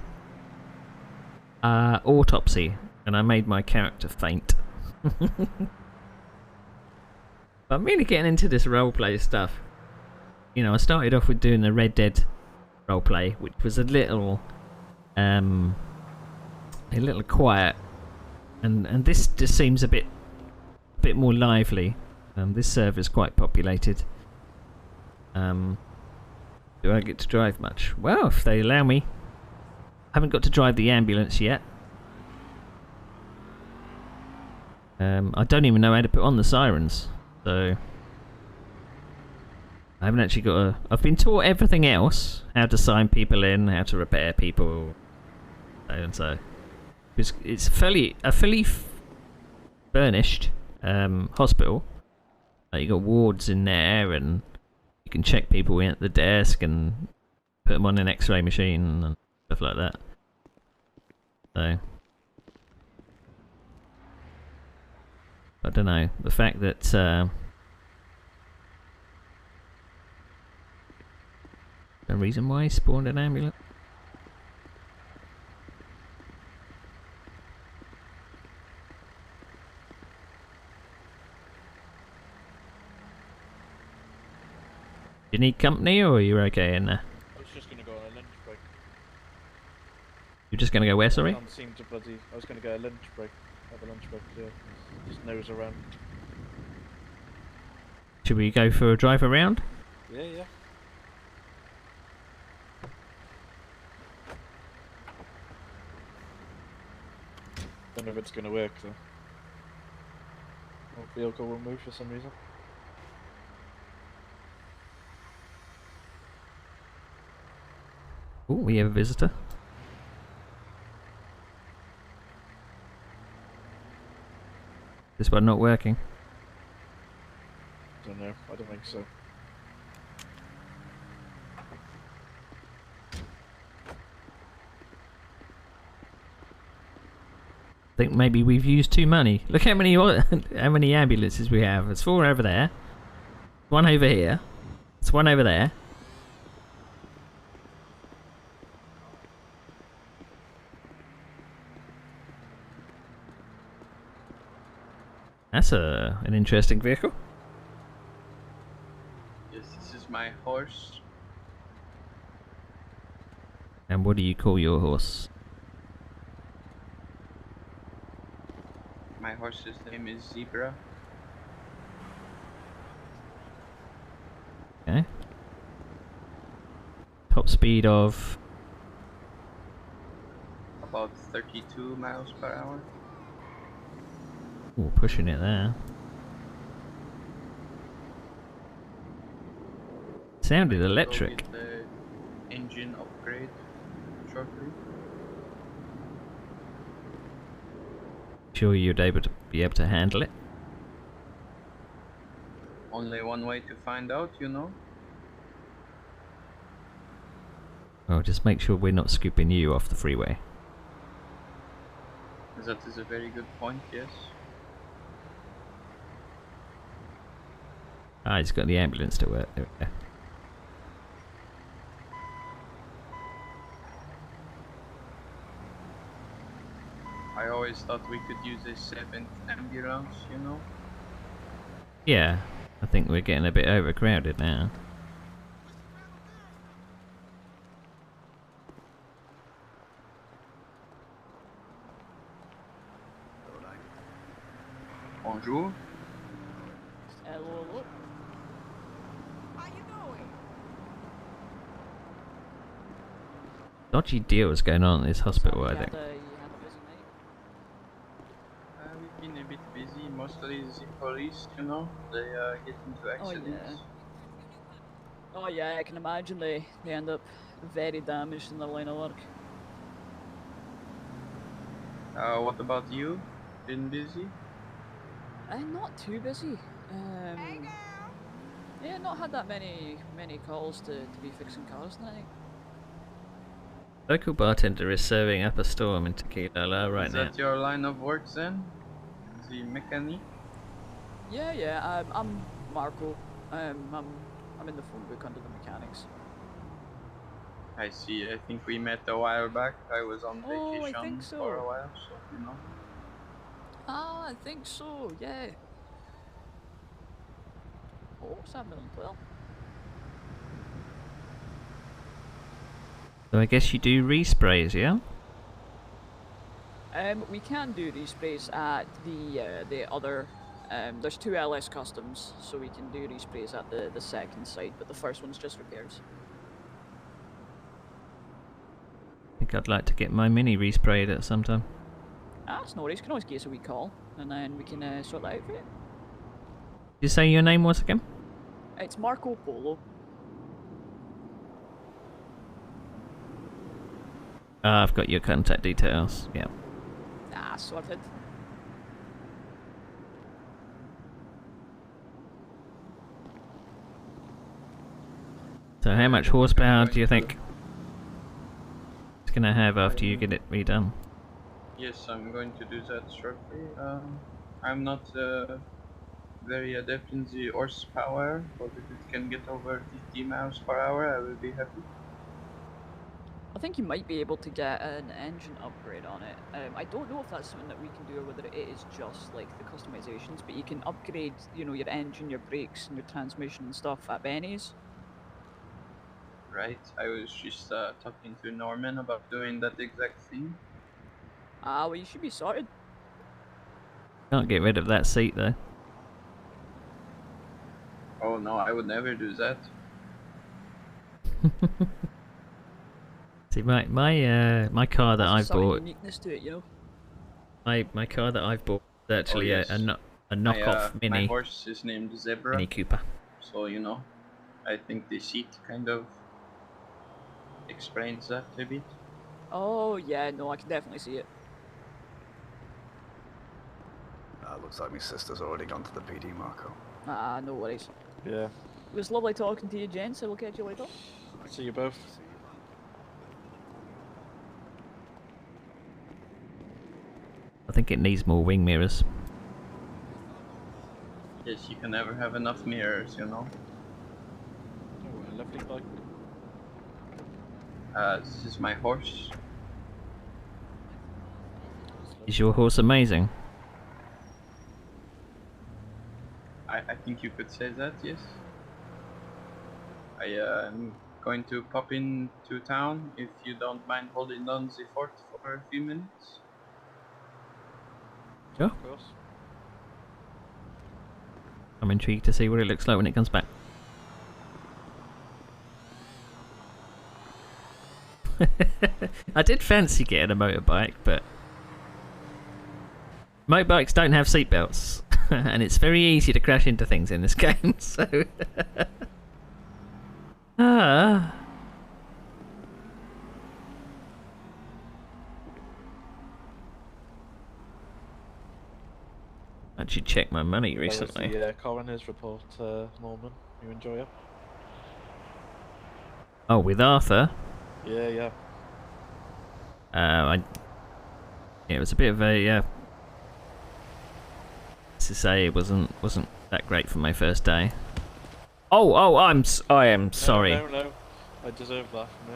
S1: autopsy, and I made my character faint. I'm really getting into this roleplay stuff. You know, I started off with doing the Red Dead roleplay, which was a little quiet, and this just seems a bit more lively. This server's quite populated. Do I get to drive much? Well, if they allow me. I haven't got to drive the ambulance yet. I don't even know how to put on the sirens, so I haven't actually got a... I've been taught everything else, how to sign people in, how to repair people, and so. It's a fully furnished hospital. You got wards in there, and you can check people in at the desk and put them on an X-ray machine and stuff like that. So I don't know. The fact that no reason why he spawned an ambulance. You need company, or are you okay in there?
S5: I was just going to go on a lunch break.
S1: You're just going to go where, sorry?
S5: I was going to go a lunch break. Have a lunch break, yeah. Just nose around.
S1: Should we go for a drive around?
S5: Yeah, yeah. Don't know if it's going to work, though. My vehicle will move for some reason.
S1: Oh, we have a visitor. This one not working.
S5: Don't know. I don't think so.
S1: I think maybe we've used too many. Look how many ambulances we have. There's 4 over there. One over here. There's one over there. That's an interesting vehicle.
S4: Yes, this is my horse.
S1: And what do you call your horse?
S4: My horse's name is Zebra.
S1: Okay. Top speed of...
S4: about 32 miles per hour.
S1: Ooh, pushing it there. Sounded electric.
S4: Get the engine upgrade shortly.
S1: Sure you'd be able to handle it?
S4: Only one way to find out, you know.
S1: Oh, just make sure we're not scooping you off the freeway.
S4: That is a very good point, yes.
S1: Ah, he's got the ambulance to work. There we go.
S4: I always thought we could use a 7th ambulance, you know.
S1: Yeah, I think we're getting a bit overcrowded now.
S4: Drew.
S7: Hello, hello.
S1: Dodgy deals going on in this hospital, I think.
S7: You had a busy night?
S4: We've been a bit busy, mostly the police, you know, they get into accidents.
S7: Oh yeah, I can imagine they end up very damaged in their line of work.
S4: What about you? Been busy?
S7: Not too busy. Yeah, not had that many calls to be fixing cars tonight.
S1: Local bartender is serving up a storm in Tequila right now.
S4: Is that your line of work then? The mechanic?
S7: Yeah. I'm Marco. I'm in the phone book under the mechanics.
S4: I see. I think we met a while back. I was on vacation
S7: I think so.
S4: for a while, so you know.
S7: Ah, I think so. Yeah. Oh, what's happening, Will?
S1: So I guess you do resprays, yeah?
S7: We can do resprays at the other. There's 2 LS customs, so we can do resprays at the second site, but the first one's just repairs.
S1: I think I'd like to get my mini resprayed at some time.
S7: Ah, it's no worries. You can always give us a wee call, and then we can sort that out for you.
S1: Did you say your name was again?
S7: It's Marco Polo.
S1: I've got your contact details, yeah.
S7: Ah, sorted.
S1: So how much horsepower do you think it's gonna have after you get it redone?
S4: Yes, I'm going to do that shortly. I'm not very adept in the horsepower, but if it can get over 50 miles per hour, I will be happy.
S7: I think you might be able to get an engine upgrade on it. I don't know if that's something that we can do or whether it is just like the customizations, but you can upgrade, you know, your engine, your brakes, and your transmission and stuff at Benny's.
S4: Right, I was just talking to Norman about doing that exact thing.
S7: Ah, well, you should be sorted.
S1: Can't get rid of that seat though.
S4: Oh no, I would never do that.
S1: See, my car that I've bought.
S7: Uniqueness to it, you know.
S1: My car that I've bought is actually a knockoff mini.
S4: My horse is named Zebra.
S1: Mini Cooper.
S4: So you know, I think the seat kind of explains that a bit.
S7: Oh yeah, no, I can definitely see it.
S14: Looks like my sister's already gone to the PD, Marco.
S7: Ah, no worries.
S5: Yeah.
S7: It was lovely talking to you, gents. I will catch you later.
S5: See you both.
S1: I think it needs more wing mirrors.
S4: Yes, you can never have enough mirrors, you know.
S5: Oh, a lovely bike.
S4: This is my horse.
S1: Is your horse amazing?
S4: I think you could say that, yes. I am going to pop into town if you don't mind holding on the fort for a few minutes.
S1: Sure.
S5: Of course.
S1: I'm intrigued to see what it looks like when it comes back. I did fancy getting a motorbike, but motorbikes don't have seatbelts, and it's very easy to crash into things in this game, so... Actually checked my money recently.
S5: That was the coroner's report, Norman. You enjoy it?
S1: Oh, with Arthur?
S5: Yeah.
S1: Yeah, it was a bit of a, to say it wasn't that great for my first day. Oh, I am sorry.
S5: No, I deserve that from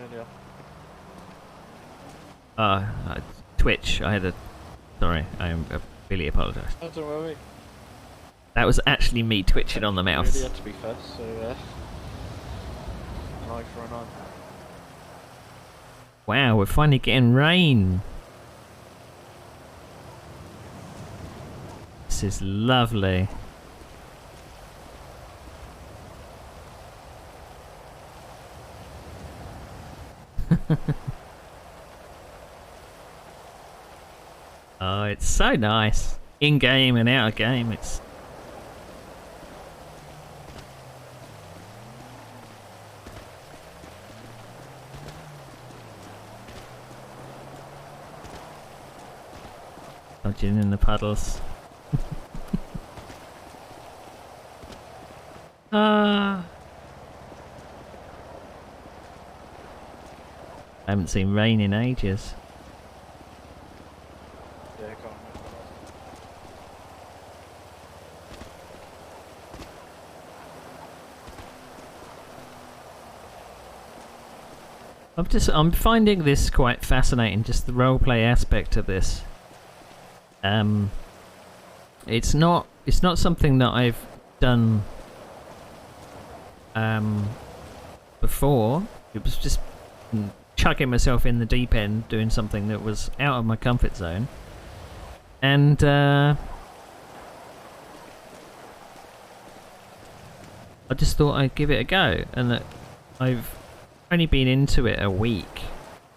S5: earlier.
S1: Twitch, sorry, I really apologise.
S5: Oh, don't worry.
S1: That was actually me twitching on the mouse.
S5: Really had to be first, so, an eye for an eye.
S1: Wow, we're finally getting rain. This is lovely. Oh, it's so nice. In game and out of game, it's. Dodging in the puddles. Ah. I haven't seen rain in ages.
S5: Yeah, I can't remember.
S1: I'm finding this quite fascinating, just the roleplay aspect of this. It's not something that I've done before. It was just chucking myself in the deep end, doing something that was out of my comfort zone, and I just thought I'd give it a go. And that I've only been into it a week,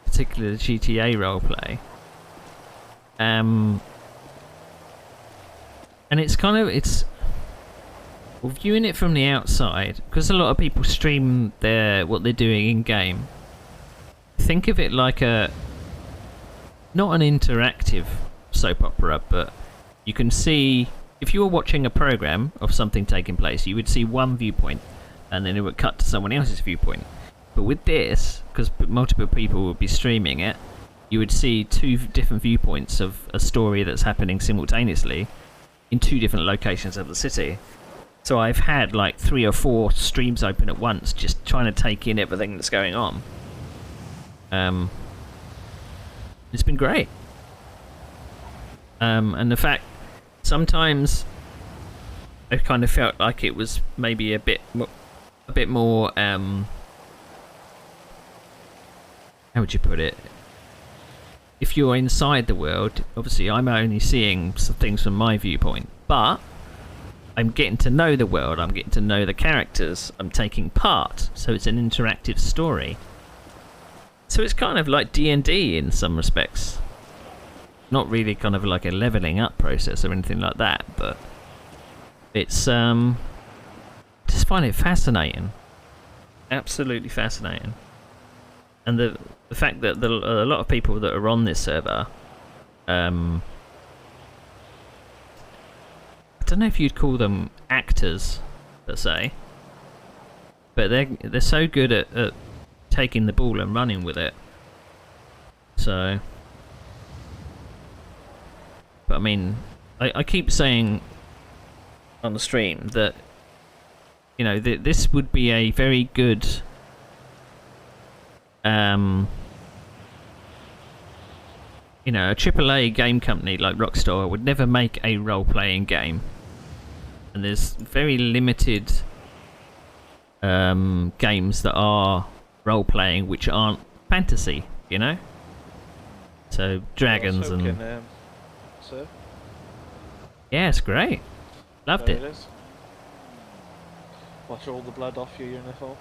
S1: particularly the GTA roleplay. And it's well, viewing it from the outside, because a lot of people stream what they're doing in game. Think of it like not an interactive soap opera, but you can see, if you were watching a program of something taking place, you would see one viewpoint, and then it would cut to someone else's viewpoint. But with this, because multiple people would be streaming it, you would see two different viewpoints of a story that's happening simultaneously in two different locations of the city. So I've had like 3 or 4 streams open at once, just trying to take in everything that's going on. It's been great. And the fact, sometimes I kind of felt like it was maybe a bit more, how would you put it? If you're inside the world, obviously I'm only seeing some things from my viewpoint, but I'm getting to know the world, I'm getting to know the characters, I'm taking part, so it's an interactive story. So it's kind of like D&D in some respects. Not really kind of like a leveling up process or anything like that, but it's just find it fascinating. Absolutely fascinating. And the fact that a lot of people that are on this server, I don't know if you'd call them actors per se, but they're so good at taking the ball and running with it. So, but I mean, I keep saying on the stream that, you know, this would be a very good you know, a AAA game company like Rockstar would never make a role-playing game, and there's very limited games that are role-playing which aren't fantasy, you know. So dragons and
S5: sir?
S1: Yeah, it's great. Loved
S5: There
S1: it.
S5: it is. Wash all the blood off your uniform.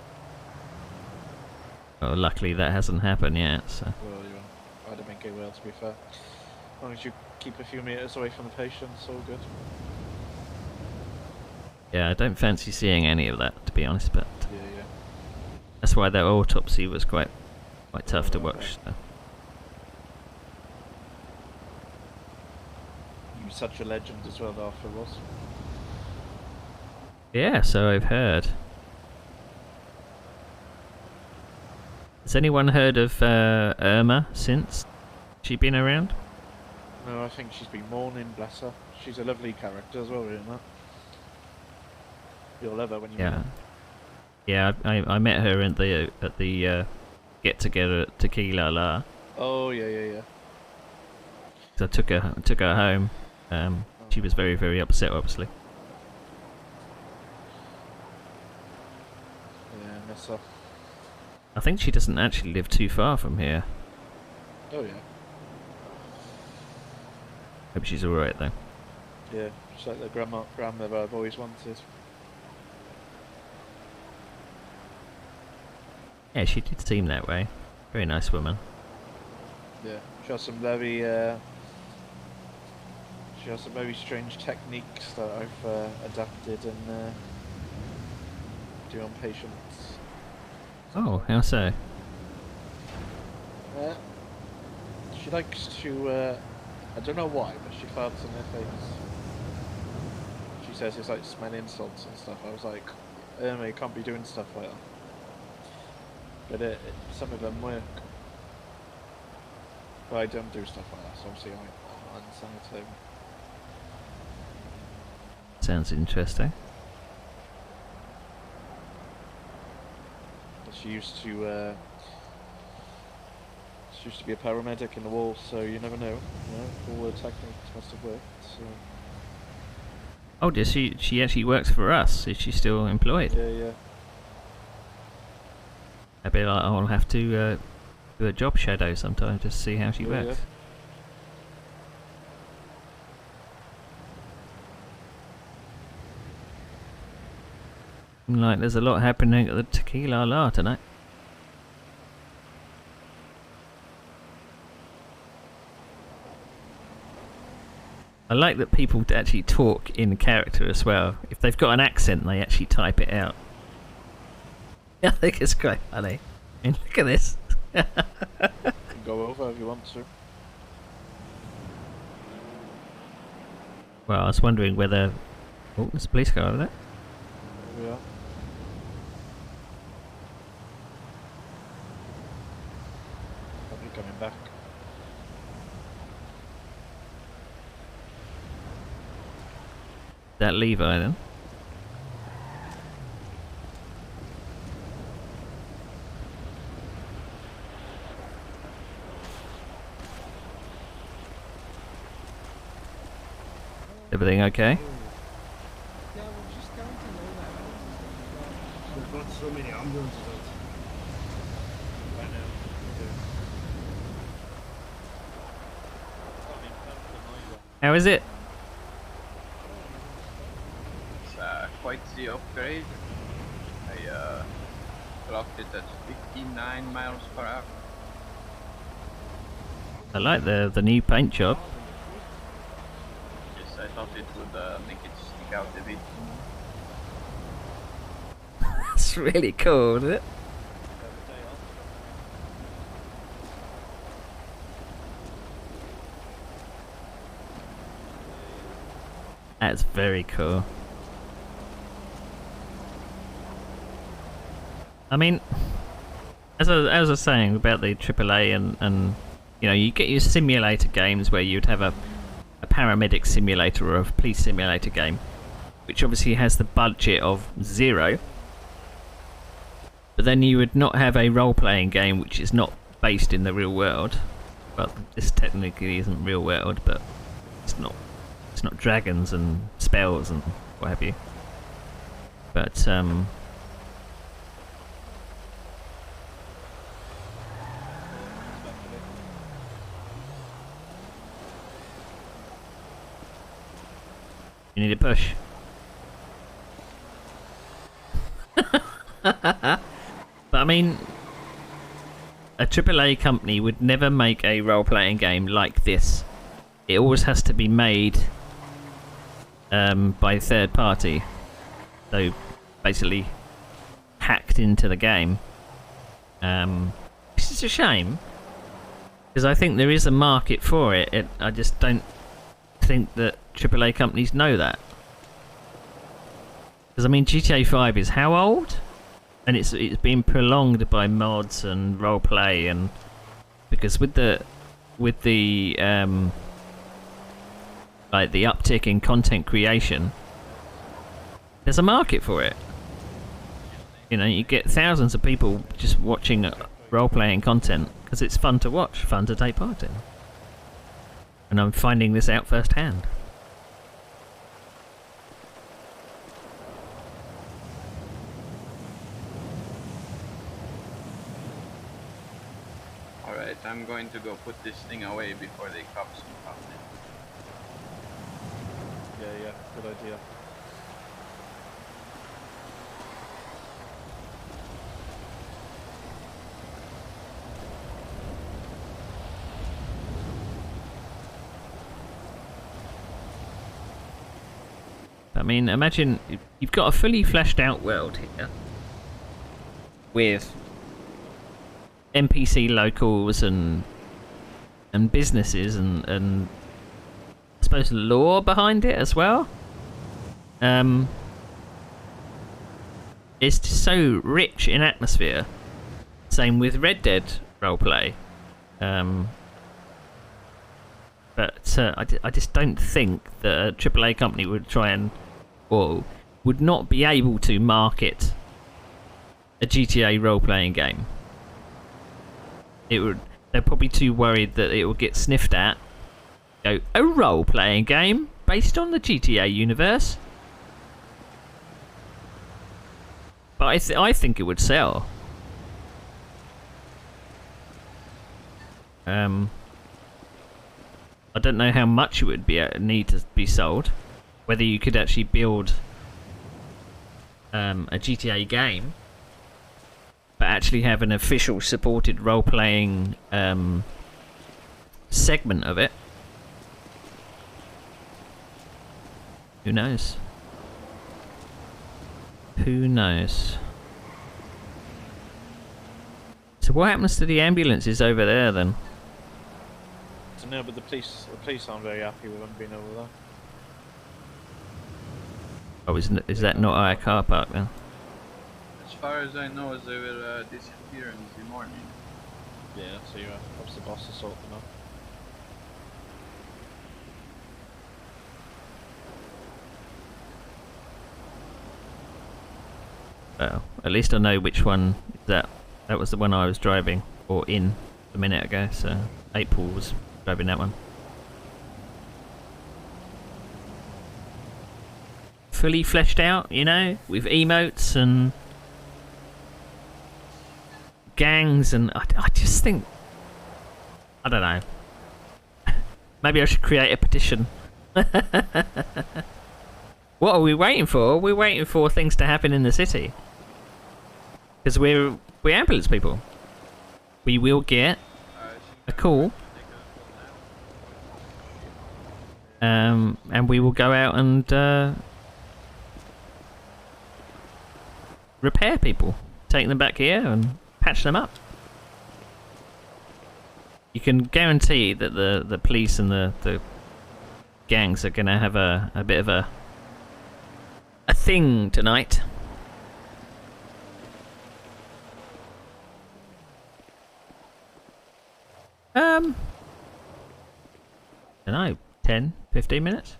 S1: Well, luckily that hasn't happened yet. So.
S5: Well, I don't think it will, to be fair. As long as you keep a few meters away from the patient, it's all good.
S1: Yeah, I don't fancy seeing any of that, to be honest. But
S5: Yeah.
S1: that's why that autopsy was quite tough to watch. So.
S5: You were such a legend as well, Arthur was.
S1: Yeah, so I've heard. Has anyone heard of Irma since? She been around?
S5: No, I think she's been mourning, bless her. She's a lovely character as well, isn't that? You'll love her when you meet her.
S1: Yeah, I met her at the get together at Tequila La.
S5: Oh yeah.
S1: So I took her home. She was very, very upset, obviously.
S5: Yeah, miss her.
S1: I think she doesn't actually live too far from here.
S5: Oh yeah.
S1: Hope she's alright though.
S5: Yeah, just like the grandmother I've always wanted.
S1: Yeah, she did seem that way. Very nice woman.
S5: Yeah, she has some very strange techniques that I've adapted and do on patients.
S1: Oh, how so?
S5: She likes to, I don't know why, but she farts in her face. She says it's like smelling insults and stuff. I was like, you can't be doing stuff like that. But some of them work. But I don't do stuff like that, so obviously I understand it.
S1: Sounds interesting.
S5: She used to be a paramedic in the wall, so you never know. All the techniques must have worked. So.
S1: Oh, does she actually works for us? Is she still employed?
S5: Yeah.
S1: Maybe I'll have to do a job shadow sometime just to see how she works. Like there's a lot happening at the Tequila La tonight. I like that people actually talk in character as well. If they've got an accent, they actually type it out. I think it's quite funny. I mean, look at this.
S5: Go over if you want to.
S1: Well, I was wondering whether... Oh, there's a police car over there.
S5: Yeah. Probably coming back.
S1: That Levi then? Everything okay?
S6: Yeah, we're just going to know that. We've got so many ambulances out. I know.
S1: How is it?
S4: It's quite the upgrade. I clocked it at 59 miles per hour.
S1: I like the new paint job.
S4: Yes, I thought it would make it stick out a bit.
S1: That's really cool, isn't it? That's very cool. I mean, as I was saying about the AAA and you know, you get your simulator games where you'd have a paramedic simulator or a police simulator game, which obviously has the budget of 0. But then you would not have a role-playing game which is not based in the real world. Well, this technically isn't real world, but it's not dragons and spells and what have you. But you need a push. But I mean, a AAA company would never make a role-playing game like this. It always has to be made by a third party. So basically hacked into the game. Which is a shame, because I think there is a market for it. I just don't think that AAA companies know that. Because I mean, GTA 5 is how old? And it's been prolonged by mods and roleplay, and because with the like the uptick in content creation, there's a market for it. You know, you get thousands of people just watching role-playing content because it's fun to watch, fun to take part in. And I'm finding this out firsthand.
S4: Alright, I'm going to go put this thing away before the cops come in.
S5: Yeah, good idea.
S1: I mean, imagine you've got a fully fleshed out world here with NPC locals and businesses and I suppose lore behind it as well. It's just so rich in atmosphere. Same with Red Dead roleplay. But I just don't think that a AAA company would try and, or would not be able to market a GTA role-playing game. They're probably too worried that it will get sniffed at. Go, a role-playing game based on the GTA universe? But I think it would sell. I don't know how much it would need to be sold. Whether you could actually build a GTA game, but actually have an official supported role-playing segment of it. Who knows? Who knows? So what happens to the ambulances over there then?
S5: So no, but the police aren't very happy with them being over there.
S1: Oh, is that not our car park then?
S4: As far as I know, they will disappear in the morning.
S5: Yeah, so you perhaps the boss to sort them out.
S1: Well, at least I know which one that was the one I was driving or in a minute ago. So April was driving that one. Fully fleshed out, you know, with emotes and gangs, and I just think, I don't know. Maybe I should create a petition. What are we waiting for? We're waiting for things to happen in the city. Because we're ambulance people. We will get a call. And we will go out and repair people. Take them back here and patch them up. You can guarantee that the police and the gangs are going to have a bit of a thing tonight. I don't know, 10, 15 minutes?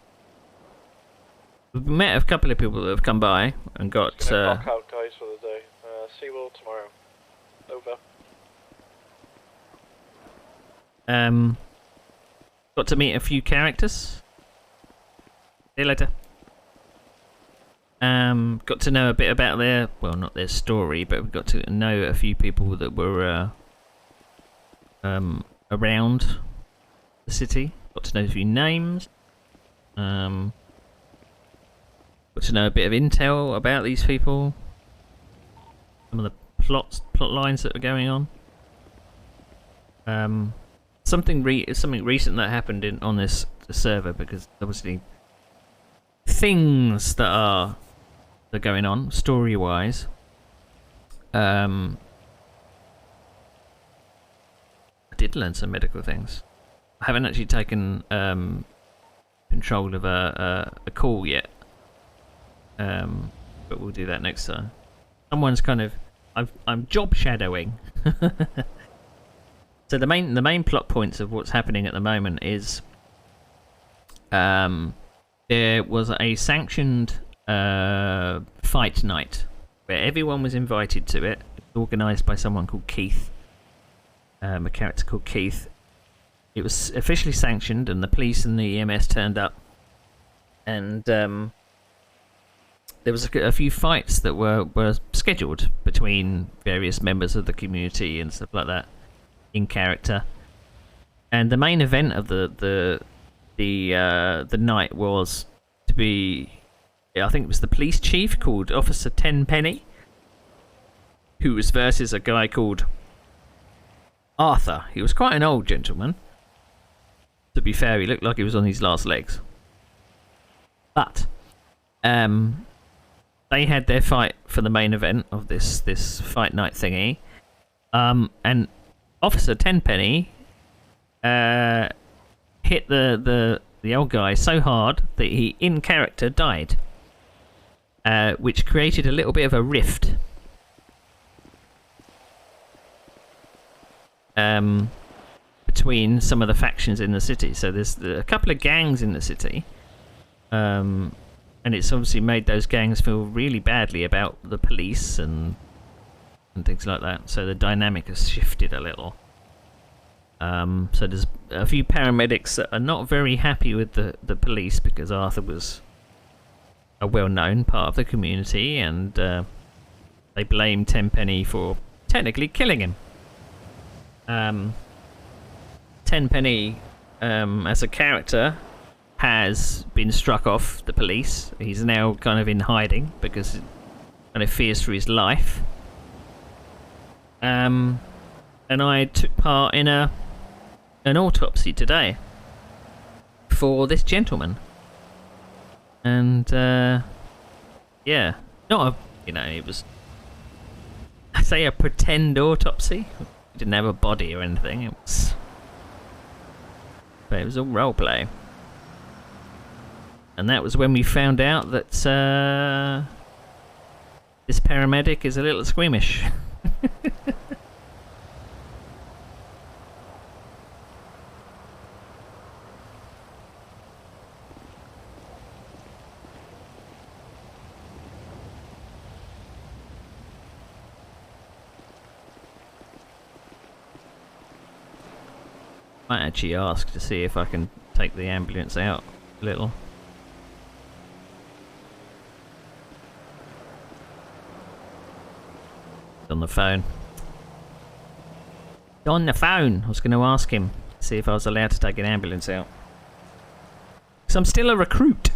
S1: We've met a couple of people that have come by and got...
S5: Just gonna knock out guys for the day. See you all tomorrow. Over.
S1: Got to meet a few characters. See you later. Got to know a bit about their, well, not their story, but we got to know a few people that were around the city. Got to know a few names. Got to know a bit of intel about these people. Some of the plot lines that are going on. Something recent that happened on this server, because obviously things that are going on story wise. I did learn some medical things. I haven't actually taken control of a call yet, but we'll do that next time. Someone's kind of I'm job shadowing. So the main plot points of what's happening at the moment is there was a sanctioned fight night where everyone was invited to it. It was organised by someone called Keith, a character called Keith. It was officially sanctioned, and the police and the EMS turned up, and there was a few fights that were scheduled between various members of the community and stuff like that in character. And the main event of the night was to be, I think it was the police chief called Officer Tenpenny, who was versus a guy called Arthur. He was quite an old gentleman. To be fair, he looked like he was on his last legs. But they had their fight for the main event of this fight night thingy. And Officer Tenpenny hit the old guy so hard that he, in character, died. Which created a little bit of a rift. Between some of the factions in the city. So there's a couple of gangs in the city. And it's obviously made those gangs feel really badly about the police and things like that. So the dynamic has shifted a little. So there's a few paramedics that are not very happy with the police because Arthur was a well-known part of the community, and they blame Tenpenny for technically killing him. Tenpenny, as a character, has been struck off the police. He's now kind of in hiding because he kind of fears for his life. And I took part in an autopsy today for this gentleman. And yeah, not a, it was, I say, a pretend autopsy. He didn't have a body or anything. But it was all role play. And that was when we found out that this paramedic is a little squeamish. Might actually ask to see if I can take the ambulance out a little. On the phone. On the phone. I was going to ask him, see if I was allowed to take an ambulance out. Because I'm still a recruit.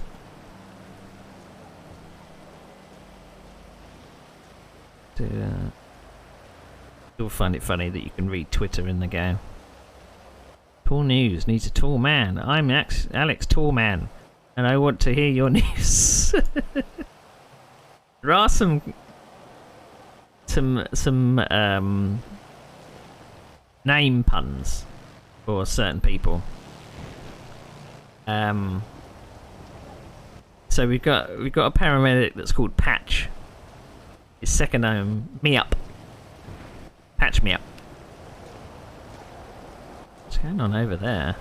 S1: You'll find it funny that you can read Twitter in the game. Tall News needs a tall man. I'm Alex Tallman, and I want to hear your news. There are some name puns for certain people. So we've got a paramedic that's called Patch. His second name, Me Up. Patch Me Up. What's going on over there?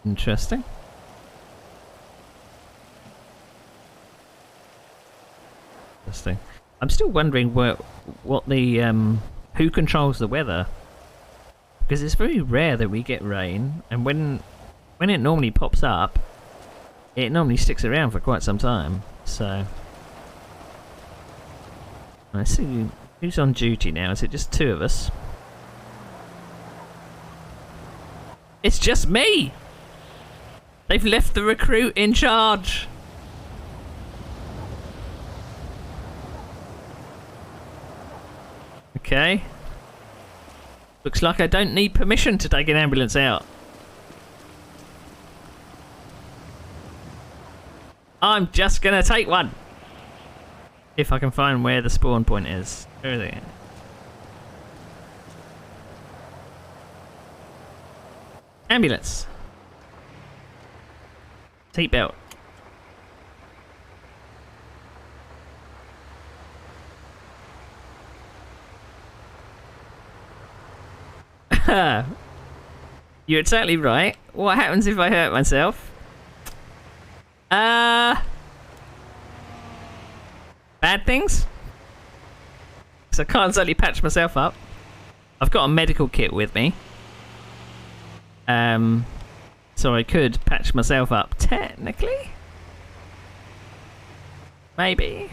S1: Interesting. Interesting. I'm still wondering what the who controls the weather, because it's very rare that we get rain, and when it normally pops up, it normally sticks around for quite some time. So I see who's on duty now. Is it just two of us? It's just me. They've left the recruit in charge. Okay. Looks like I don't need permission to take an ambulance out. I'm just gonna take one. If I can find where the spawn point is. Where are they? Ambulance. Seatbelt. You're exactly right. What happens if I hurt myself? Bad things? Because I can't exactly patch myself up. I've got a medical kit with me. So I could patch myself up, technically? Maybe.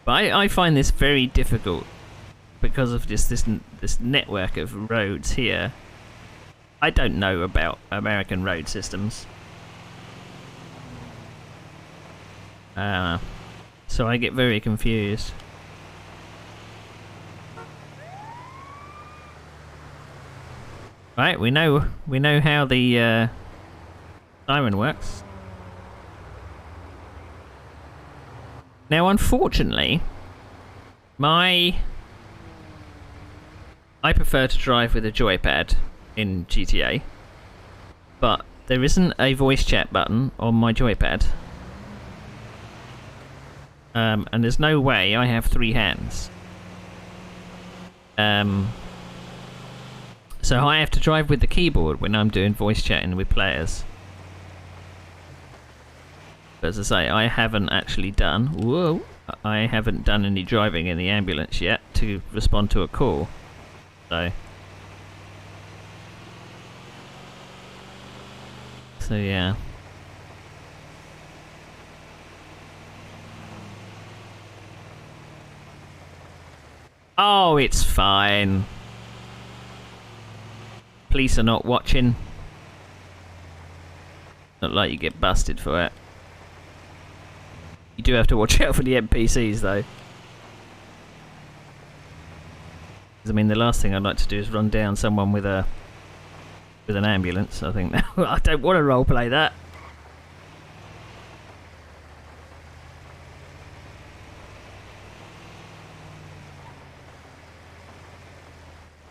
S1: But I find this very difficult because of just this network of roads here. I don't know about American road systems. So I get very confused. Right, we know how the siren works. Now, unfortunately, I prefer to drive with a joypad in GTA, but there isn't a voice chat button on my joypad. And there's no way I have 3 hands. So I have to drive with the keyboard when I'm doing voice chatting with players. But as I say, I haven't actually done... Whoa! I haven't done any driving in the ambulance yet to respond to a call. So yeah. Oh, it's fine. Police are not watching. Not like you get busted for it. You do have to watch out for the NPCs though. I mean, the last thing I'd like to do is run down someone with an ambulance. I think I don't want to roleplay that.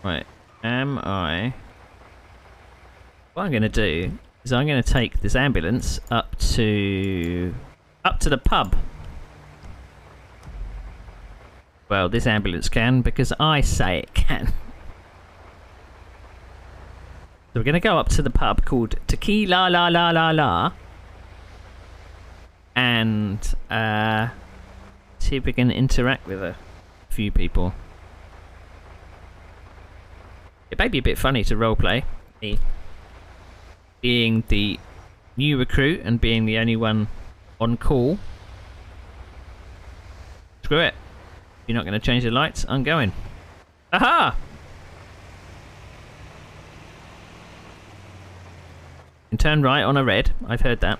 S1: Right, what I'm going to do is I'm going to take this ambulance up to the pub. Well, this ambulance can, because I say it can. So we're going to go up to the pub called Tequila La La La La. And see if we can interact with a few people. It may be a bit funny to roleplay, me being the new recruit and being the only one on call. Screw it. You're not going to change the lights? I'm going. Aha! You can turn right on a red. I've heard that.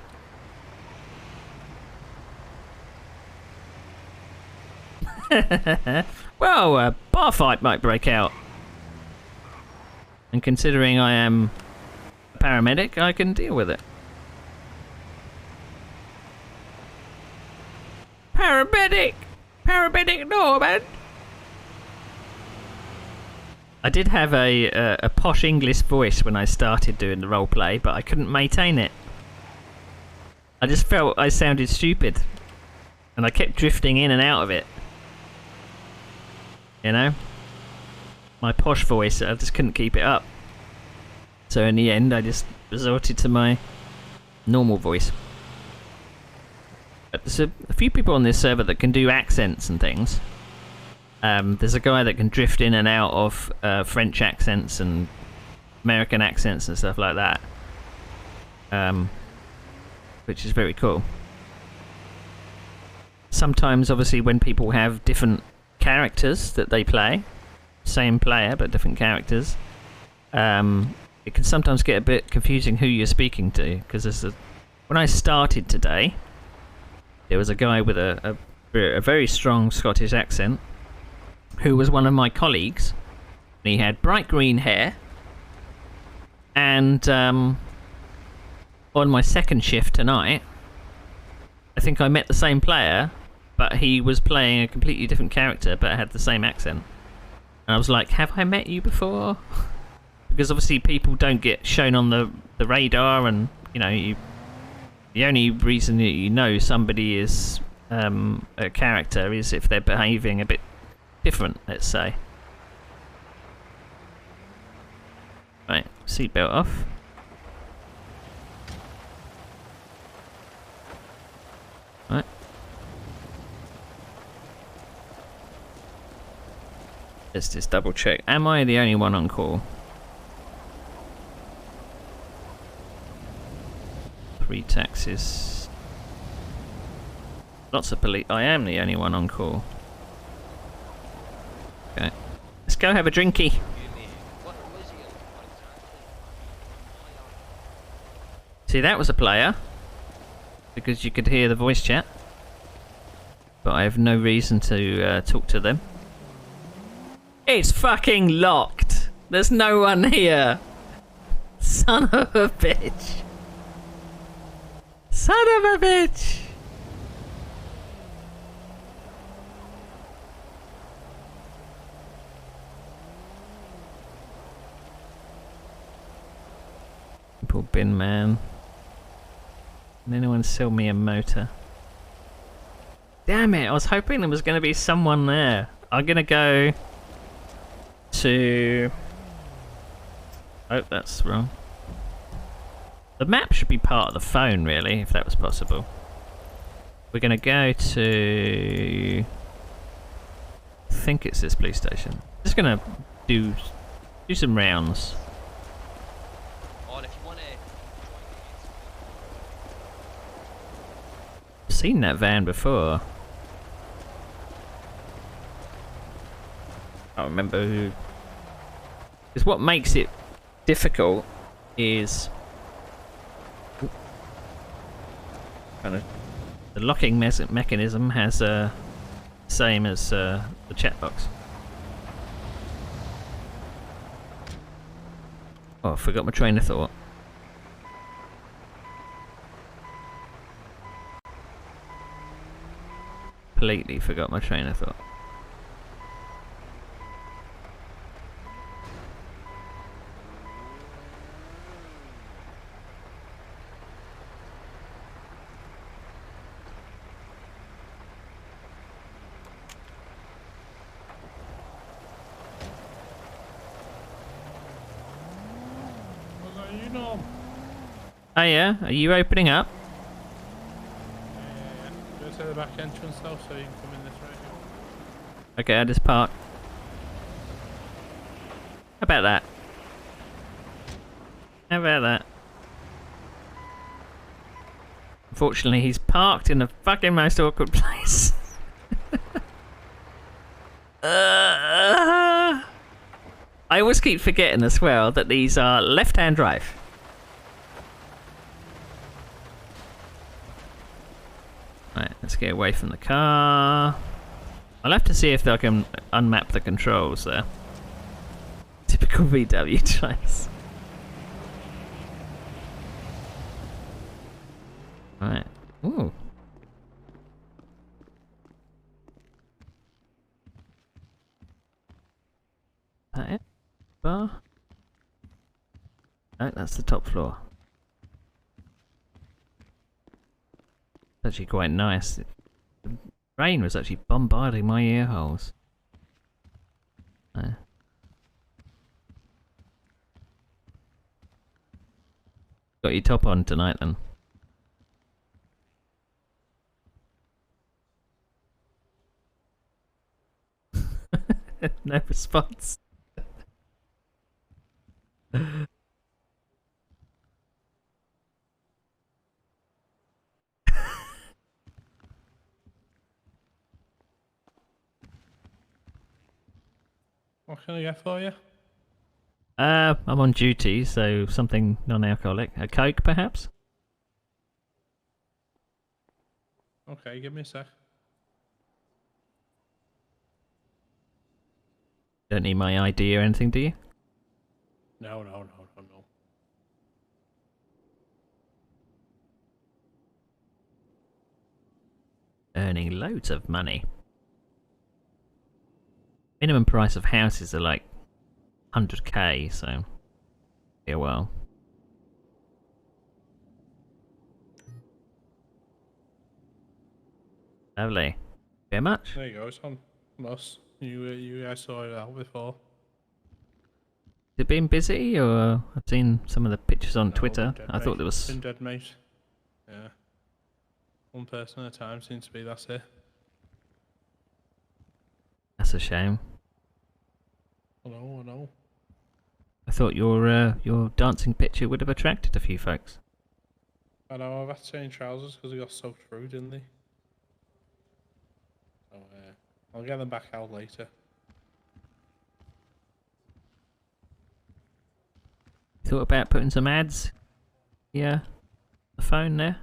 S1: Well, a bar fight might break out. And considering I am a paramedic, I can deal with it. Paramedic! Paramedic Norman! I did have a posh English voice when I started doing the roleplay, but I couldn't maintain it. I just felt I sounded stupid. And I kept drifting in and out of it. You know? My posh voice, I just couldn't keep it up. So in the end, I just resorted to my normal voice. There's a few people on this server that can do accents and things. There's a guy that can drift in and out of French accents and American accents and stuff like that. Which is very cool. Sometimes, obviously, when people have different characters that they play, same player but different characters, it can sometimes get a bit confusing who you're speaking to, because when I started today, there was a guy with a very strong Scottish accent who was one of my colleagues. He had bright green hair, and on my second shift tonight, I think I met the same player, but he was playing a completely different character but had the same accent. And I was like, have I met you before? Because obviously people don't get shown on the radar, and you know, the only reason that you know somebody is a character is if they're behaving a bit different, let's say. Right, seatbelt off. Right. Let's just double check. Am I the only one on call? 3 taxis. Lots of police. I am the only one on call. Okay. Let's go have a drinky. See, that was a player. Because you could hear the voice chat. But I have no reason to talk to them. It's fucking locked! There's no one here! Son of a bitch! Son of a bitch! Poor bin man. Can anyone sell me a motor? Damn it, I was hoping there was going to be someone there. I'm going to go to... Oh, that's wrong. The map should be part of the phone, really, if that was possible. We're going to go to... I think it's this police station. Just going to do some rounds. I've seen that van before. I don't remember who. Because what makes it difficult is kind of the locking mechanism has same as the chat box. Oh, I forgot my train of thought. Completely forgot my train of thought. Oh yeah, are you opening up?
S18: Go to the back entrance though, so you can come in this way.
S1: Okay, I just park. How about that? How about that? Unfortunately, he's parked in the fucking most awkward place. I always keep forgetting as well that these are left-hand drive. Right, let's get away from the car. I'll have to see if I can unmap the controls there. Typical VW choice. Right. Ooh. That it? Bar? No, that's the top floor. It's actually quite nice. The rain was actually bombarding my ear holes. Got your top on tonight then. No response.
S18: What can I get for you?
S1: I'm on duty, so something non-alcoholic. A Coke, perhaps?
S18: Okay, give me a sec.
S1: Don't need my ID or anything, do you?
S18: No.
S1: Earning loads of money. Minimum price of houses are like 100k, so yeah, well. Lovely. Very much.
S18: There you go. It's on us. You guys sorted it out before.
S1: Has it been busy, or I've seen some of the pictures on
S18: No,
S1: Twitter.
S18: been dead,
S1: I thought
S18: mate.
S1: there was.
S18: Been dead, mate. Yeah. One person at a time seems to be. That's it.
S1: That's a shame.
S18: I know.
S1: I thought your dancing picture would have attracted a few folks.
S18: I know. I've had to change trousers because they got soaked through, didn't they? So I'll get them back out later.
S1: Thought about putting some ads? Yeah. The phone there?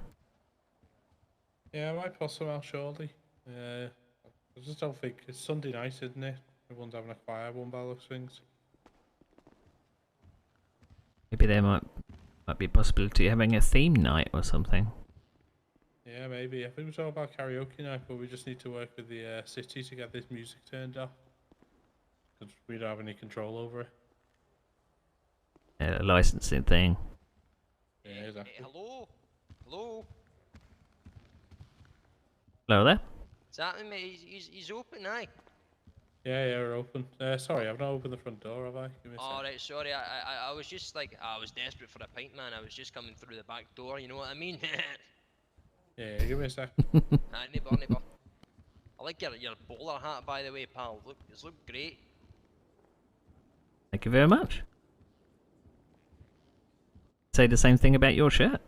S18: Yeah, I might put some out shortly. I just don't think it's Sunday night, isn't it? Everyone's having a quiet one by the looks of things.
S1: Maybe there might be a possibility of having a theme night or something.
S18: Yeah, maybe. I think it was all about karaoke night, but we just need to work with the city to get this music turned off. Because we don't have any control over it.
S1: Yeah, licensing thing.
S18: Yeah, exactly.
S19: Hey, hello? Hello?
S1: Hello there?
S19: Is that him, mate? He's open, aye?
S18: Yeah, we're open. Sorry, I've not opened the front door, have I? Give me a sec.
S19: Alright, sorry, I was just like, I was desperate for a pint, man. I was just coming through the back door, you know what I mean?
S18: Yeah, give me a sec.
S19: Aye, neighbour. I like your bowler hat, by the way, pal. It's look great.
S1: Thank you very much. Say the same thing about your shirt.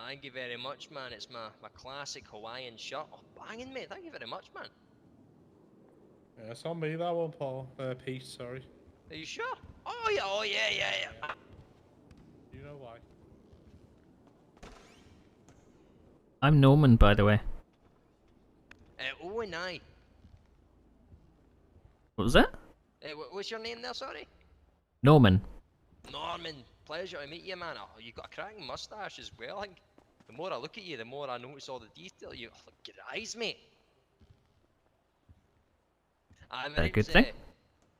S19: Thank you very much, man. It's my classic Hawaiian shirt. Oh, banging, mate. Thank you very much, man.
S18: Yeah, it's on me, that one, Paul. Pete, sorry.
S19: Are you sure? Oh, yeah.
S18: You know why?
S1: I'm Norman, by the way.
S19: Owen, aye.
S1: What was that?
S19: What's your name there, sorry?
S1: Norman.
S19: Norman, pleasure to meet you, man. Oh, you've got a cracking moustache as well. I think the more I look at you, the more I notice all the detail. Look at your eyes, mate.
S1: That a good thing?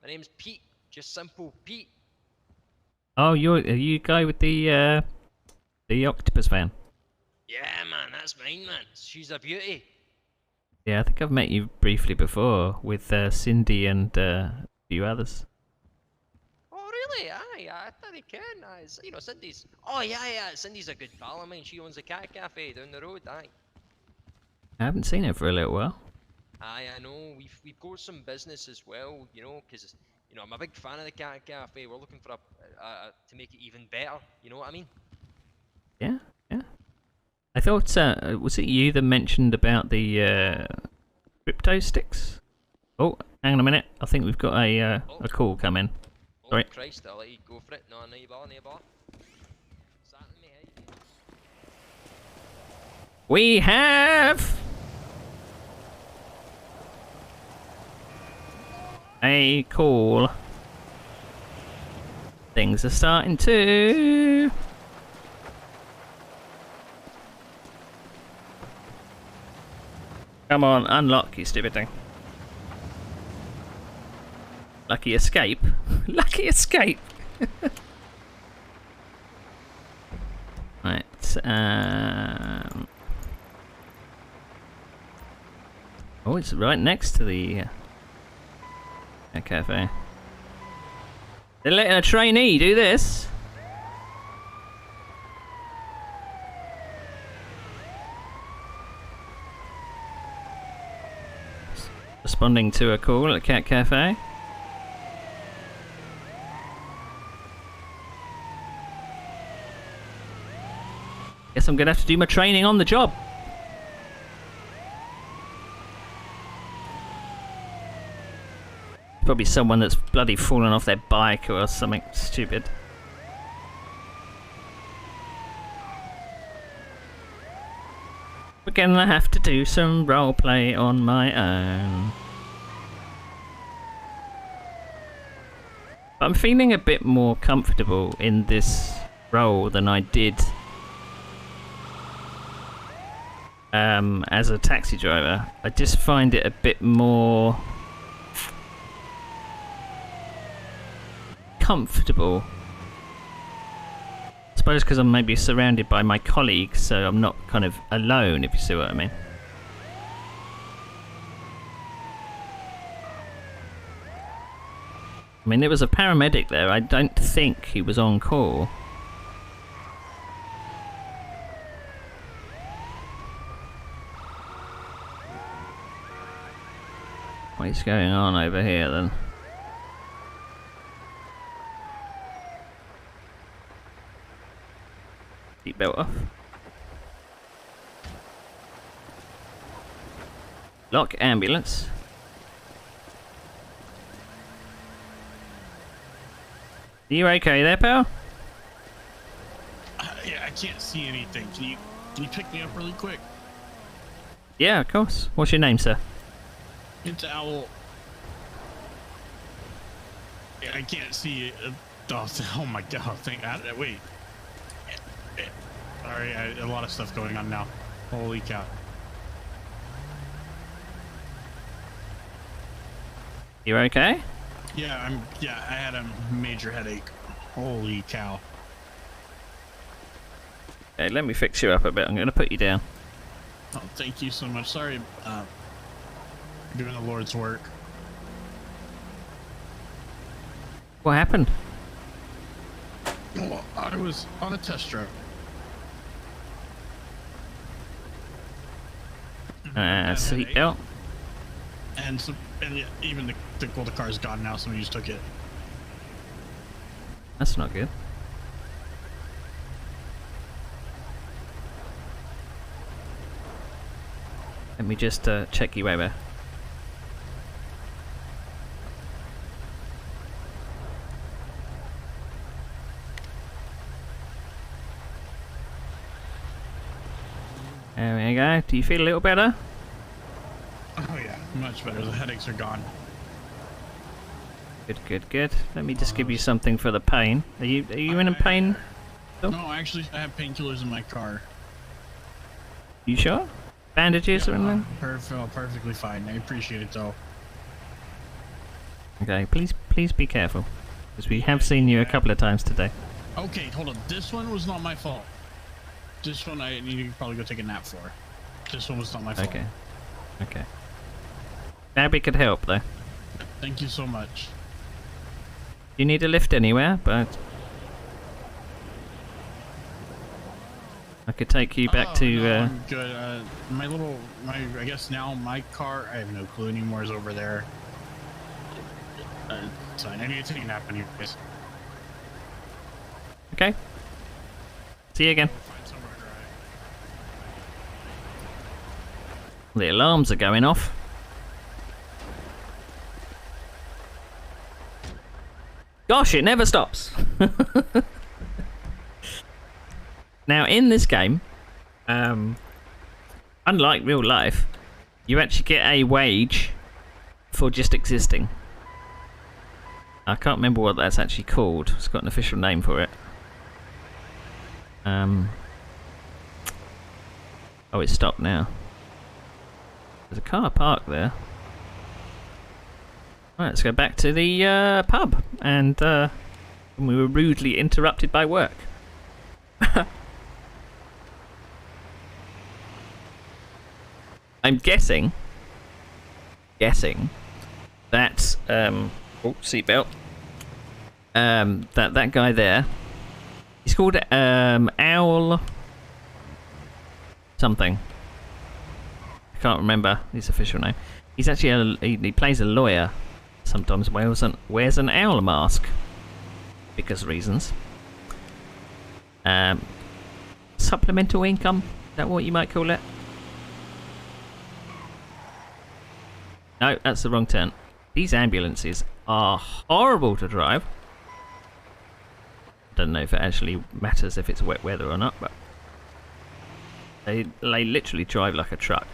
S19: My name's Pete. Just simple Pete.
S1: Oh, are you guy with the octopus fan?
S19: Yeah, man, that's mine, man. She's a beauty.
S1: Yeah, I think I've met you briefly before with Cindy and a few others.
S19: Oh, really? Aye, I thought he can. You know, Cindy's. Oh, yeah. Cindy's a good pal of mine. She owns a cat cafe down the road. Aye.
S1: I haven't seen her for a little while.
S19: Aye, I know. We've got some business as well. You know, because I'm a big fan of the cat cafe. We're looking for to make it even better. You know what I mean?
S1: Yeah. I thought, was it you that mentioned about the crypto sticks? Oh, hang on a minute. I think we've got a call coming. Sorry.
S19: Oh, Christ, I'll let you go for it. No, neighbour.
S1: We have a call. Things are starting to... Come on, unlock, you stupid thing. Lucky escape. Lucky escape. Right. Oh, it's right next to the cafe. They're letting a trainee do this. Responding to a call at Cat Cafe. Guess I'm gonna have to do my training on the job. Probably someone that's bloody fallen off their bike or something stupid. We're gonna have to do some roleplay on my own. I'm feeling a bit more comfortable in this role than I did as a taxi driver. I just find it a bit more comfortable. I suppose because I'm maybe surrounded by my colleagues, so I'm not kind of alone, if you see what I mean. I mean, there was a paramedic there. I don't think he was on call. What is going on over here then? Seatbelt off. Lock ambulance. Are you okay there, pal?
S9: Yeah, I can't see anything. Can you pick me up really quick?
S1: Yeah, of course. What's your name, sir?
S9: It's Owl. Yeah, I can't see. Oh my god! Wait. Sorry, a lot of stuff going on now. Holy cow!
S1: You okay?
S9: Yeah, I had a major headache. Holy cow!
S1: Okay, let me fix you up a bit. I'm going to put you down.
S9: Oh, thank you so much. Sorry, doing the Lord's work.
S1: What happened?
S9: Well, I was on a test drive.
S1: Seatbelt.
S9: And yeah, even the car's gone now. Somebody just took it.
S1: That's not good. Let me just check you over. There we go. Do you feel a little better?
S9: Oh yeah, much better. The headaches are gone.
S1: Good, good, good. Let me just give you something for the pain. Are you in pain?
S9: No, actually, I have painkillers in my car.
S1: You sure? Bandages or anything?
S9: Perfectly fine. I appreciate it though.
S1: Okay, please be careful, because we have seen you a couple of times today.
S9: Okay, hold on. This one was not my fault. This one I need to probably go take a nap for. This one was not my fault.
S1: Okay. Okay. Abby could help though.
S9: Thank you so much.
S1: You need a lift anywhere, but I could take you back to.
S9: No, I'm good. I guess now my car. I have no clue anymore. Is over there. It's fine. I need to take a nap anyways.
S1: Okay. See you again. The alarms are going off. Gosh, it never stops. Now, in this game, unlike real life, you actually get a wage for just existing. I can't remember what that's actually called. It's got an official name for it. Oh, it's stopped now. There's a car parked there. Right, let's go back to the pub, and we were rudely interrupted by work. I'm guessing that oh, seatbelt. That guy there, he's called Owl something. I can't remember his official name. He's actually he plays a lawyer. Sometimes wears an owl mask because of reasons. Supplemental income, is that what you might call it? No, that's the wrong turn. These ambulances are horrible to drive. I don't know if it actually matters if it's wet weather or not, but they literally drive like a truck.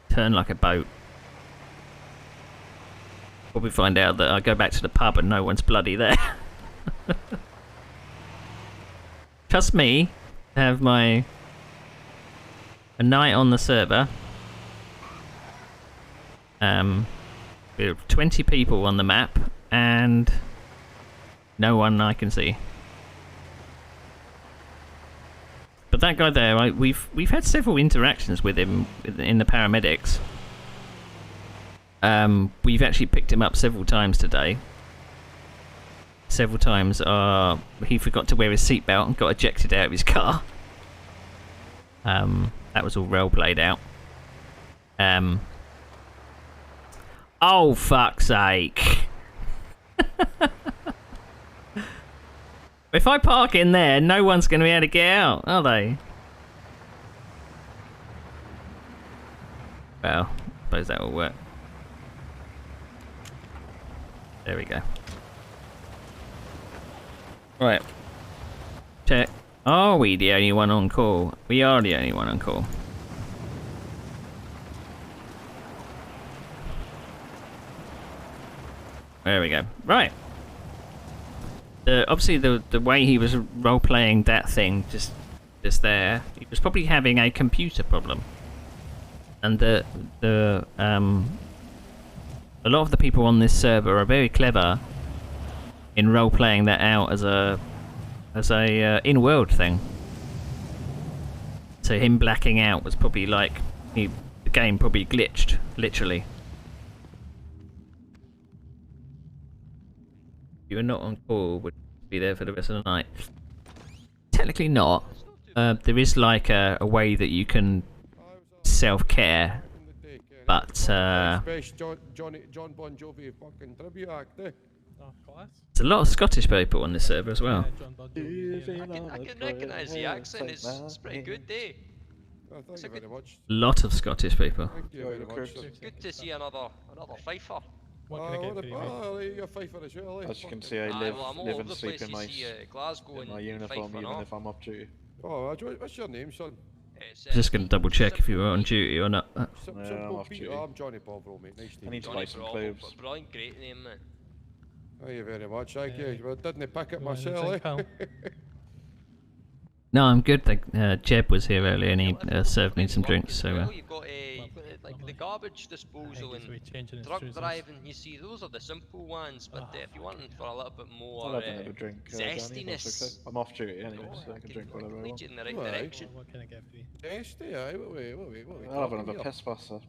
S1: Turn like a boat. Probably find out that I go back to the pub and no one's bloody there. Trust me, to have a night on the server. We have 20 people on the map and no one I can see. But that guy there, we've had several interactions with him in the paramedics. We've actually picked him up several times today. Several times he forgot to wear his seatbelt and got ejected out of his car. That was all role played out. Oh, fuck's sake. If I park in there, no one's going to be able to get out, are they? Well, I suppose that will work. There we go. Right. check. Are we the only one on call? We are the only one on call. There we go. Right. Obviously, the way he was role-playing that thing just there, he was probably having a computer problem. And a lot of the people on this server are very clever in role-playing that out as a in-world thing. So him blacking out was probably like the game probably glitched, literally. You are not on call, would be there for the rest of the night. Technically not. There is like a way that you can self-care, but
S20: John Bon Jovi fucking tribute act, eh?
S1: there's a lot of Scottish people on this server as well.
S19: I can recognise the accent. It's pretty good, eh?
S20: Oh, thank you very much.
S1: Lot of Scottish people.
S20: Thank you very much.
S19: Good to see another Fifer.
S5: What can I get for you, mate?
S20: You're a Fifer as well, eh?
S5: As you can see, I live and sleep in my uniform even if I'm off duty.
S20: Oh, what's your name, son?
S1: Just gonna double check if you were on duty or not.
S5: I'm off duty.
S20: I'm Johnny Bovril, mate. Nice to meet you.
S5: I need to buy some clothes.
S19: Brilliant, great name, man.
S20: Thank you very much. Thank you. Well, didn't pick it myself, eh?
S1: No, I'm good. Jeb was here earlier and he served me some drinks. So.
S19: Well, you've got like the garbage disposal and truck driving. You see, those are the simple ones. But if you want for a little bit more
S5: I'll have another drink,
S19: zestiness,
S5: I'm off duty anyway, so I can drink whatever I want.
S19: lead you in the right direction.
S5: What can I get for you?
S20: Zesty, aye. What
S5: I'll have another piss passer.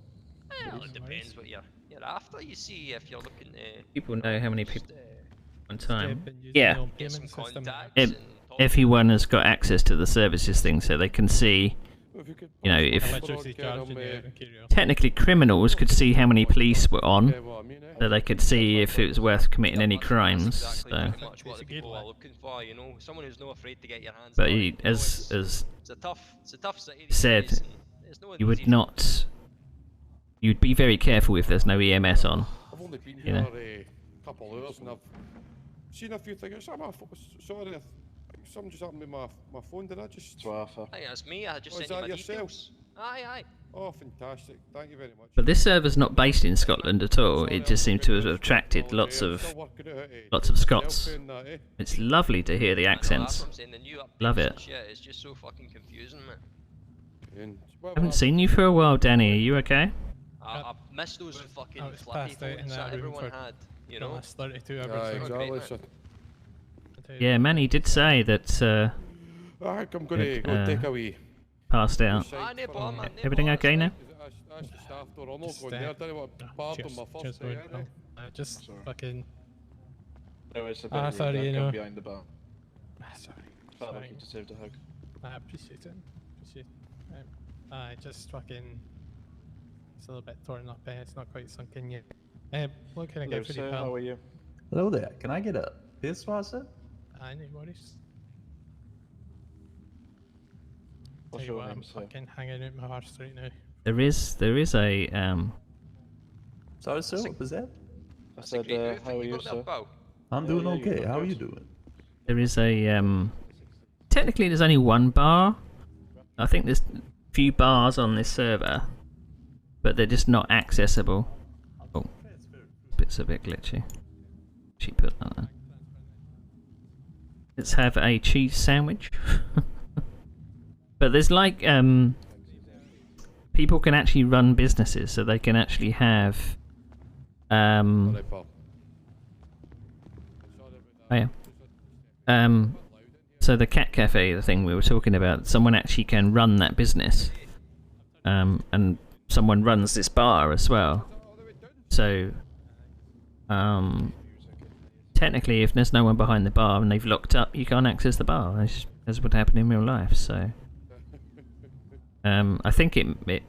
S19: Well, it depends what you're after. You see, if you're looking to
S1: People know how many people one time.
S19: Yeah.
S1: Yeah.
S19: Get some contacts
S1: If everyone has got access to the services thing, so they can see, you know, if technically criminals could see how many police were on, so they could see if it was worth committing any crimes. So.
S19: what the people are looking for, you know, someone who's not afraid to get your hands.
S1: But
S19: dirty,
S1: he,
S19: you know,
S1: as
S19: it's a tough city. these
S1: said,
S19: days, and there's no
S1: you would
S19: easy
S1: not. You'd be very careful if there's no EMS on.
S20: I've only been
S1: You know.
S20: here a couple of hours and I've seen a few things. Sorry, something just happened with my phone. Did I just?
S19: Hey, that's me. I just
S20: Oh, is
S19: sent you
S20: that
S19: my
S20: yourself?
S19: details. Aye.
S20: Oh, fantastic. Thank you very much.
S1: But this server's not based in Scotland at all. It just seemed to have attracted lots of Scots. It's lovely to hear the accents. Love it.
S19: Shit, it's just so fucking confusing, man.
S1: I haven't seen you for a while, Danny. Are you okay?
S19: I missed those fucking
S5: was
S19: flappy
S5: passed out in
S19: phones
S5: that
S19: that
S5: room
S19: everyone
S5: for
S19: had, you
S5: the
S19: know.
S5: last 32 hours.
S20: Exactly. So,
S1: Yeah, Manny did say that.
S20: I'm gonna go take a wee.
S1: Passed out. Everything okay now?
S20: That's the staff door. I'm not going there. I don't want to pardon my first day, innit?
S5: Just fucking.
S17: No, it's a bit rude,
S5: sorry,
S17: I've
S5: you
S17: gone
S5: know.
S17: behind the bar.
S5: Sorry.
S17: Felt like you deserved a hug.
S5: I appreciate it. I just fucking. It's a little bit torn up. It's not quite sunk in yet. What can I
S17: Hello,
S5: get for you,
S17: sir,
S5: pal?
S17: how are you?
S21: Hello there. Can I get a piss wasser?
S5: I need worries.
S17: What's
S5: Tell you
S17: your
S5: what,
S17: name,
S5: I'm
S17: sir?
S5: fucking hanging out my arse right now.
S1: There is a
S21: Sorry, sir. What was that?
S17: I said, how are you, sir?
S21: I'm doing
S17: yeah, you
S21: okay.
S17: look
S21: How are
S17: good.
S21: you doing?
S1: There is a technically there's only one bar. I think there's a few bars on this server, but they're just not accessible. Oh, it's a bit glitchy. She put that there. Let's have a cheese sandwich. But there's like people can actually run businesses, so they can actually have oh yeah. So the cat cafe, the thing we were talking about, someone actually can run that business, and someone runs this bar as well. So, technically, if there's no one behind the bar and they've locked up, you can't access the bar, as would happen in real life. So, I think I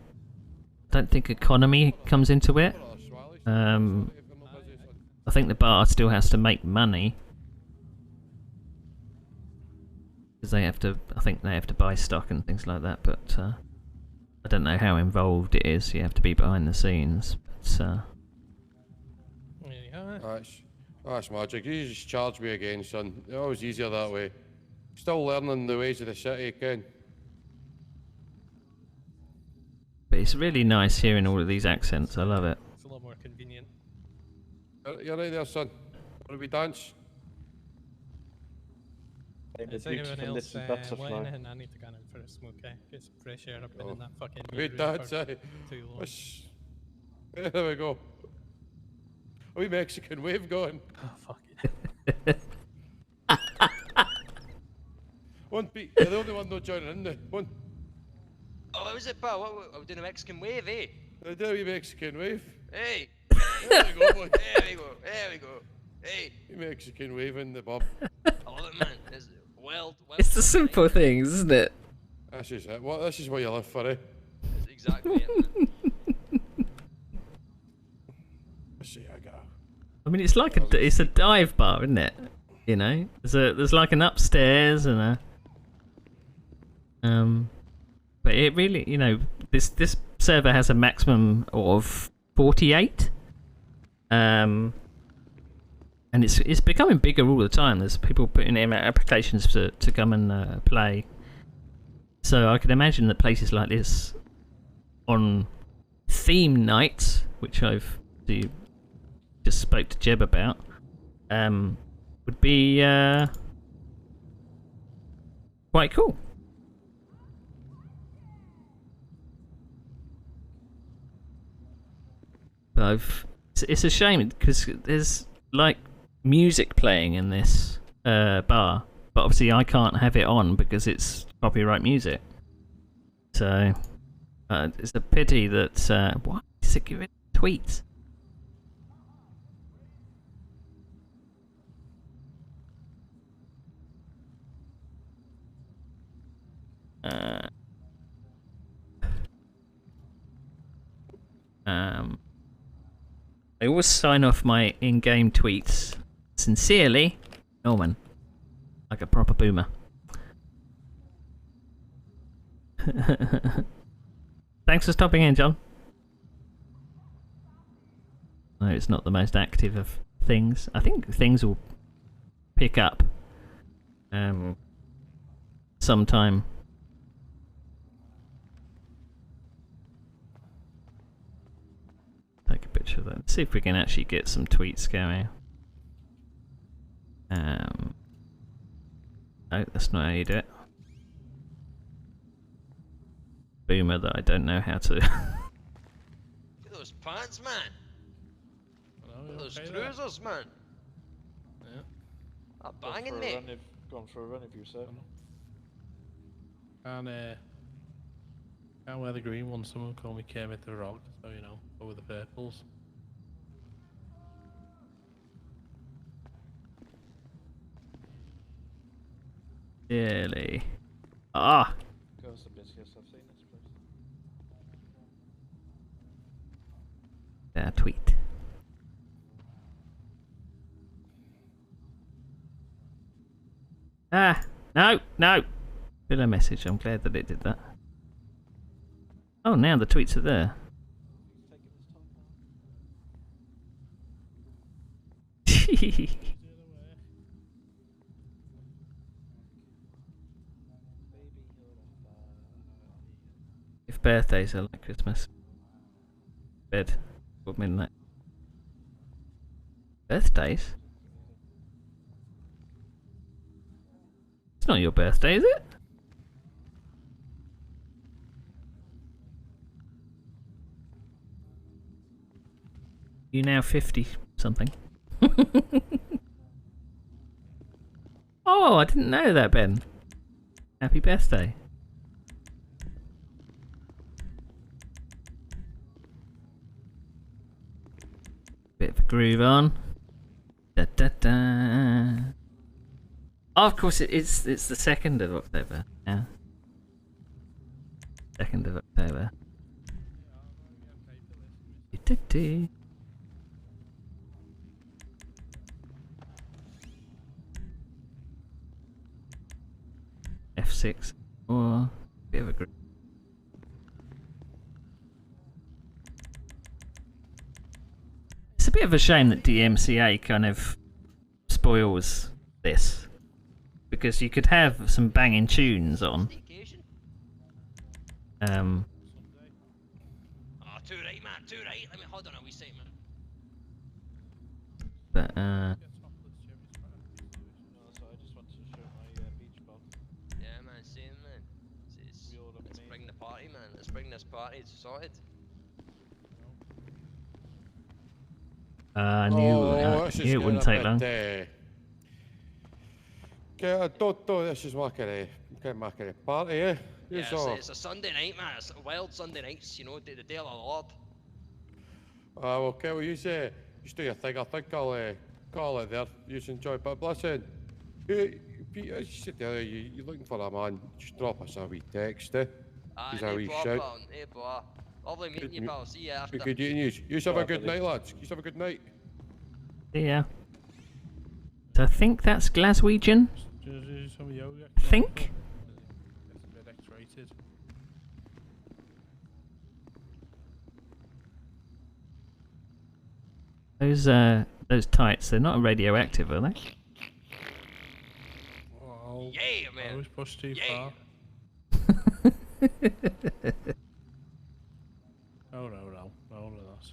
S1: don't think economy comes into it. I think the bar still has to make money. Because they have to, I think they have to buy stock and things like that, but I don't know how involved it is. You have to be behind the scenes. But,
S20: That's magic. You just charge me again, son. It's always easier that way. Still learning the ways of the city, Ken.
S1: But it's really nice hearing all of these accents. I love it.
S10: It's a lot more convenient.
S20: You're right there, son. Want to be dance?
S10: Is anyone else letting in? I need to go out for a smoke, get some fresh air. I've been in that fucking
S20: Wait,
S10: room
S20: dance,
S10: for
S20: eh?
S10: too long.
S20: There we go. A wee Mexican wave going.
S10: Oh, fuck it.
S20: One, Pete. You're the only one not joining in there. One.
S19: Oh, what was it, pal? What, are we doing a Mexican wave, eh?
S20: I do a wee Mexican wave.
S19: Hey!
S20: There we go, boy.
S19: There we go, there we go. Hey!
S20: Wee Mexican wave in the pub.
S19: I love it, man. It's wild.
S1: It's the simple things, isn't it?
S20: This is it. What? This is what you live for, eh?
S19: That's exactly it, man.
S20: Let's see, I go.
S1: I mean, it's like it's a dive bar, isn't it? You know, there's like an upstairs and a but it really, you know, this server has a maximum of 48, and it's becoming bigger all the time. There's people putting in applications to come and play. So I can imagine that places like this on theme nights, which I've just spoke to Jeb about, would be quite cool. But it's a shame because there's like music playing in this bar, but obviously I can't have it on because it's copyright music. So it's a pity that why does it give it tweets? I always sign off my in-game tweets sincerely, Norman, like a proper boomer. Thanks for stopping in, John. No, it's not the most active of things. I think things will pick up sometime. Take a picture of that. Let's see if we can actually get some tweets going. No, that's not how you do it. Boomer that I don't know how to.
S19: Look at those pants, man. Look at those trousers, man.
S10: Yeah.
S19: I'm banging, mate.
S5: Gone for a run if you said.
S18: Can't wear the green one. Someone called me Kermit the Frog, so you know, go with the purples.
S1: Really? Ah!
S5: Goes the busiest I've seen this place.
S1: Tweet. No! Did a message. I'm glad that it did that. Oh, now the tweets are there. If birthdays are like Christmas. Bed. Or midnight. Birthdays? It's not your birthday, is it? You now 50 something. Oh, I didn't know that, Ben. Happy birthday. Bit of a groove on. Da da da. Oh, of course it's the 2nd of October. Yeah. 2nd of October. Do-do-do. F6 or bit of a group. It's a bit of a shame that DMCA kind of spoils this because you could have some banging tunes on.
S19: Oh, too right, man, too right. Let me hold on a wee second, man.
S1: But
S5: So I just want to show my beach ball.
S19: Yeah, man, same, man. Let's bring the party, man. Let's bring this party sorted.
S1: I knew
S20: let's just
S1: it
S20: get
S1: wouldn't
S20: a
S1: take
S20: bit,
S1: long.
S20: Okay, I don't know. This is my kind of party, eh?
S19: Yeah, it's a Sunday night, man. It's a wild Sunday nights, you know, the day of the Lord.
S20: Okay, well, you say, you do your thing. I think I'll call it there. You enjoy, but listen, you sit there, you're looking for a man, just drop us a wee text, eh? He's a wee shout.
S19: Hey, boy. Lovely meeting you, pal. See you after.
S20: Good eating you. You have a good night, lads. You have a good night.
S1: Yeah. So I think that's Glaswegian.
S18: Some yoga.
S1: Think.
S18: It's a bit X-rated.
S1: Those tights, they're not radioactive, are they?
S18: Oh,
S19: yeah, man.
S18: I was pushed too far. Oh no, not that.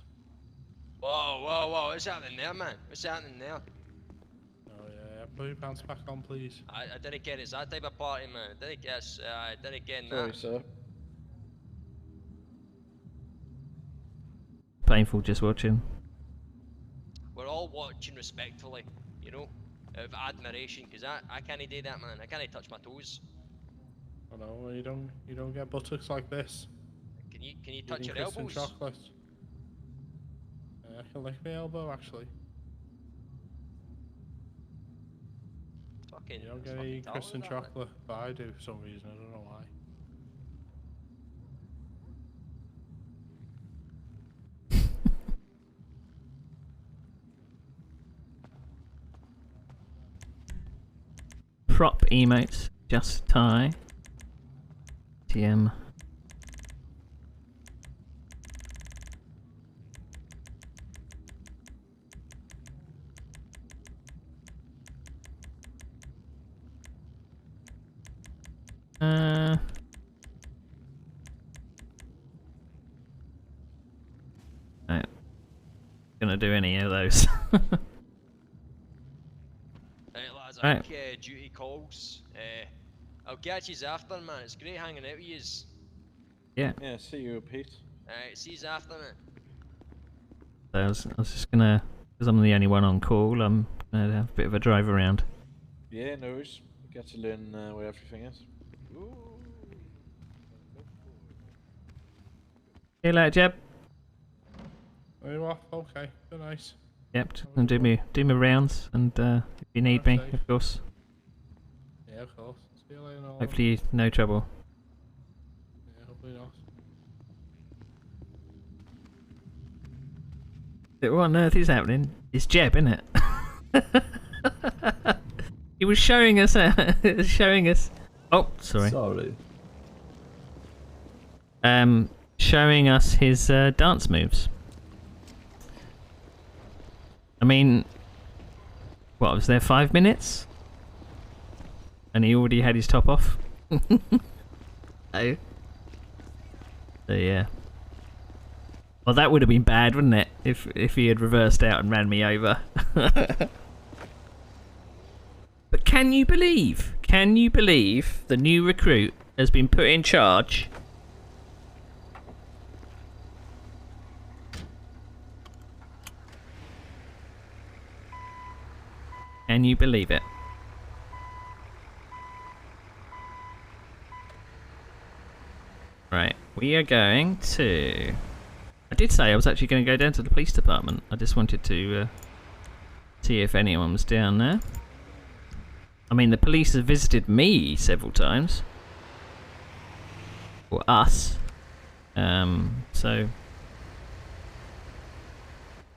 S19: Whoa, what's happening there, man? What's happening there?
S18: Oh yeah, put your pants back on, please.
S19: I didn't get it's that type of party, man. I didn't get
S5: Sorry,
S19: that.
S5: sir.
S1: Painful just watching.
S19: We're all watching respectfully, you know, of admiration, because I can't do that, man. I can't touch my toes.
S18: I know you don't get buttocks like this.
S19: Can you touch your
S18: Crisp and
S19: elbows?
S18: chocolate. I can lick my elbow actually.
S19: Fucking.
S18: You don't get any crisp and chocolate, but I do for some reason. I don't know why.
S1: Prop emotes, just tie. TM. No. Gonna do any of those.
S19: Right, lads, I
S1: Right.
S19: think duty calls. I'll catch yous after, man. It's great hanging out with yous.
S1: Yeah.
S5: Yeah, see you, Pete.
S19: Alright, see yous after, man.
S1: I was just gonna, because I'm the only one on call, I'm gonna have a bit of a drive around.
S5: Yeah, no worries. Get to learn where everything is.
S1: See you later, Jeb.
S18: Are you off? Okay, good night.
S1: Yep, and do me rounds, and if you need me, of course.
S18: Yeah, of course. See you later. Nolan.
S1: Hopefully, no trouble.
S18: Yeah, hopefully not.
S1: What on earth is happening? It's Jeb, isn't it? He was showing us. Oh, sorry.
S21: Sorry.
S1: Showing us his dance moves. I mean, what was there 5 minutes? And he already had his top off. Oh. So yeah. Well, that would have been bad, wouldn't it? If he had reversed out and ran me over. But can you believe the new recruit has been put in charge? Can you believe it? Right, we are going to... I did say I was actually going to go down to the police department. I just wanted to see if anyone was down there. I mean, the police have visited me several times. Or us. So...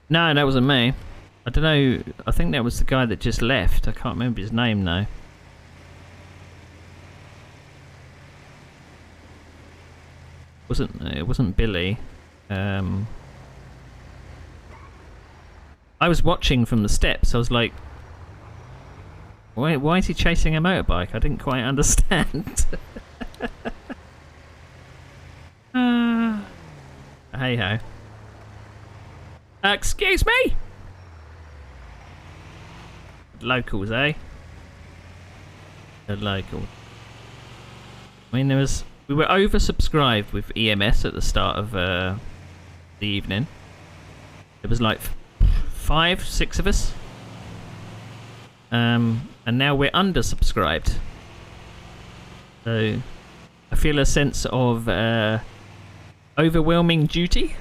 S1: No, that wasn't me. I don't know, I think that was the guy that just left. I can't remember his name now. It wasn't Billy. I was watching from the steps. I was like, Why is he chasing a motorbike? I didn't quite understand. Hey ho. Excuse me? Locals, eh? The local. I mean, we were oversubscribed with EMS at the start of the evening. There was like 5, 6 of us. And now we're undersubscribed. So I feel a sense of overwhelming duty.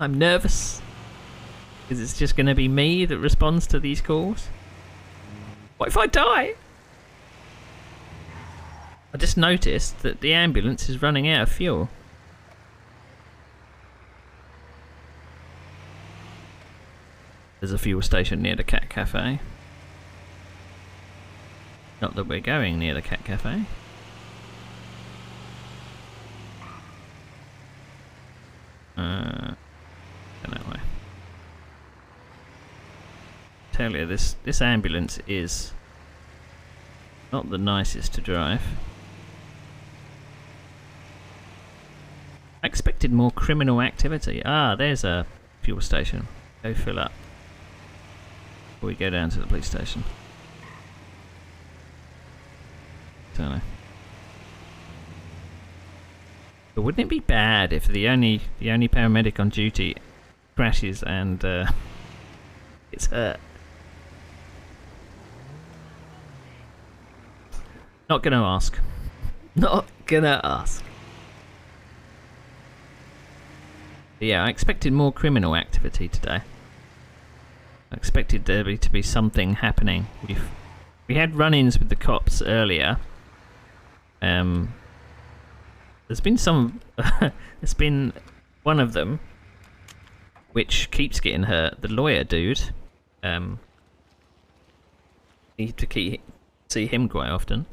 S1: I'm nervous. Because it's just going to be me that responds to these calls. What if I die? I just noticed that the ambulance is running out of fuel. There's a fuel station near the Cat Cafe. Not that we're going near the Cat Cafe. That way. Tell you, this ambulance is not the nicest to drive. I expected more criminal activity. Ah, there's a fuel station. Go fill up before we go down to the police station. Don't know. But wouldn't it be bad if the only paramedic on duty crashes and gets hurt? Not gonna ask. Not gonna ask. But yeah, I expected more criminal activity today. I expected there to be something happening. We had run-ins with the cops earlier. There's been some. There's been one of them, which keeps getting hurt. The lawyer dude. Need to see him quite often.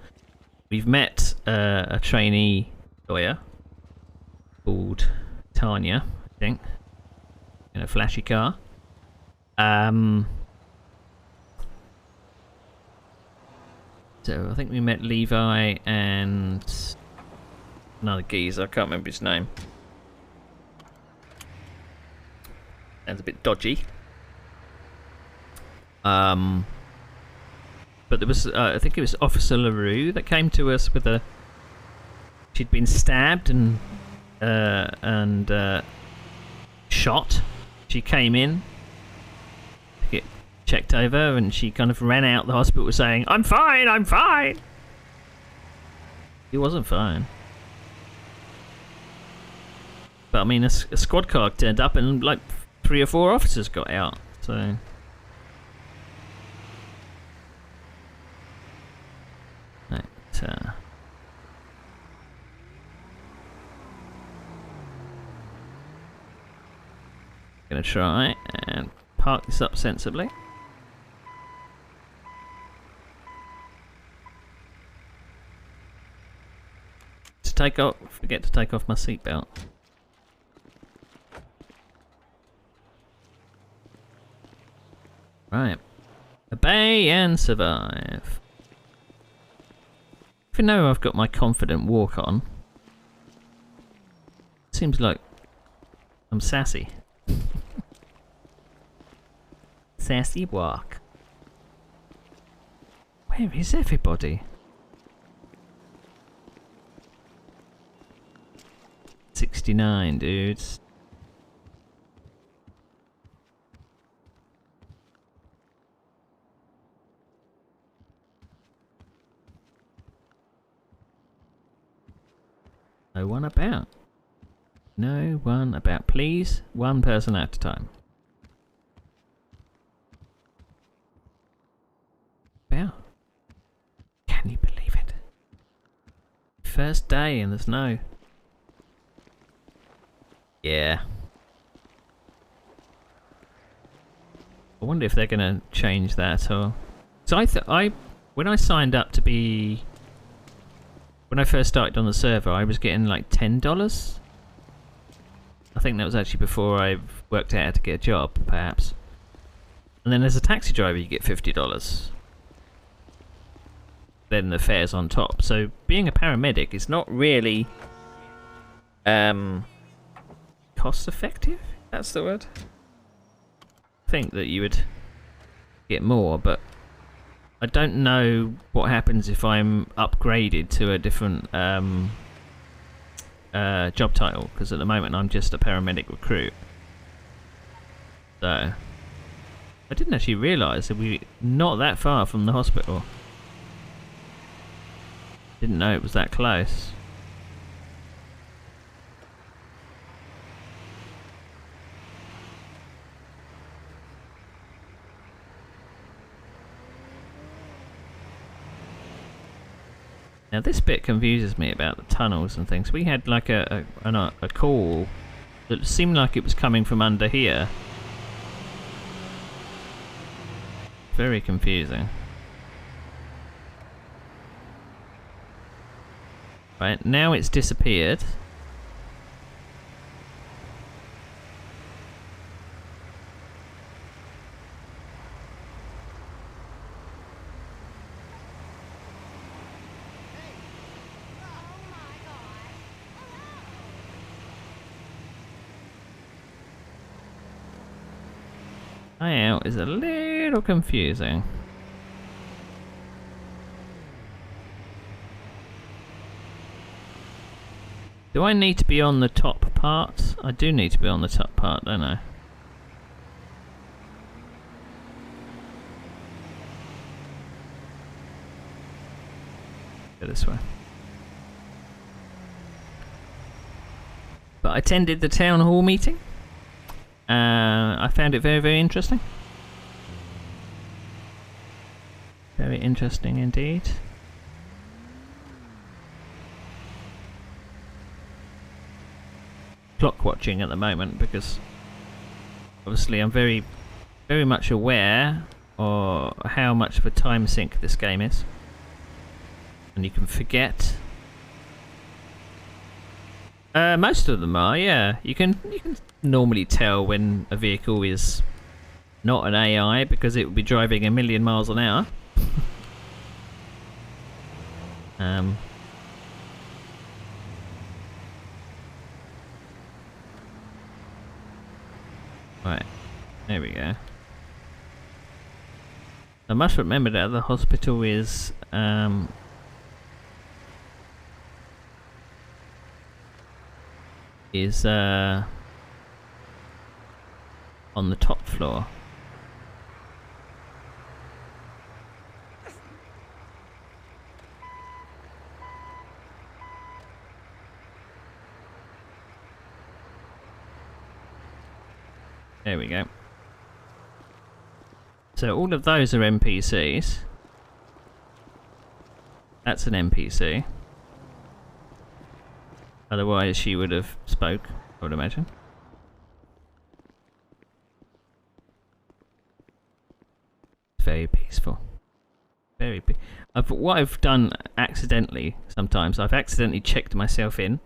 S1: We've met a trainee lawyer called Tanya, I think, in a flashy car. So I think we met Levi and another geezer. I can't remember his name. Sounds a bit dodgy. But there was, I think it was Officer LaRue that came to us with she'd been stabbed and shot. She came in to get checked over, and she kind of ran out the hospital saying, "I'm fine, I'm fine." He wasn't fine. But I mean, a squad car turned up and like 3 or 4 officers got out. So. Gonna try and park this up sensibly. Forget to take off my seatbelt. Right. Obey and survive. Even though I've got my confident walk on, seems like I'm sassy. Sassy walk. Where is everybody? 69 dudes. No one about. No one about. Please, one person at a time. About. Can you believe it? First day and there's no. Yeah. I wonder if they're gonna change that or. So when I signed up to be. When I first started on the server, I was getting like $10. I think that was actually before I worked out how to get a job, perhaps. And then as a taxi driver, you get $50. then the fares on top. So being a paramedic is not really cost effective. That's the word. I think that you would get more, but I don't know what happens if I'm upgraded to a different job title, because at the moment I'm just a paramedic recruit. So I didn't actually realise that we're not that far from the hospital. Didn't know it was that close. Now this bit confuses me about the tunnels and things. We had like a call that seemed like it was coming from under here. Very confusing. Right, now it's disappeared. Layout is a little confusing. Do I need to be on the top part? I do need to be on the top part, don't I? Go this way. But I attended the town hall meeting. I found it very, very interesting. Very interesting indeed. Clock watching at the moment because obviously I'm very, very much aware of how much of a time sink this game is, and you can forget. Most of them are, yeah. You can normally tell when a vehicle is not an AI because it would be driving a million miles an hour. Right, there we go. I must remember that the hospital is on the top floor. There we go. So all of those are NPCs. That's an NPC. Otherwise she would have spoke, I would imagine. Very peaceful. Very what I've done accidentally sometimes, I've accidentally checked myself in,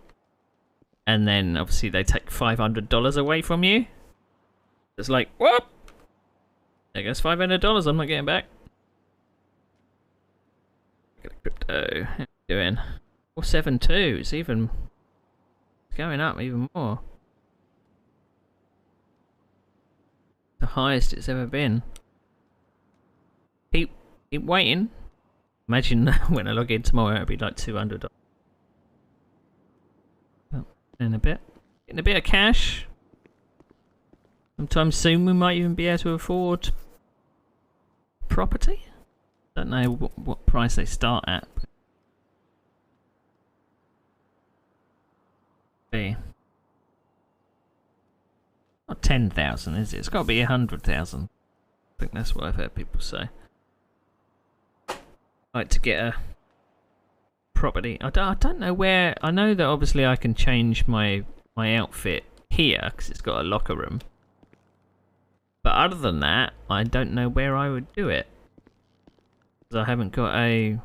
S1: and then obviously they take $500 away from you. It's like, what? There goes $500, I'm not getting back. Got a crypto. How you doing? 472, it's even going up even more. The highest it's ever been. Keep waiting. Imagine when I log in tomorrow it'll be like $200. Oh, in a bit. Getting a bit of cash. Sometime soon we might even be able to afford property. Don't know what price they start at. Be not 10,000, is it? It's got to be 100,000. I think that's what I've heard people say. Like to get a property. I don't know where. I know that obviously I can change my outfit here because it's got a locker room. But other than that, I don't know where I would do it. Because I haven't got a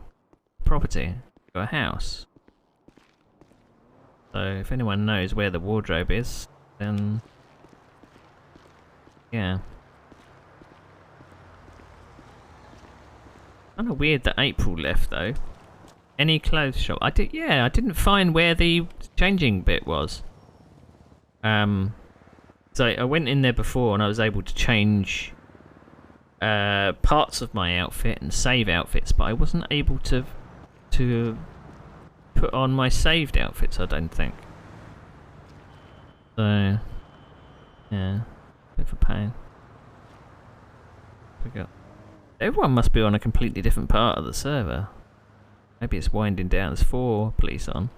S1: property, I've got a house. So if anyone knows where the wardrobe is, then yeah. Kind of weird that April left though. any clothes shop. I didn't find where the changing bit was. So I went in there before and I was able to change parts of my outfit and save outfits, but I wasn't able to put on my saved outfits, I don't think. So yeah, bit of a pain. Everyone must be on a completely different part of the server. Maybe it's winding down. There's 4 police on.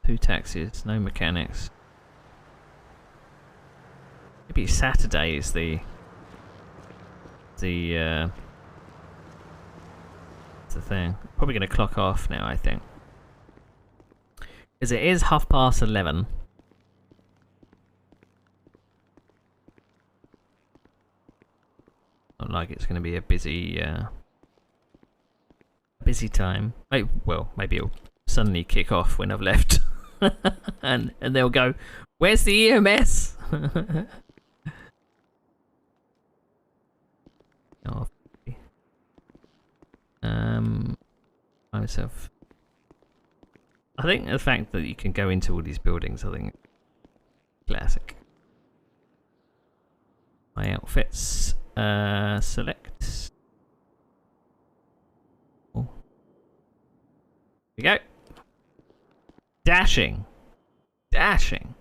S1: 2 taxis, no mechanics. Maybe Saturday is the thing. Probably going to clock off now, I think. Because it is 11:30. Not like it's going to be a busy time. Well, maybe it'll suddenly kick off when I've left. and they'll go, "Where's the EMS?" Oh, myself. I think the fact that you can go into all these buildings, I think, classic. My outfits. Select. Oh. Here we go. Dashing. Dashing.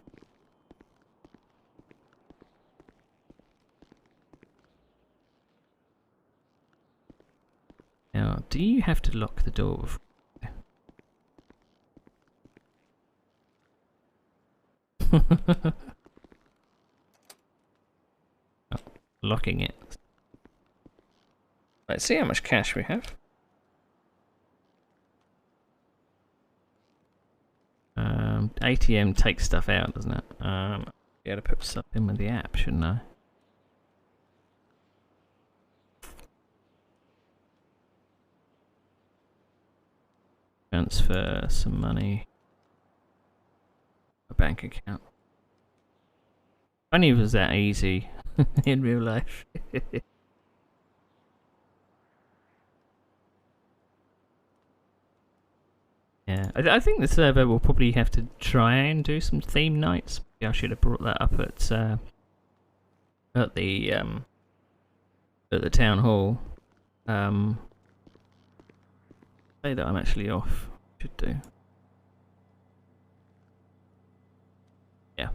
S1: Now, do you have to lock the door before? Oh, locking it. Let's see how much cash we have. ATM takes stuff out, doesn't it? You gotta put stuff in with the app, shouldn't I? Transfer some money. A bank account. Funny it was that easy in real life. Yeah, I think the server will probably have to try and do some theme nights. Maybe I should have brought that up at the town hall. Say that I'm actually off. Should do. Yeah.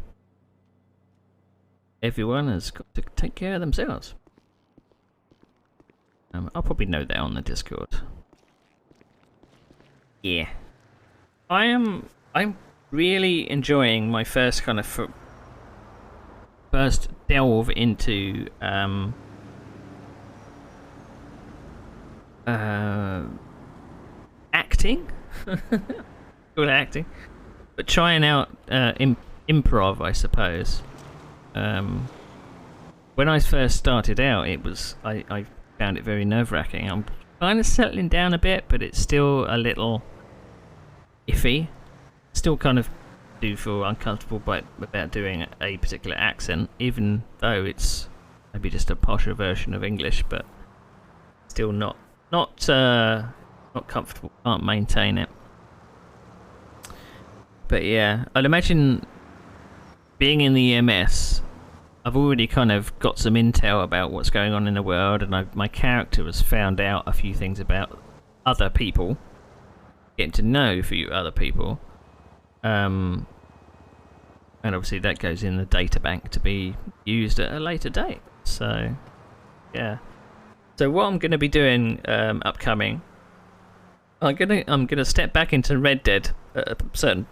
S1: Everyone has got to take care of themselves. I'll probably note that on the Discord. Yeah. I'm really enjoying my first kind of first delve into acting. Good acting, but trying out improv, I suppose. When I first started out, I found it very nerve-wracking. I'm kind of settling down a bit, but it's still a little iffy. Still kind of do feel uncomfortable about doing a particular accent, even though it's maybe just a posher version of English, but still not comfortable. Can't maintain it. But yeah, I'd imagine being in the EMS, I've already kind of got some intel about what's going on in the world, and my character has found out a few things about other people. Getting to know a few other people, and obviously that goes in the data bank to be used at a later date. So yeah, so what I'm going to be doing upcoming, I'm gonna step back into Red Dead at a certain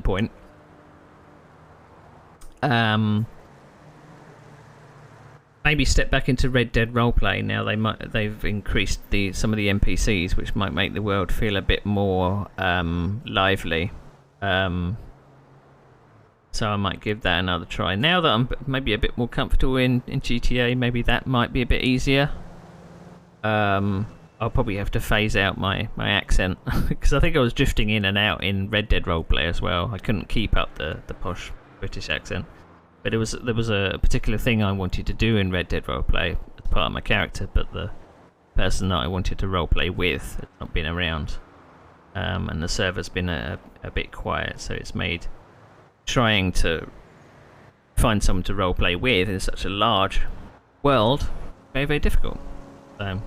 S1: point. Maybe step back into Red Dead roleplay now. They've increased some of the NPCs, which might make the world feel a bit more lively. So I might give that another try. Now that I'm maybe a bit more comfortable in GTA, maybe that might be a bit easier. I'll probably have to phase out my accent because I think I was drifting in and out in Red Dead roleplay as well. I couldn't keep up the posh British accent. But there was a particular thing I wanted to do in Red Dead roleplay as part of my character, but the person that I wanted to roleplay with has not been around, and the server's been a bit quiet, so it's made trying to find someone to roleplay with in such a large world very, very difficult. So